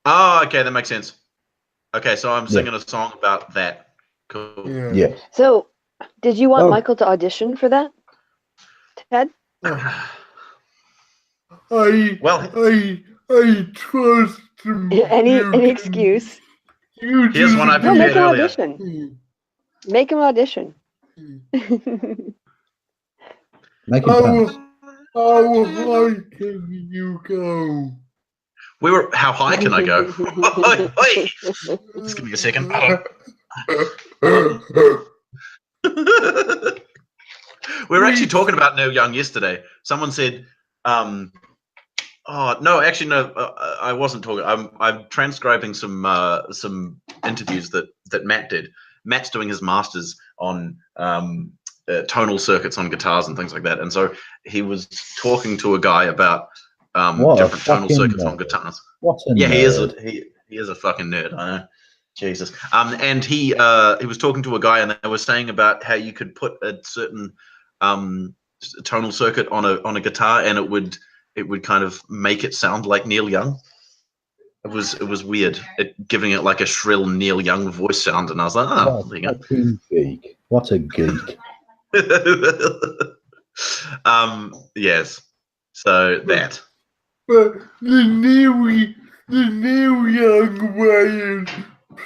Oh, okay, that makes sense. Okay, so I'm singing a song about that. Cool.
Yeah.
So, did you want Michael to audition for that, Ted?
I trust him.
Any excuse.
Here's one I
No, make
prepared
him
earlier.
audition. Make him audition.
Make him dance.
How high can you go?
How high can I go? Wait, just give me a second. We were actually talking about Neil Young yesterday. Someone said, oh no, actually no, I wasn't talking. I'm transcribing some interviews that Matt did. Matt's doing his masters on tonal circuits on guitars and things like that, and so he was talking to a guy about different tonal circuits on guitars.
He
is a fucking nerd. I know. Jesus. And he was talking to a guy, and they were saying about how you could put a certain tonal circuit on a guitar, and it would kind of make it sound like Neil Young. It was weird, giving it like a shrill Neil Young voice sound, and I was like, oh, there you go.
Geek. What a geek.
Yes. So that.
But the Neil Young way is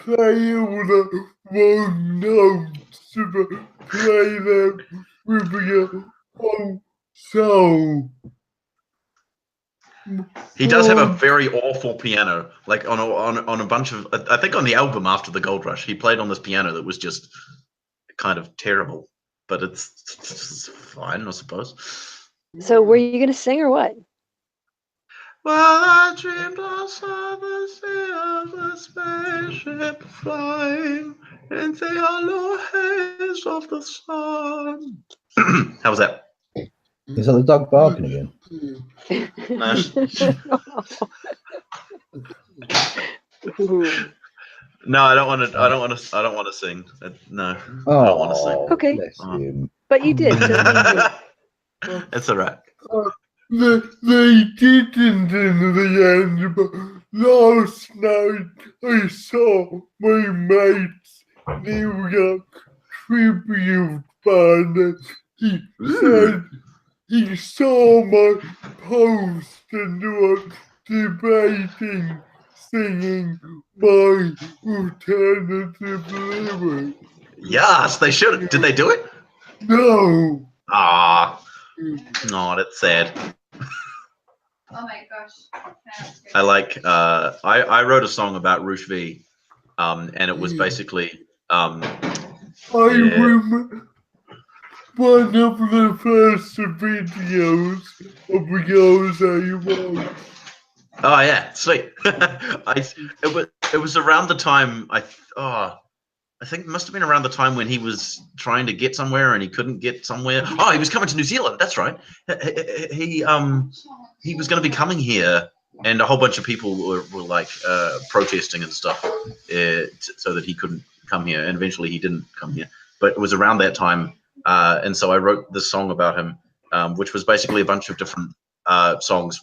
play all the wrong notes, but play them with your whole soul.
He does have a very awful piano, like on a bunch of. I think on the album after the Gold Rush, he played on this piano that was just kind of terrible, but it's fine, I suppose.
So, were you gonna sing or what?
Well, I dreamed I saw the silver spaceship flying in the yellow haze of the sun. How was that?
Is that the dog barking again?
No, I don't want to. I don't want to sing. No, I don't want to sing.
Okay, but you did. So
It's all right.
They didn't in the end, but last night I saw my mate's New York tribute band. He said he saw my post and was debating singing my alternative lyrics.
Yes, they should. Did they do it?
No.
No, that's sad.
Oh my gosh.
I like. I wrote a song about Roosh V, and it was basically.
I remember one of the first videos of yours I watched.
Oh yeah, sweet. It was around the time I think it must have been around the time when he was trying to get somewhere and he couldn't get somewhere. Oh, he was coming to New Zealand. That's right. He was going to be coming here, and a whole bunch of people were like protesting and stuff, so that he couldn't come here. And eventually, he didn't come here. But it was around that time, and so I wrote this song about him, which was basically a bunch of different songs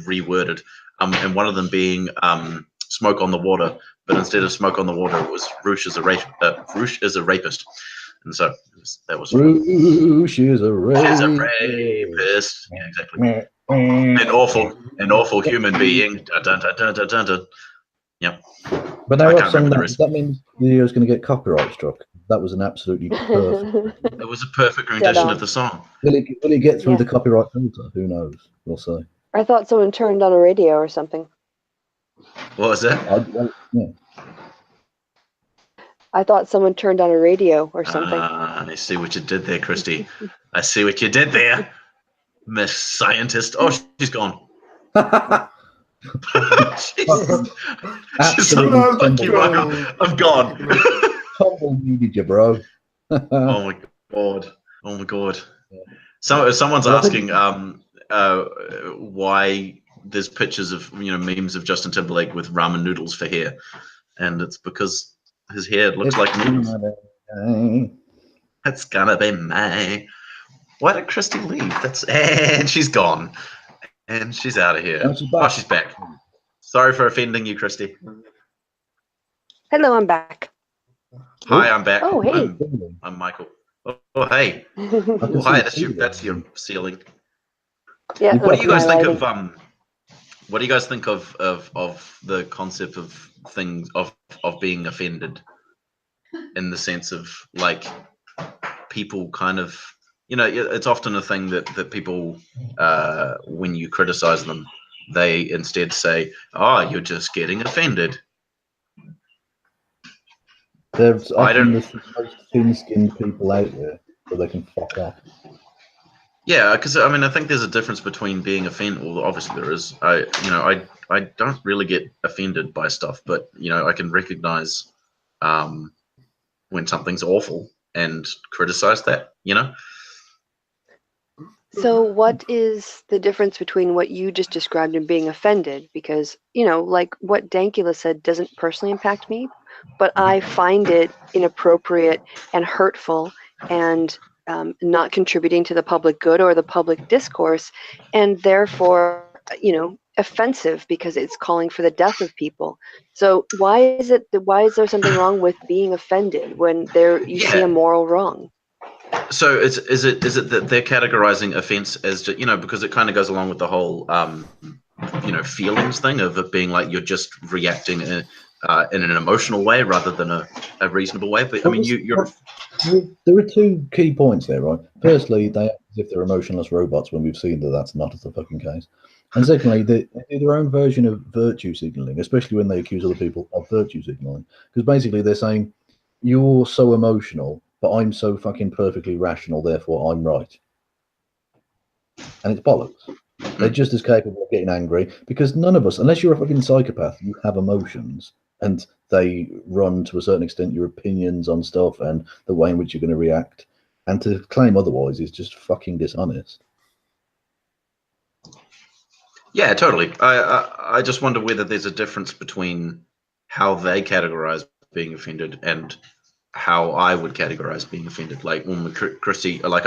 reworded, and one of them being "Smoke on the Water." But instead of "Smoke on the Water," it was "Roosh is a rapist," and so that was
Roosh is a rapist.
Yeah, exactly. An awful human being. Dun, dun, dun, dun, dun, dun, dun. Yep.
But now that means the video is going to get copyright struck. That was an absolutely perfect.
It was a perfect rendition of the song.
Will it get through the copyright filter? Who knows? We'll see.
I thought someone turned on a radio or something.
What was that?
I thought someone turned on a radio or something.
I see what you did there, Christy. I see what you did there, Miss Scientist. Oh, she's gone. she's like, fuck you, I'm gone.
Tumble needed you, bro.
Oh my god. Oh my god. So someone's asking why there's pictures of memes of Justin Timberlake with ramen noodles for hair, and it's because his hair looks like noodles. It's gonna be May. Why did Christy leave? And she's gone. And she's out of here.
Oh, she's back.
Oh, she's back. Sorry for offending you, Christy.
Hello, I'm back.
Hi, I'm back.
Oh, hey.
I'm Michael. Oh, hey. Oh, hi. That's your ceiling.
Yeah.
What do you guys think
lighting.
of What do you guys think of the concept of things of being offended, in the sense of like people kind of, you know, it's often a thing that people when you criticize them, they instead say, "Oh, you're just getting offended."
There's often the most thin-skinned people out there, so they can fuck off.
Yeah, because I mean, I think there's a difference between being offended. Well, obviously there is. I don't really get offended by stuff, but you know, I can recognize when something's awful and criticize that. You know.
So what is the difference between what you just described and being offended? Because, you know, like what Dankula said doesn't personally impact me, but I find it inappropriate and hurtful and not contributing to the public good or the public discourse, and therefore, you know, offensive because it's calling for the death of people. So why is there something wrong with being offended when you see a moral wrong?
So is it that they're categorizing offense as just, you know, because it kind of goes along with the whole you know, feelings thing of it being like you're just reacting in an emotional way rather than a reasonable way. But I mean,
there are two key points there, right? Firstly, they act as if they're emotionless robots when we've seen that that's not the fucking case. And secondly, they do their own version of virtue signaling, especially when they accuse other people of virtue signaling. Because basically they're saying, you're so emotional, but I'm so fucking perfectly rational, therefore I'm right. And it's bollocks. They're just as capable of getting angry, because none of us, unless you're a fucking psychopath, you have emotions, and they run to a certain extent your opinions on stuff and the way in which you're going to react. And to claim otherwise is just fucking dishonest.
Yeah, totally. I just wonder whether there's a difference between how they categorize being offended and how I would categorize being offended. Like when Christy, like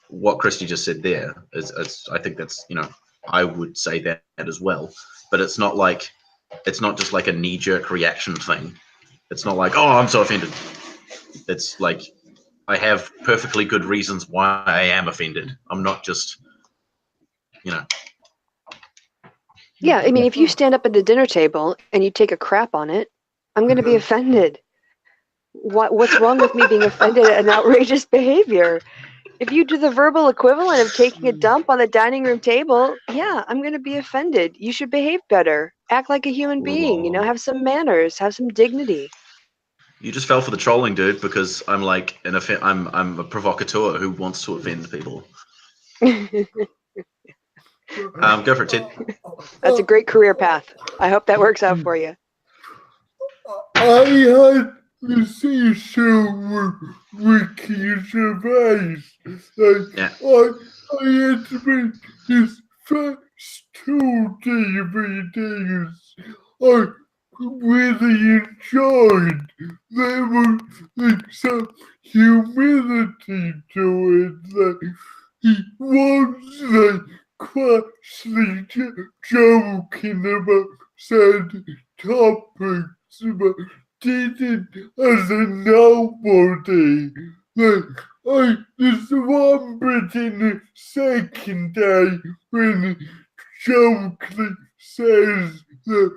what Christy just said there is I think that's, you know, I would say that as well. But it's not just like a knee-jerk reaction thing. It's not like, oh, I'm so offended. It's like I have perfectly good reasons why I am offended. I'm not just, you know.
Yeah, I mean, if you stand up at the dinner table and you take a crap on it, I'm going to be offended. What's wrong with me being offended at an outrageous behavior? If you do the verbal equivalent of taking a dump on the dining room table, yeah, I'm going to be offended. You should behave better. Act like a human being, you know, have some manners, have some dignity.
You just fell for the trolling, dude, because I'm like I'm a provocateur who wants to offend people. Go for it, Ted.
That's a great career path. I hope that works out for you.
I had this issue with Ricky Gervais. Like,
Yeah.
I had to make his first 2 DVDs. I really enjoyed. There was like some humility to it. Like, he was like quietly joking about certain topics, but did it as a nobody. Like, there's one bit in the second day when he jokingly says that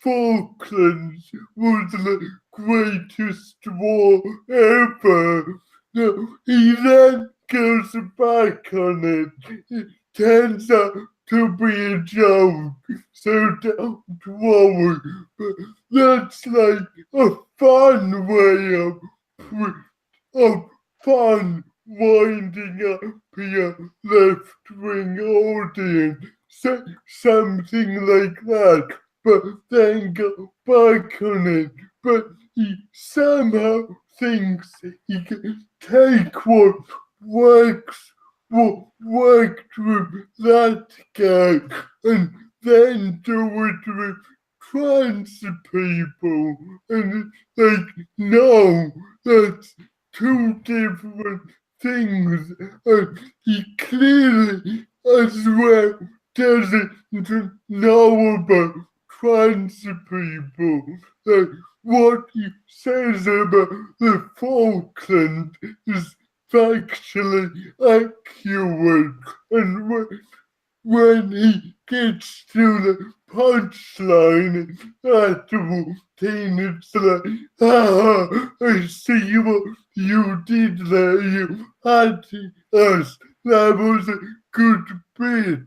Falklands was the greatest war ever. No, he then goes back on it. It turns out to be a joke, so don't worry. But that's like a fun way of fun winding up your left-wing audience. So, something like that, but then go back on it. But he somehow thinks he can take what worked with that guy and then do it with trans people. And it's like, no, that's 2 different things, and he clearly as well doesn't know about trans people. Like what he says about the Falkland is factually accurate, and when he gets to the punchline after it's like, I see what you did there, you had us, that was a good bit,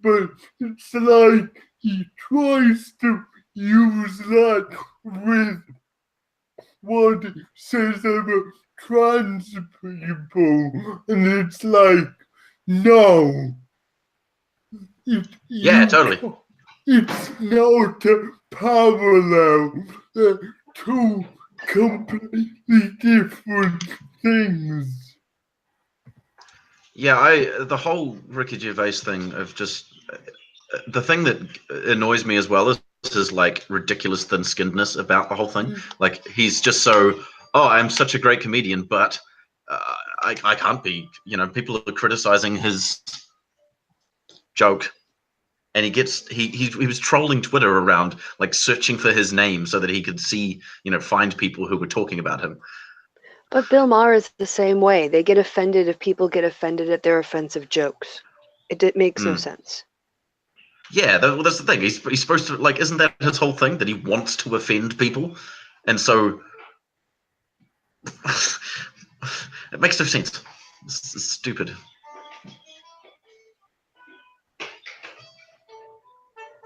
but it's like he tries to use that with what he says about trans people, and it's like, no.
Yeah, totally.
It's not a parallel. They're two completely different things.
Yeah, the whole Ricky Gervais thing of just the thing that annoys me as well is his like ridiculous thin-skinnedness about the whole thing. Like he's just so, oh, I'm such a great comedian, but I can't be. You know, people are criticizing his joke, and he was trolling Twitter around, like searching for his name so that he could see, you know, find people who were talking about him.
But Bill Maher is the same way. They get offended if people get offended at their offensive jokes. It makes no sense.
Yeah, that's the thing. He's supposed to, like, isn't that his whole thing, that he wants to offend people? And so it makes no sense. It's stupid.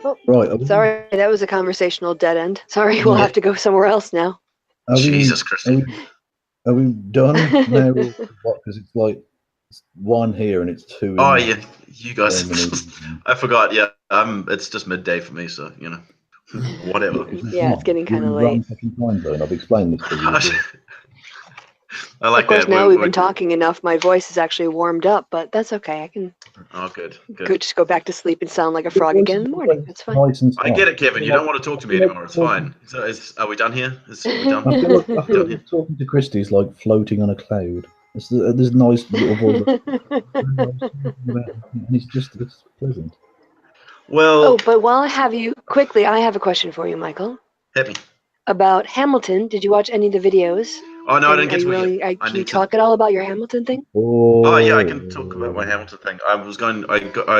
Oh,
Right.
sorry, that was a conversational dead end. Sorry, we'll have to go somewhere else now.
Jesus Christ.
Are we done now? Because it's like one here and it's two.
Oh yeah, you guys. I forgot. Yeah, it's just midday for me, so you know, whatever.
Yeah, it's getting kind of late.
I've explained this to you.
I like
of course,
that.
now we've been talking enough. My voice is actually warmed up, but that's okay. I can.
Oh, good.
Just go back to sleep and sound like a frog again in the morning. That's fine.
I get it, Kevin. You don't want to talk to me anymore. It's fine. So, are we done here? Are we done?
I feel like talking to Christy's like floating on a cloud. There's nice little voice, and it's pleasant.
Well.
Oh, but while I have you, quickly, I have a question for you, Michael.
Hit me.
About Hamilton. Did you watch any of the videos?
Oh no, I didn't get to it yet.
Can you talk at all about your Hamilton thing?
Oh yeah, I can talk about my Hamilton thing. I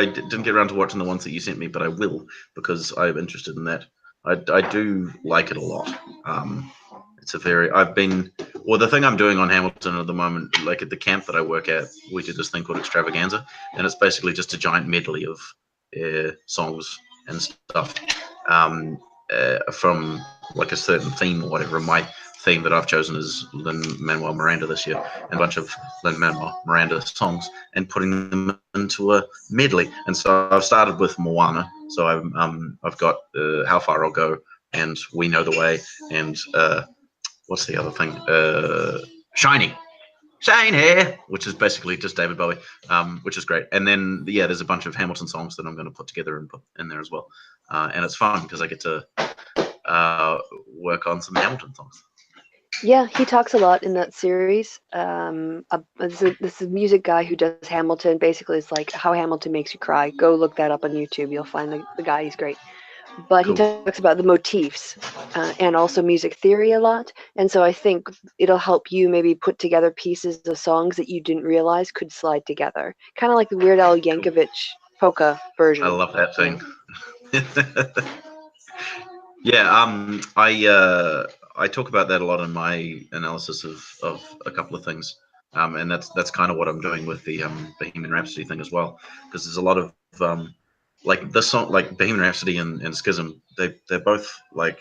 didn't get around to watching the ones that you sent me, but I will, because I'm interested in that. I do like it a lot. It's a very, the thing I'm doing on Hamilton at the moment, like at the camp that I work at, we do this thing called Extravaganza, and it's basically just a giant medley of songs and stuff from like a certain theme or whatever. My theme that I've chosen is Lin-Manuel Miranda this year, and a bunch of Lin-Manuel Miranda songs, and putting them into a medley. And so I've started with Moana. So I've got How Far I'll Go, and We Know the Way, and what's the other thing? Shiny, which is basically just David Bowie, which is great. And then there's a bunch of Hamilton songs that I'm going to put together and put in there as well. And it's fun because I get to work on some Hamilton songs.
Yeah, he talks a lot in that series. This is a music guy who does Hamilton. Basically, it's like how Hamilton makes you cry. Go look that up on YouTube. You'll find the guy. He's great. But cool. He talks about the motifs and also music theory a lot. And so I think it'll help you maybe put together pieces of songs that you didn't realize could slide together. Kind of like the Weird Al Yankovic polka version.
I love that thing. Yeah, I talk about that a lot in my analysis of a couple of things, and that's kind of what I'm doing with the Bohemian Rhapsody thing as well, because there's a lot of like this song, like Bohemian Rhapsody and Schism, they're both like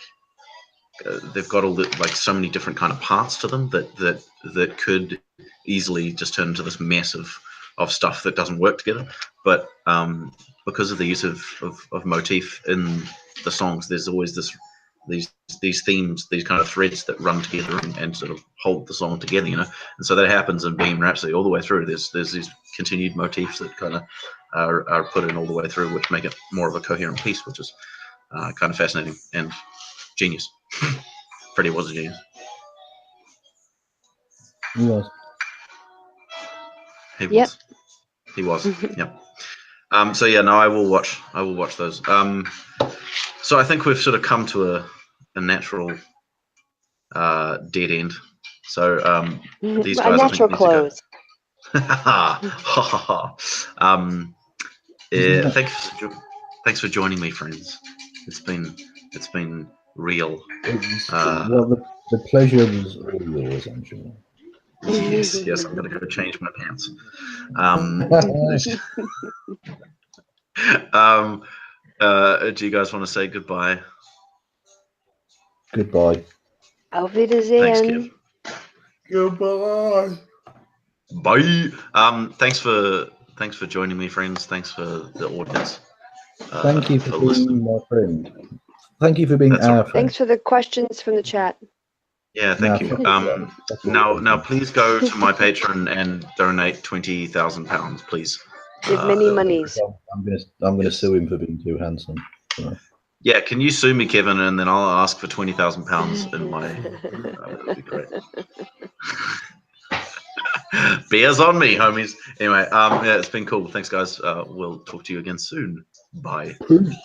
they've got all the, like so many different kind of parts to them that could easily just turn into this mess of stuff that doesn't work together, but because of the use of motif in the songs, there's always these themes, these kind of threads that run together and sort of hold the song together, you know. And so that happens in Bohemian Rhapsody all the way through. There's these continued motifs that kind of are put in all the way through, which make it more of a coherent piece, which is kind of fascinating and genius. Freddie was a genius.
He was.
He
Yep.
was. He was. Yep. So yeah, no, I will watch those. So I think we've sort of come to a natural dead end. So these
A
guys,
natural
I think,
close.
yeah, thanks for joining me, friends. It's been real.
Well, the pleasure was all yours, I'm sure.
Yes, I'm gonna go change my pants. Do you guys want to say goodbye?
Goodbye.
Auf
Thanks,
Wiedersehen.
Kev.
Goodbye.
Bye. Thanks for joining me, friends. Thanks for the audience.
Thank you for being
listening.
my friend. Thank you for being
That's all
our
right.
friend.
Thanks for the questions from the chat.
Yeah, thank you. Now, please go to my Patreon and donate £20,000, please.
Give many monies.
I'm gonna sue him for being too handsome. So.
Yeah, can you sue me, Kevin, and then I'll ask for £20,000 in my. That'd be great. Beers on me, homies. Anyway, yeah, it's been cool. Thanks, guys. We'll talk to you again soon. Bye.
Peace.